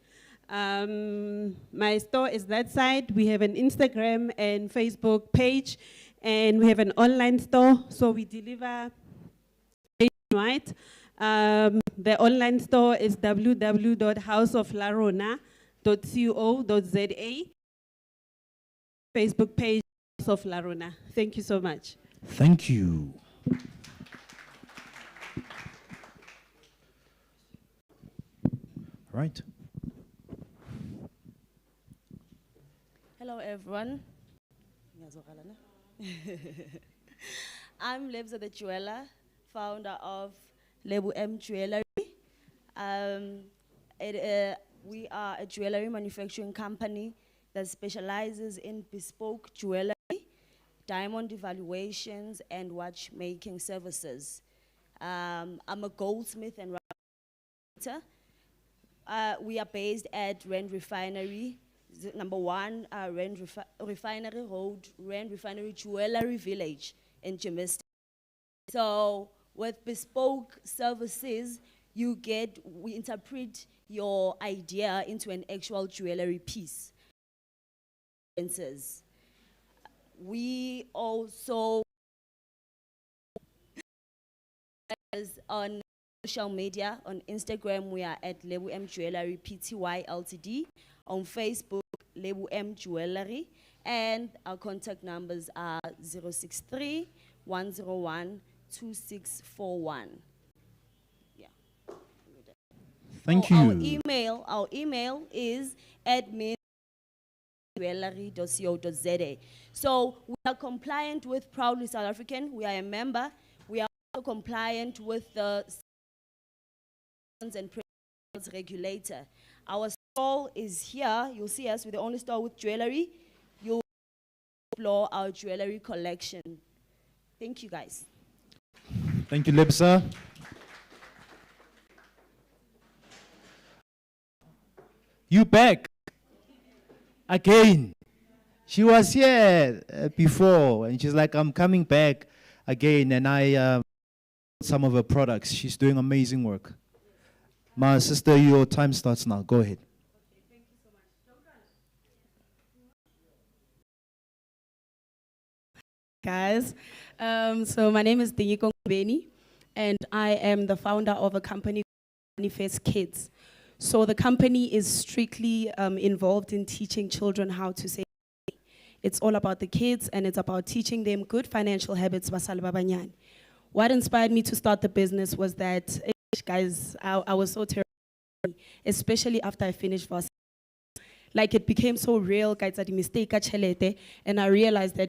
My store is that side. We have an Instagram and Facebook page, and we have an online store. So we deliver nationwide. The online store is www.houseoflarona.co.za. Facebook page, House of La Rona. Thank you so much. Thank you. Right. Hello, everyone. I'm Lebza the Jeweler, founder of Lebu M Jewelry. We are a jewelry manufacturing company that specializes in bespoke jewelry, diamond evaluations, and watchmaking services. I'm a goldsmith and writer. We are based at Rand Refinery, number 1, Refinery Road, Rand Refinery Jewelry Village in Germiston. So with bespoke services, we interpret your idea into an actual jewelry piece. We also, on social media, on Instagram, we are at Lebu M Jewelry Pty Ltd. On Facebook, Lebu M Jewelry, and our contact numbers are 063 101 2641. Yeah. Thank you. Our email is admin@jewelry.co.za. So we are compliant with Proudly South African. We are a member. We are also compliant with the and regulator. Our stall is here. You'll see us. We're the only store with jewelry. You'll explore our jewelry collection. Thank you, guys. Thank you, Lebza. You back again. She was here before, and she's like, I'm coming back again, and I some of her products. She's doing amazing work. My sister, your time starts now. Go ahead. Guys, so my name is Dinyiko Ngubeni, and I am the founder of a company called Manifest Kids. So the company is strictly involved in teaching children how to save. It's all about the kids, and it's about teaching them good financial habits. What inspired me to start the business was that, guys, I was so terrible, especially after I finished varsity. Like, it became so real, guys, that mistake and I realized that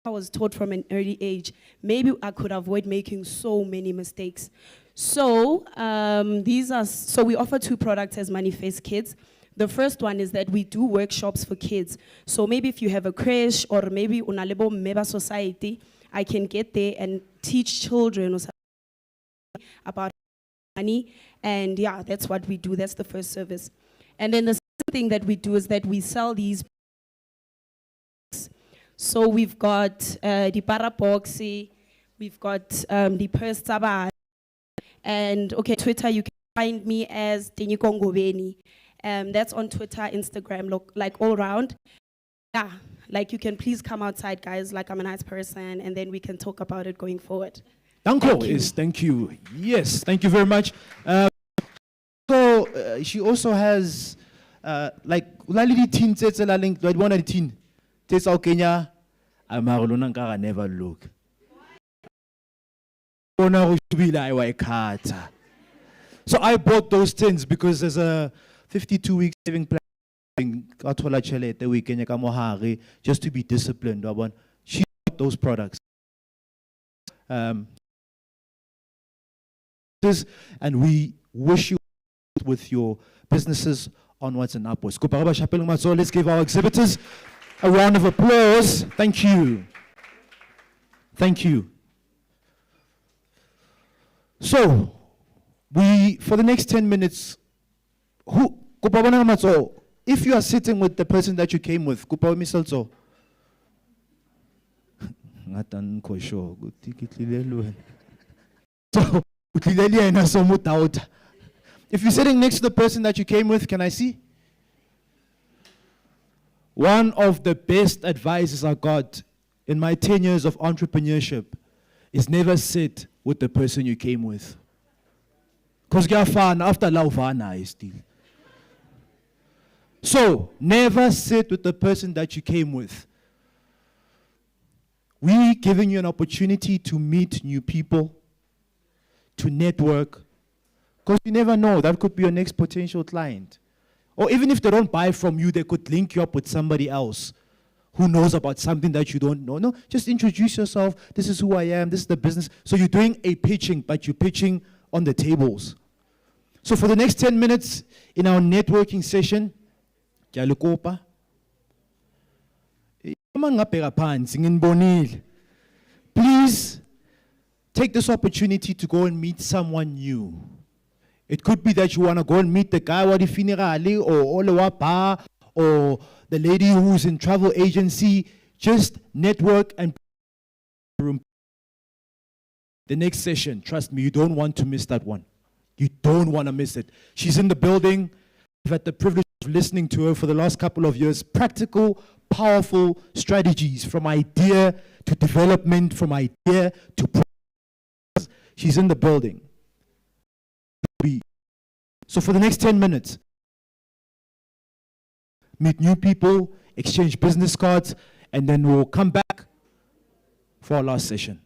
I was taught from an early age, maybe I could avoid making so many mistakes. So we offer 2 products as Manifest Kids. The first one is that we do workshops for kids. So maybe if you have a crash or maybe unalebo meba society, I can get there and teach children about money. And yeah, that's what we do. That's the first service. And then the second thing that we do is that we sell these. So we've got the paraboxy, we've got the purse taba, and okay, Twitter, you can find me as Dinyiko Ngubeni. That's on Twitter, Instagram, like all around. Yeah, like you can please come outside, guys, like I'm a nice person, and then we can talk about it going forward. Thank you. Yes, thank you very much. She also has, like, teen, one of the teen. Kenya, never look. So I bought those tins because there's a 52-week saving plan just to be disciplined. She bought those products. And we wish you with your businesses onwards and upwards. Let's give our exhibitors a round of applause. Thank you. Thank you. So, for the next 10 minutes, if you are sitting with the person that you came with, if you're sitting next to the person that you came with, can I see? One of the best advices I got in my 10 years of entrepreneurship is never sit with the person you came with. Because after love, still. So, never sit with the person that you came with. We're giving you an opportunity to meet new people, to network, because you never know, that could be your next potential client. Or even if they don't buy from you, they could link you up with somebody else. who knows about something that you don't know. No, just introduce yourself. This is who I am. This is the business. So you're doing a pitching, but you're pitching on the tables. So for the next 10 minutes in our networking session, ke a le kopa. Uma ngabheka phansi nginibonile. Please take this opportunity to go and meet someone new. It could be that you want to go and meet the guy wa di funerale or ole wa bar or the lady who's in travel agency. Just network and room. The next session, trust me, you don't want to miss that one. You don't want to miss it. She's in the building. I've had the privilege of listening to her for the last couple of years. Practical, powerful strategies from idea to development, from idea to process. She's in the building. So for the next 10 minutes, meet new people, exchange business cards, and then we'll come back for our last session.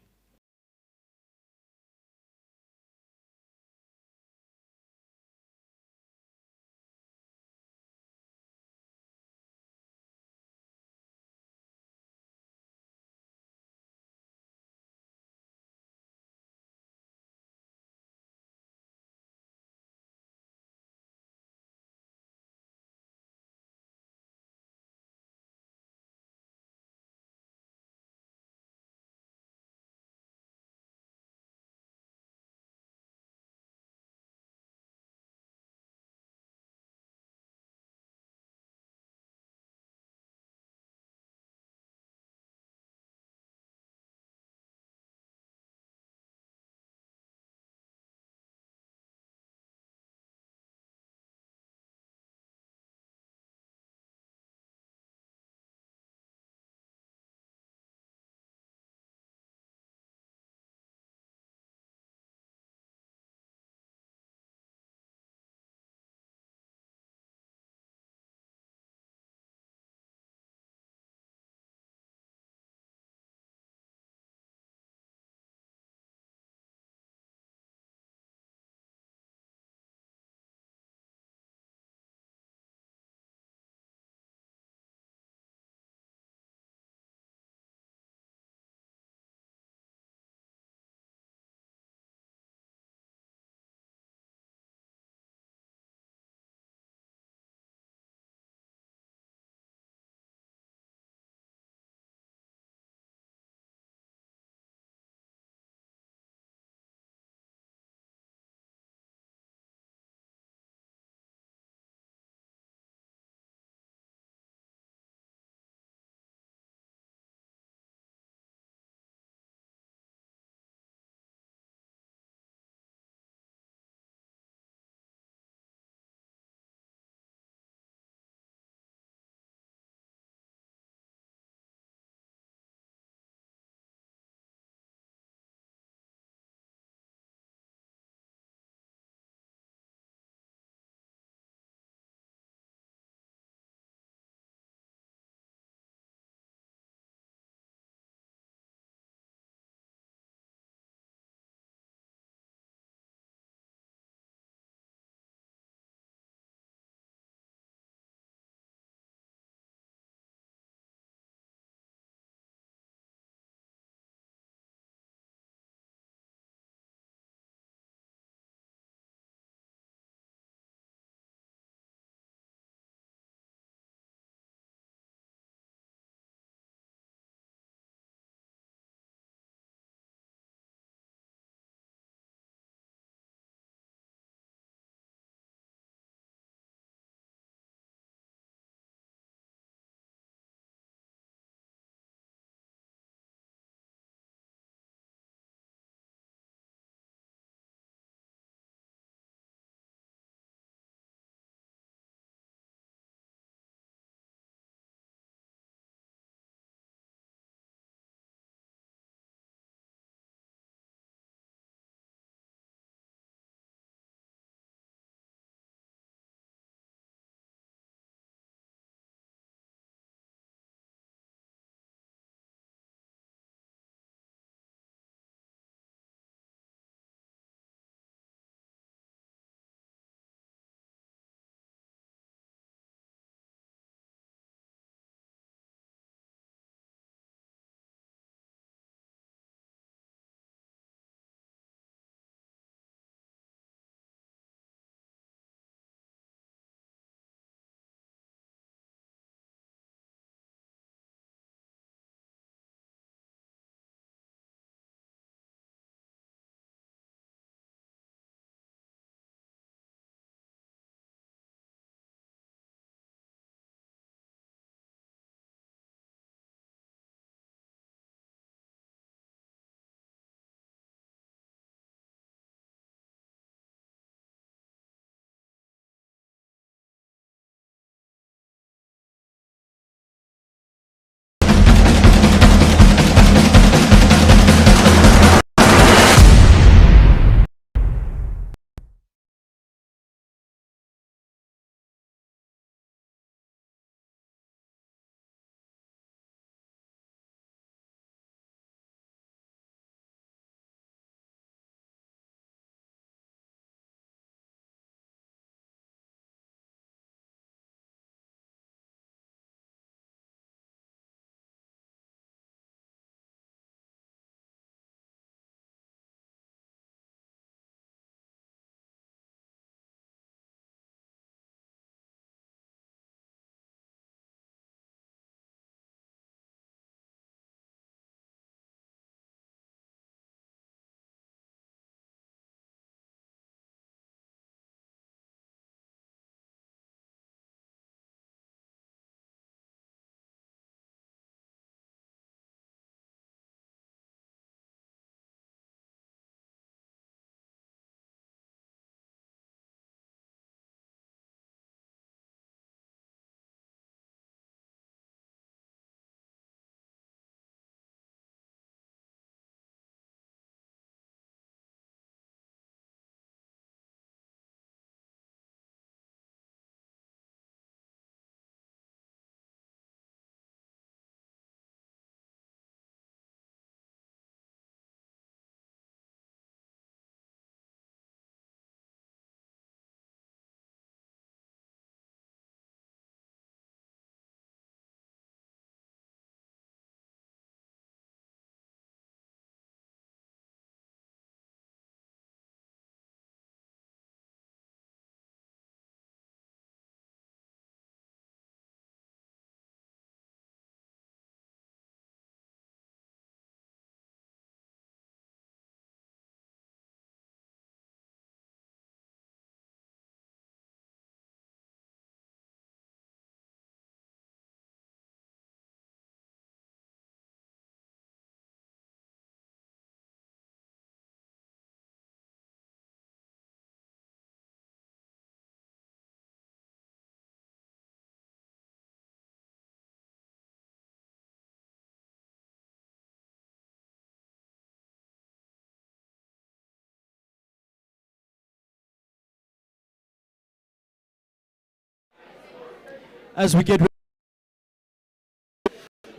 as we get ready.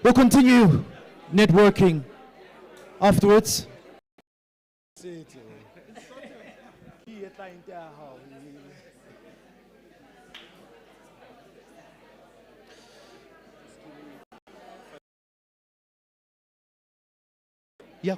We'll continue networking afterwards. Yeah.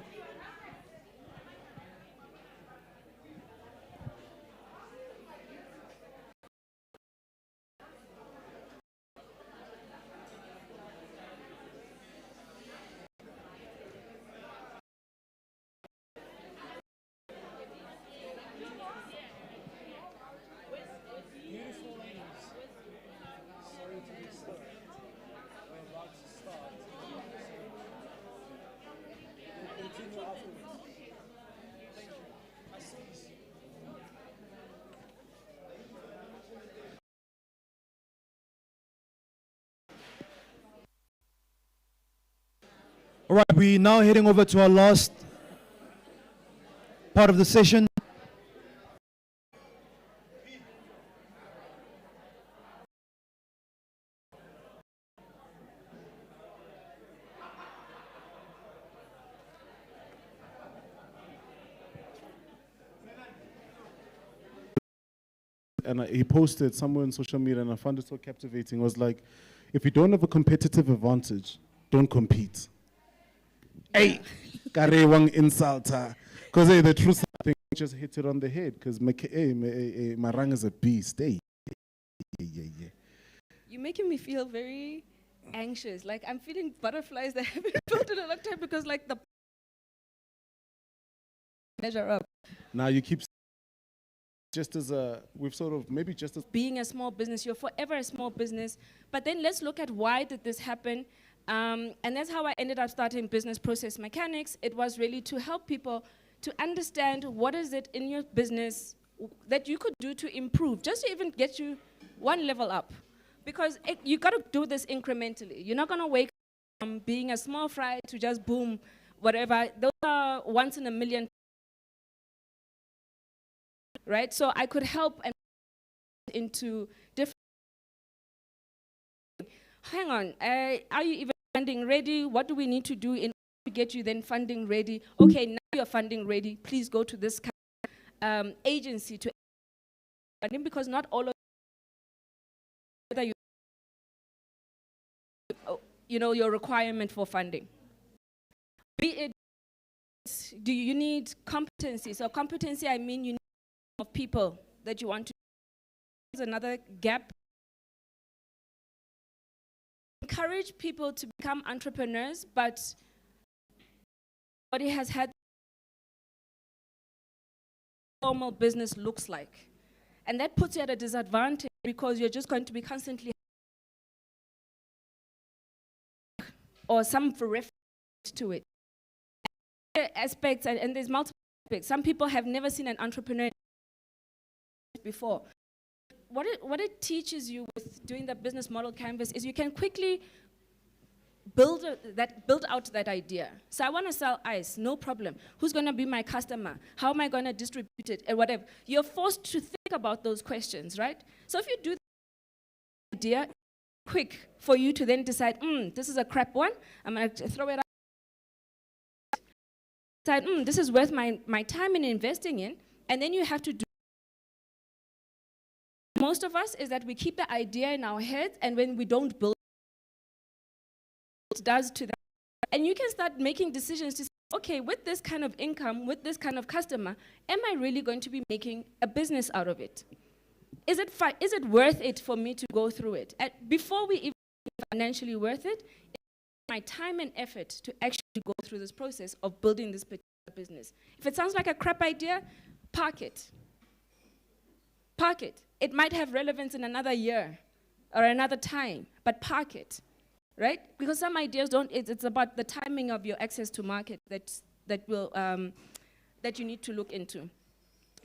All right, we're now heading over to our last part of the session. And he posted somewhere on social media, and I found it so captivating. It was like, if you don't have a competitive advantage, don't compete. Hey, karewang insulter. Because the truth, I think, just hit it on the head. Because Marang is a beast. Hey. Yeah. You're making me feel very anxious. Like I'm feeling butterflies that I haven't felt in a long time because like the measure up. Now you keep just as we've sort of maybe just as Being a small business, you're forever a small business. But then let's look at why did this happen. And that's how I ended up starting Business Process Mechanics. It was really to help people to understand what is it in your business that you could do to improve, just to even get you one level up. Because you got to do this incrementally. You're not going to wake up from being a small fry to just boom, whatever. Those are once in a million. Right? So I could help and into different. Hang on, are you even funding ready? What do we need to do in order to get you then funding ready? Okay, now you're funding ready. Please go to this agency to funding because not all of whether you know your requirement for funding. Be it, do you need competency? So competency, I mean you need of people that you want to. There's another gap. Encourage people to become entrepreneurs, but nobody has had formal business looks like. And that puts you at a disadvantage because you're just going to be constantly or some for reference to it. Aspects, and there's multiple aspects. Some people have never seen an entrepreneur before. What it teaches you with doing the business model canvas is you can quickly build out that idea. So I want to sell ice, no problem. Who's going to be my customer? How am I going to distribute it? And whatever. You're forced to think about those questions, right? So if you do the idea, quick for you to then decide, this is a crap one. I'm going to throw it out. Decide, this is worth my time in investing in. And then you have to do. Most of us is that we keep the idea in our heads, and when we don't build it does to that. And you can start making decisions to say, okay, with this kind of income, with this kind of customer, am I really going to be making a business out of it? Is it worth it for me to go through it? Before we even financially worth it, it's my time and effort to actually go through this process of building this particular business. If it sounds like a crap idea, park it. Park it. It might have relevance in another year or another time, but park it, right? Because some ideas don't, it's about the timing of your access to market that you need to look into.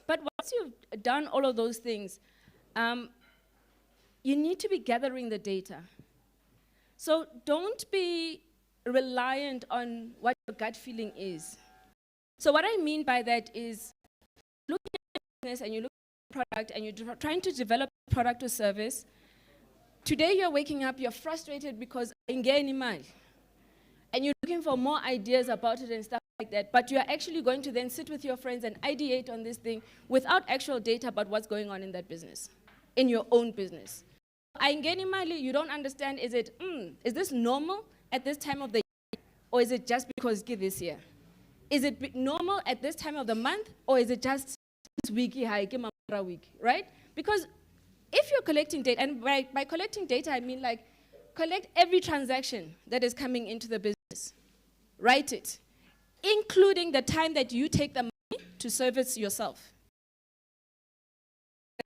But once you've done all of those things, you need to be gathering the data. So don't be reliant on what your gut feeling is. So what I mean by that is looking at business and you look at product and you're trying to develop a product or service, Today you're waking up, you're frustrated because I ain't getting any money. And you're looking for more ideas about it and stuff like that, but you're actually going to then sit with your friends and ideate on this thing without actual data about what's going on in that business, in your own business. I ain't getting money, you don't understand, is is this normal at this time of the year, or is it just because it's this year? Is it normal at this time of the month, or is it just this week, right? Because if you're collecting data, and by collecting data, I mean like collect every transaction that is coming into the business. Write it, including the time that you take the money to service yourself.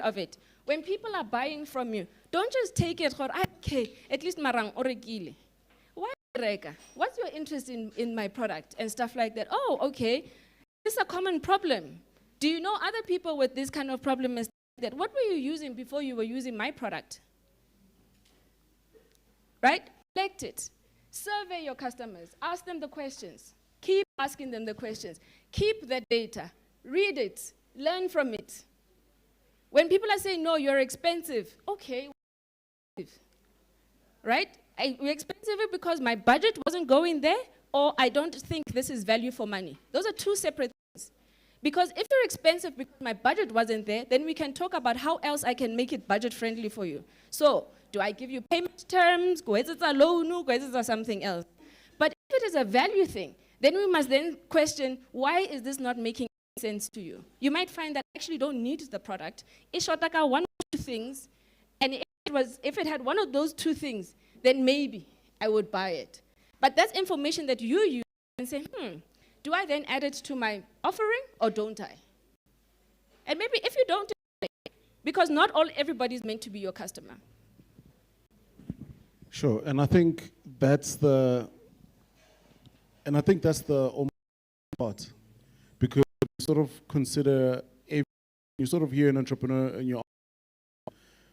Of it. When people are buying from you, don't just take it for, okay, at least marang orekile. Why reka? What's your interest in my product and stuff like that? Oh, okay, this is a common problem. Do you know other people with this kind of problem? That what were you using before you were using my product? Right? Collect it. Survey your customers. Ask them the questions. Keep asking them the questions. Keep the data. Read it. Learn from it. When people are saying, no, you're expensive, okay, right? We're expensive because my budget wasn't going there, or I don't think this is value for money. Those are two separate things. Because if you're expensive because my budget wasn't there, then we can talk about how else I can make it budget friendly for you. So, do I give you payment terms, go ahead, it's a loan, go ahead, it's something else. But if it is a value thing, then we must then question, why is this not making sense to you? You might find that I actually don't need the product. It's short like one or two things, and if it had one of those two things, then maybe I would buy it. But that's information that you use and say, do I then add it to my offering or don't I? And maybe if you don't, because not everybody is meant to be your customer. Sure, and I think that's the almost part, because you sort of consider, you sort of hear an entrepreneur in your,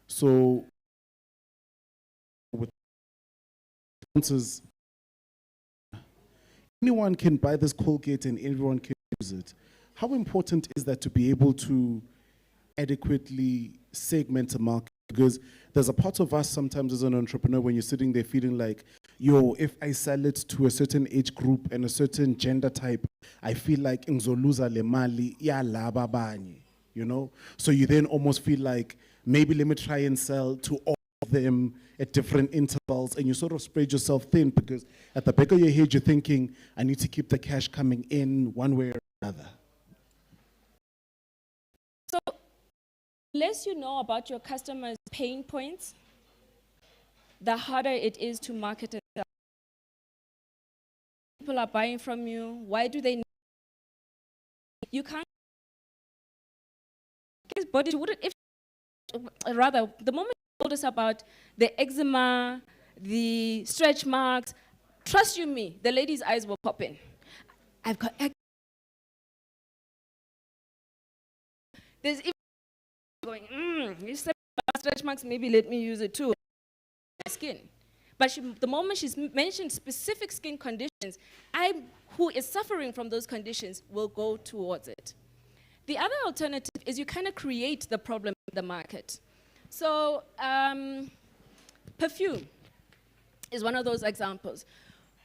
so with sponsors, anyone can buy this Colgate and everyone can use it. How important is that to be able to adequately segment a market? Because there's a part of us sometimes as an entrepreneur when you're sitting there feeling like, yo, if I sell it to a certain age group and a certain gender type, I feel like ngizoluza le mali ya laba abanye, you know? So you then almost feel like, maybe let me try and sell to all of them at different intervals, and you sort of spread yourself thin, because at the back of your head you're thinking, I need to keep the cash coming in one way or another. So, less you know about your customers' pain points, the harder it is to market it. People are buying from you. Why do they need? You can't. His body wouldn't. If rather, the moment you told us about the eczema, the stretch marks, trust you me, the lady's eyes were popping. I've got. There's even going. You said stretch marks. Maybe let me use it too. Skin. But the moment she's mentioned specific skin conditions, who is suffering from those conditions, will go towards it. The other alternative is you kind of create the problem in the market. So perfume is one of those examples.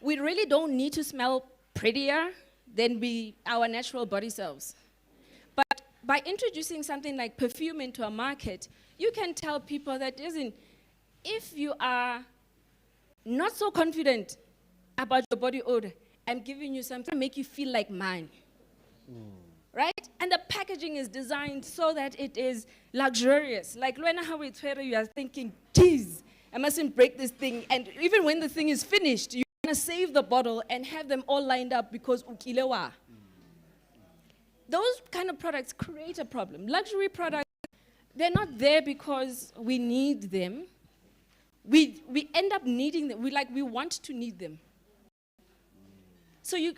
We really don't need to smell prettier than our natural body selves. But by introducing something like perfume into a market, you can tell people that, listen, if you are not so confident about your body odor, I'm giving you something to make you feel like mine. Right? And the packaging is designed so that it is luxurious. Like, when you are thinking, geez, I mustn't break this thing. And even when the thing is finished, you want to save the bottle and have them all lined up because ukilewa. Those kind of products create a problem. Luxury products, they're not there because we need them. We end up needing them. We want to need them. So you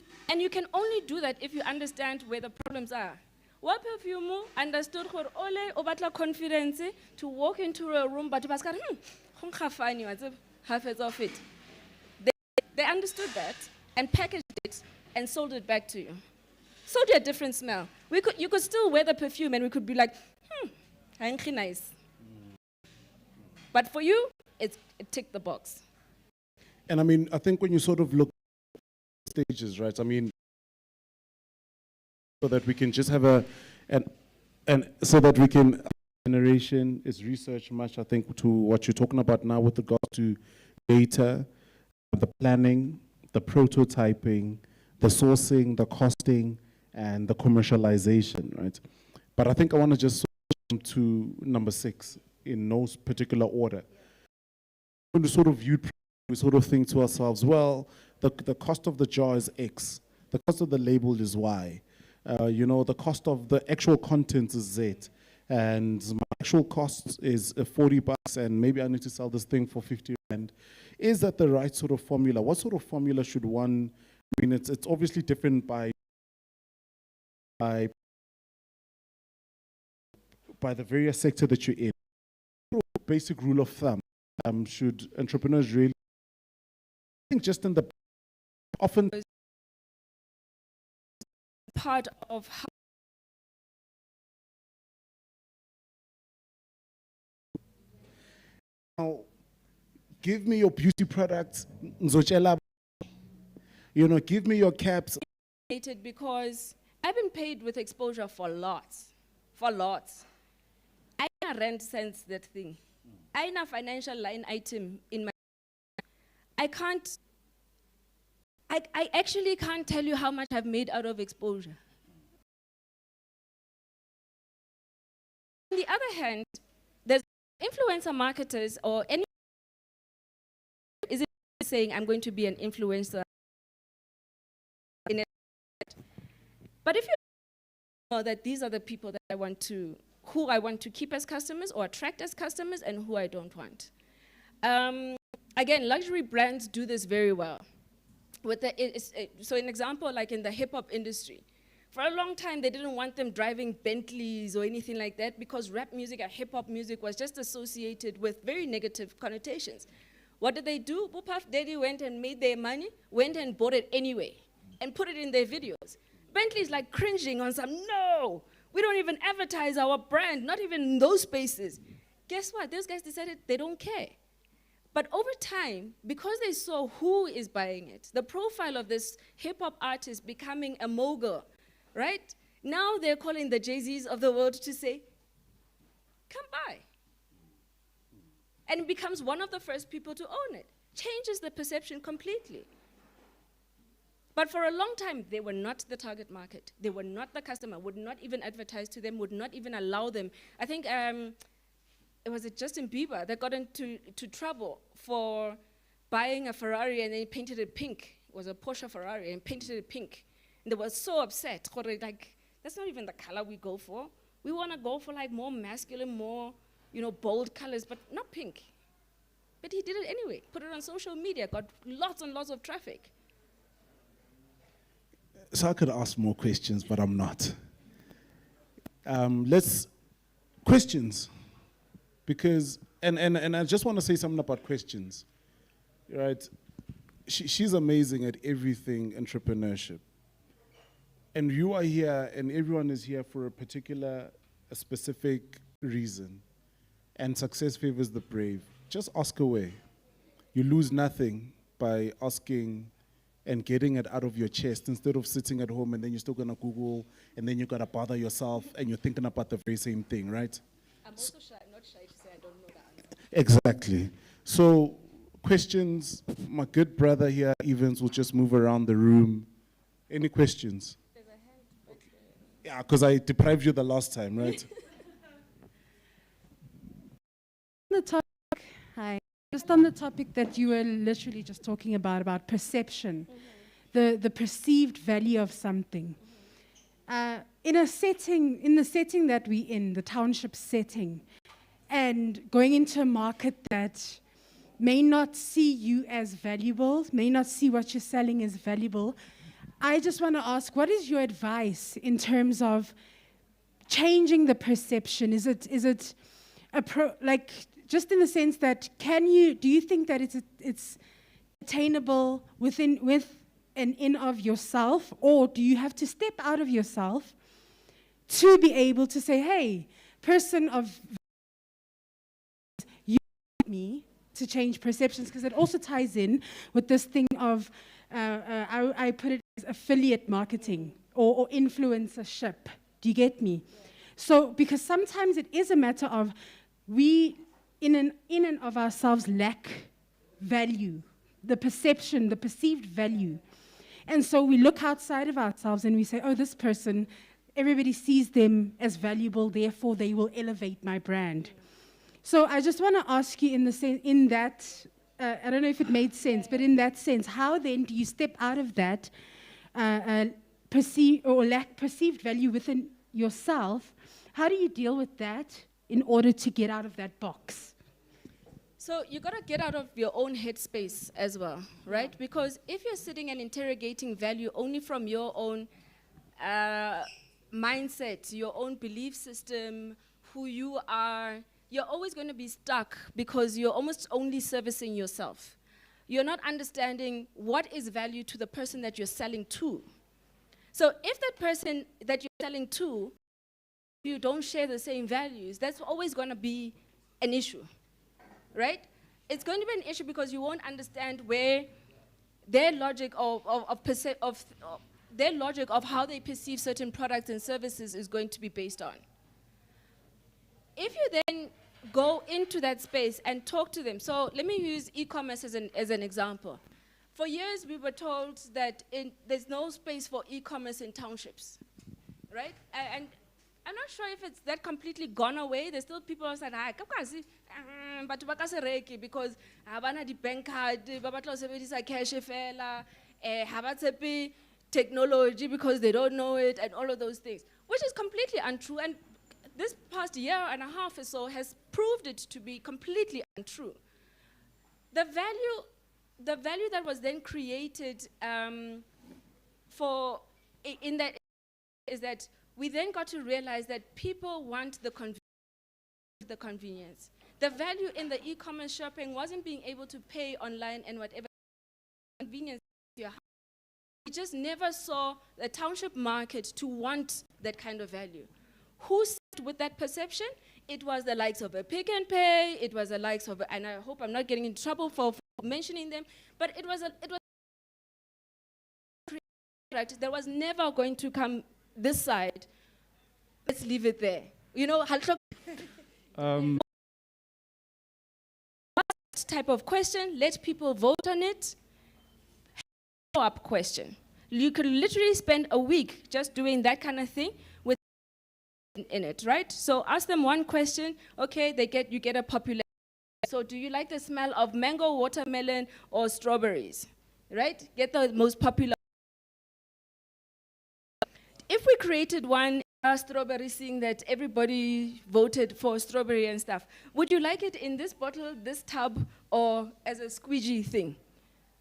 can only do that if you understand where the problems are. What perfume understood for ole obatla confidence to walk into a room, but half of it. They understood that and packaged it and sold it back to you. Sold you a different smell. You could still wear the perfume and we could be like, nice. But for you, it ticked the box. And I mean, I think when you sort of look at stages, right? I mean, so that we can just have and so that we can, generation is research much, I think, to what you're talking about now with regard to data, the planning, the prototyping, the sourcing, the costing, and the commercialization, right? But I think I want to just jump to number 6 in no particular order. When we sort of view, we sort of think to ourselves, well, the cost of the jar is X, the cost of the label is Y, you know, the cost of the actual content is Z, and my actual cost is 40 bucks, and maybe I need to sell this thing for 50 rand. Is that the right sort of formula? What sort of formula should one, I mean, it's obviously different by the various sector that you're in. Basic rule of thumb, should entrepreneurs really, I think just in the, often part of how now, give me your beauty products, Nzotshela, you know, give me your caps. because I've been paid with exposure for lots. I can't rent sense that thing. I know financial line item in my, I actually can't tell you how much I've made out of exposure. On the other hand, there's influencer marketers or any, is it saying I'm going to be an influencer? But if you know that these are the people that who I want to keep as customers or attract as customers and who I don't want. Again, luxury brands do this very well. So an example, like in the hip hop industry, for a long time they didn't want them driving Bentleys or anything like that because rap music and hip hop music was just associated with very negative connotations. What did they do? Puff Daddy went and made their money, went and bought it anyway, and put it in their videos. Bentley's like cringing on some, no, we don't even advertise our brand, not even in those spaces. Guess what? Those guys decided they don't care. But over time, because they saw who is buying it, the profile of this hip-hop artist becoming a mogul, right? Now they're calling the Jay-Z's of the world to say, come by. And it becomes one of the first people to own it. Changes the perception completely. But for a long time, they were not the target market. They were not the customer, would not even advertise to them, would not even allow them. I think it was Justin Bieber that got into trouble for buying a Ferrari and then he painted it pink. It was a Porsche Ferrari and painted it pink. And they were so upset. Like, that's not even the color we go for. We want to go for like more masculine, more, you know, bold colors, but not pink. But he did it anyway. Put it on social media, got lots and lots of traffic. So I could ask more questions, but I'm not. Questions. Because, and I just want to say something about questions, right? She's amazing at everything entrepreneurship. And you are here, and everyone is here for a specific reason. And success favors the brave. Just ask away. You lose nothing by asking and getting it out of your chest instead of sitting at home and then you're still gonna Google and then you're gonna bother yourself and you're thinking about the very same thing, right? I'm also not shy to say I don't know the answer. Exactly. So questions, my good brother here, Evans, will just move around the room. Any questions? There's a hand. Yeah, because I deprived you the last time, right? The topic, hi. Just on the topic that you were literally just talking about perception, the perceived value of something. In the setting that we're in, the township setting, and going into a market that may not see you as valuable, may not see what you're selling as valuable, I just want to ask, what is your advice in terms of changing the perception? Is it like, just in the sense that, do you think that it's attainable with and in of yourself, or do you have to step out of yourself to be able to say, hey, person of you, me, to change perceptions, because it also ties in with this thing of, I put it as affiliate marketing or influencership. Do you get me? So, because sometimes it is a matter of we, in and of ourselves, lack value, the perception, the perceived value. And so we look outside of ourselves and we say, oh, this person, everybody sees them as valuable, therefore they will elevate my brand. So I just want to ask you in that, I don't know if it made sense, but in that sense, how then do you step out of that perceived value within yourself? How do you deal with that in order to get out of that box? So you got to get out of your own headspace as well, right? Because if you're sitting and interrogating value only from your own mindset, your own belief system, who you are, you're always going to be stuck because you're almost only servicing yourself. You're not understanding what is value to the person that you're selling to. So if that person that you're selling to, you don't share the same values, that's always going to be an issue, right? It's going to be an issue because you won't understand where their logic their logic of how they perceive certain products and services is going to be based on. If you then go into that space and talk to them, so let me use e-commerce as an example. For years, we were told that there's no space for e-commerce in townships, right? And I'm not sure if it's that completely gone away. There's still people who say, but because habana di bank card, babatlo sebedisa cash fela, habatsepe technology because they don't know it, and all of those things, which is completely untrue. And this past year and a half or so has proved it to be completely untrue. The value that was then created in that is that we then got to realize that people want the convenience. The value in the e-commerce shopping wasn't being able to pay online and whatever convenience you have. We just never saw the township market to want that kind of value. Who sat with that perception? It was the likes of a Pick and Pay, it was the likes of, and I hope I'm not getting in trouble for mentioning them, but it was there was never going to come this side. Let's leave it there. You know, type of question, let people vote on it. Follow-up question. You could literally spend a week just doing that kind of thing with in it, right? So ask them one question, okay, you get a population. So do you like the smell of mango, watermelon, or strawberries, right? Get the most popular. If we created one strawberry, seeing that everybody voted for strawberry and stuff, would you like it in this bottle, this tub, or as a squeegee thing,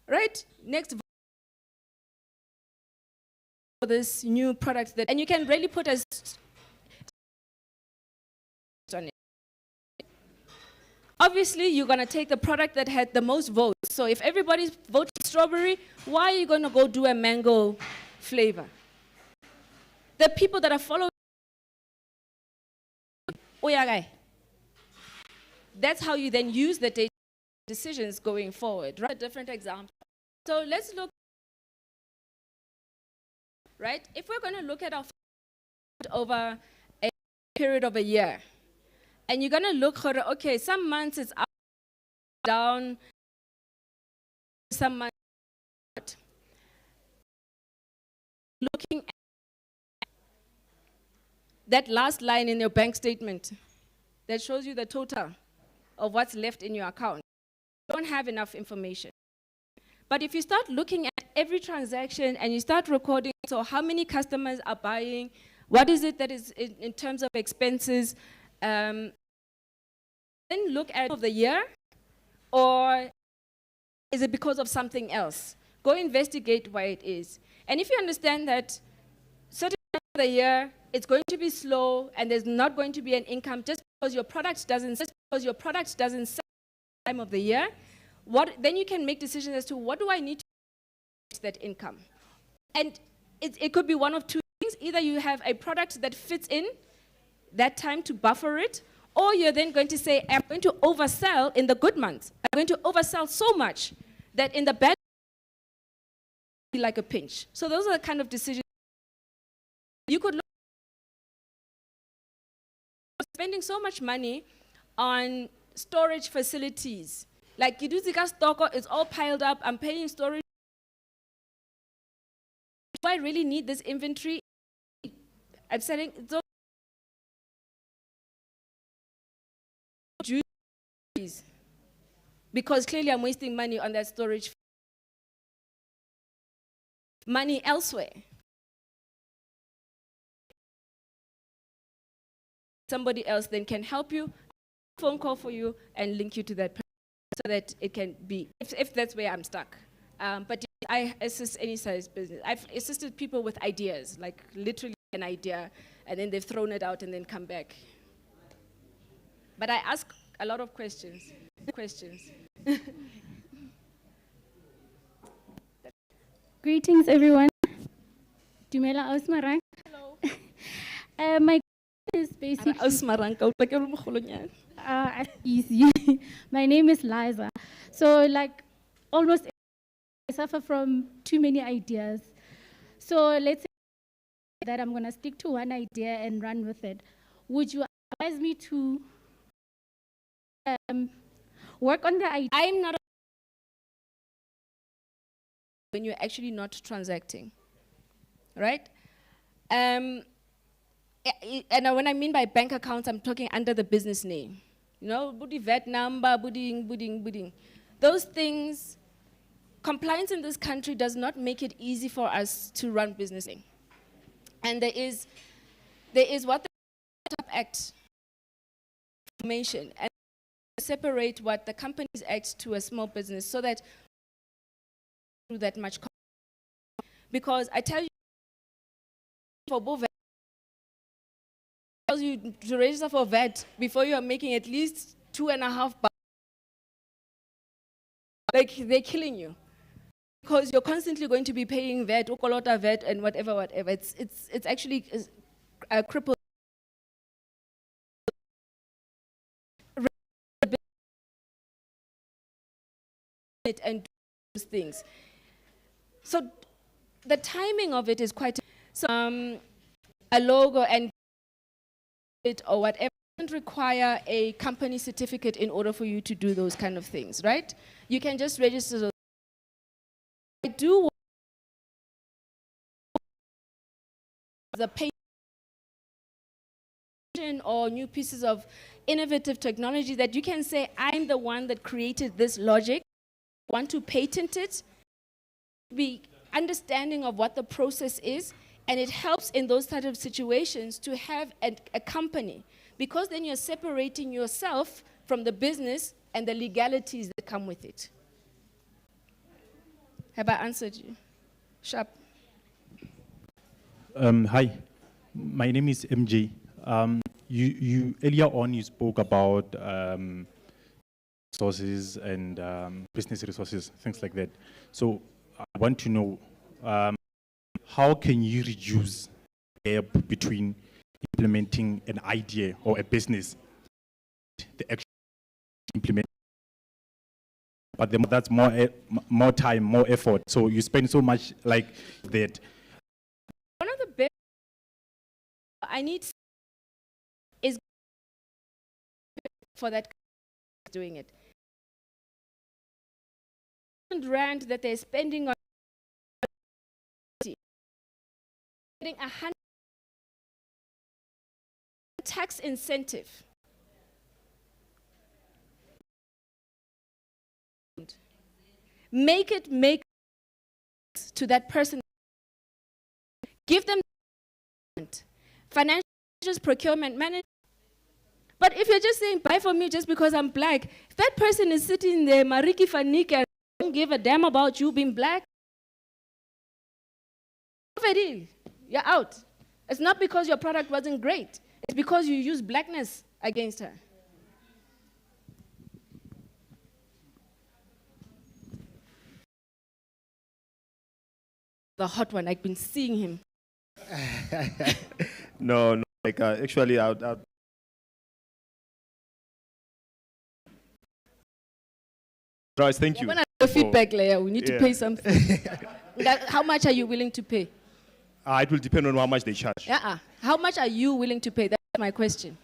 right? Next, for this new product and you can really put a on it. Obviously, you're going to take the product that had the most votes. So if everybody's voting strawberry, why are you going to go do a mango flavor? The people that are following, that's how you then use the data decisions going forward, right? A different example. So let's look, right? If we're going to look at our over a period of a year, and you're going to look for, okay, some months it's up, down, some months looking at that last line in your bank statement that shows you the total of what's left in your account. You don't have enough information. But if you start looking at every transaction and you start recording, so how many customers are buying, what is it that is in terms of expenses, then look at the year, or is it because of something else? Go investigate why it is. And if you understand that certain time of the year, it's going to be slow and there's not going to be an income just because your product doesn't sell time of the year, then you can make decisions as to what do I need to get that income. And it could be one of two things. Either you have a product that fits in that time to buffer it, or you're then going to say, I'm going to oversell in the good months. going to oversell so much that in the bad, like a pinch. So those are the kind of decisions you could look spending so much money on storage facilities. Like Kiduzika stock is all piled up, I'm paying storage. Do I really need this inventory? I'm selling juice because clearly I'm wasting money on that storage. Money elsewhere. Somebody else then can help you, phone call for you, and link you to that person so that it can be, if that's where I'm stuck. But I assist any size business. I've assisted people with ideas, like literally an idea, and then they've thrown it out and then come back. But I ask a lot of questions. Greetings, everyone. Dumela Ausmarang. Hello. My question is basically... easy. My name is Liza. So, like, almost I suffer from too many ideas. So, let's say that I'm going to stick to one idea and run with it. Would you advise me to work on the idea? I'm not when you're actually not transacting, right? And when I mean by bank accounts, I'm talking under the business name. You know, budi VAT number, budding. Those things, compliance in this country does not make it easy for us to run business. And there is what the Startup Act information and separate what the Companies Act to a small business so that that much, because I tell you, for both you to register for VAT before you are making at least 2.5 bucks. Like they're killing you because you're constantly going to be paying VAT, Okolota VAT, and whatever. It's actually a cripple. And those things. So the timing of it is quite so. A logo and it or whatever doesn't require a company certificate in order for you to do those kind of things, right? You can just register those. I do the payment or new pieces of innovative technology that you can say, I'm the one that created this logic, want to patent it, be understanding of what the process is, and it helps in those type of situations to have a company, because then you're separating yourself from the business and the legalities that come with it. Have I answered you? Sharp. Hi, my name is MJ. You earlier on you spoke about resources and business resources, things like that. So I want to know how can you reduce the gap between implementing an idea or a business, the actual implement, but that's more time, more effort. So you spend so much like that. One of the best I need is for that doing it. Rand that they're spending on getting 100 tax incentive. Make it make to that person. Give them financial procurement management. But if you're just saying buy for me just because I'm black, if that person is sitting there, Mariki Fanik, and don't give a damn about you being black, you're out. It's not because your product wasn't great. It's because you used blackness against her. The hot one, I've been seeing him. No, like actually, Right, thank you. When I do feedback layer, we need to Yeah. pay something. How much are you willing to pay? It will depend on how much they charge. How much are you willing to pay? That's my question.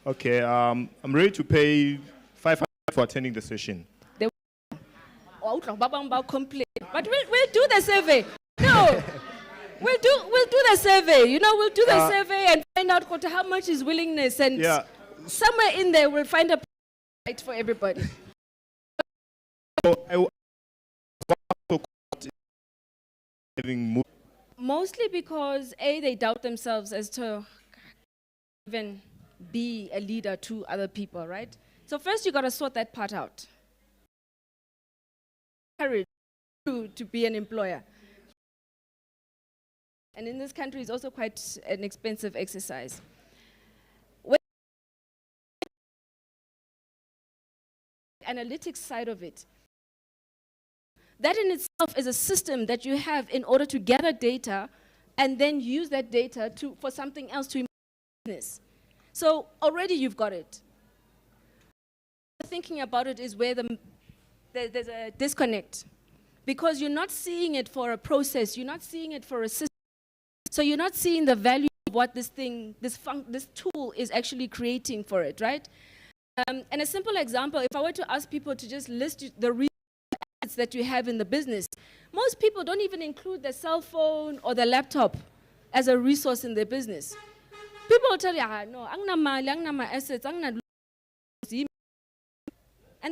Okay, I'm ready to pay 500 for attending the session. Complain. But we'll do the survey. No. We'll do the survey. We'll do the survey and find out how much is willingness, and somewhere in there we'll find a right for everybody. Mostly because they doubt themselves as to even be a leader to other people, right? So first you got to sort that part out. Courage to be an employer. And in this country, it's also quite an expensive exercise. Analytics side of it. That in itself is a system that you have in order to gather data and then use that data for something else to improve business. So already you've got it. Thinking about it is where there's a disconnect, because you're not seeing it for a process, you're not seeing it for a system. So you're not seeing the value of what this tool is actually creating for it, right? And a simple example, if I were to ask people to just list the assets that you have in the business, most people don't even include their cell phone or their laptop as a resource in their business. People will tell you, no, I'm assets, and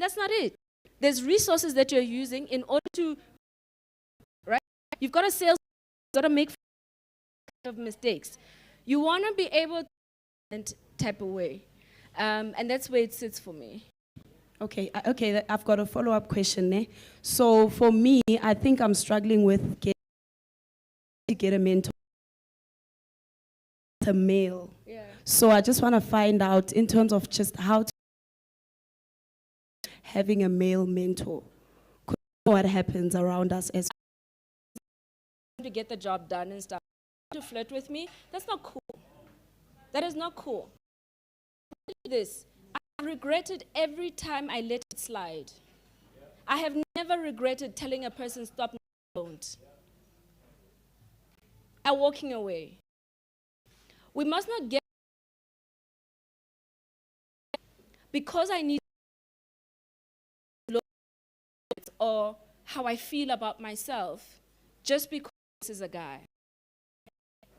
that's not it. There's resources that you're using in order to, right? You've got a sales, you've got to make of mistakes. You want to be able to and tap away. And that's where it sits for me. Okay, I've got a follow-up question there. So for me, I think I'm struggling with get a mentor, a male. Yeah. So I just want to find out in terms of just how to having a male mentor. What happens around us as to get the job done and stuff. To flirt with me, that's not cool. That is not cool. This, I regretted every time I let it slide. I have never regretted telling a person stop, don't. And walking away. We must not get, because I need or how I feel about myself, just because this is a guy.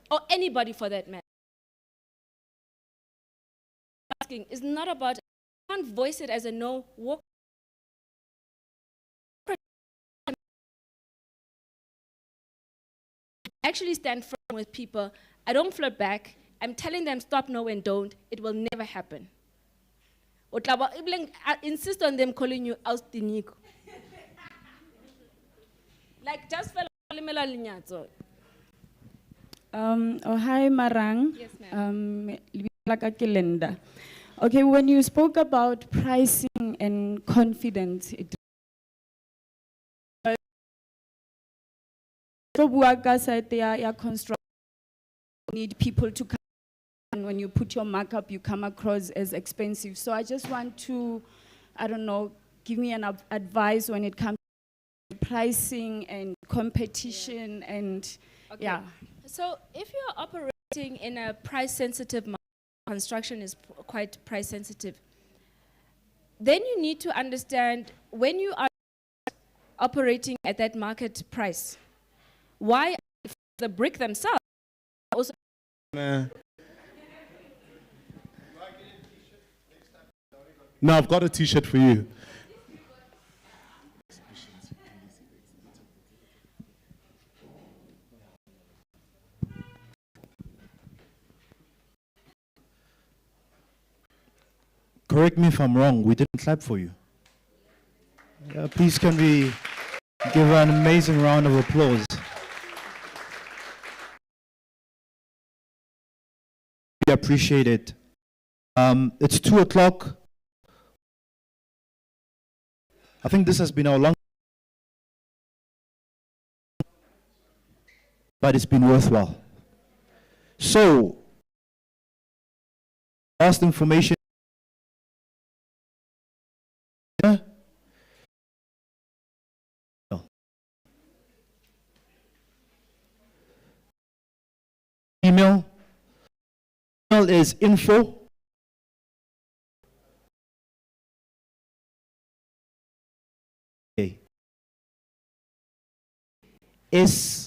Or anybody for that matter. Asking is not about, I can't voice it as a no, walk. Actually stand firm with people. I don't flirt back. I'm telling them stop, no, and don't. It will never happen. I insist on them calling you Austiniko. Like just for Hi, Marang. Yes, ma'am. Okay, when you spoke about pricing and confidence, need people to come, and when you put your markup, you come across as expensive. So I just want to, I don't know, give me an advice when it comes to pricing and competition and yeah. So if you're operating in a price-sensitive market, construction is quite price-sensitive, then you need to understand when you are operating at that market price, why the brick themselves also. No, I've got a t-shirt for you. Correct me if I'm wrong, we didn't clap for you. Please can we give her an amazing round of applause. We appreciate it. It's 2 o'clock. I think this has been our long, but it's been worthwhile. So, last information. email. Email is info. Okay. S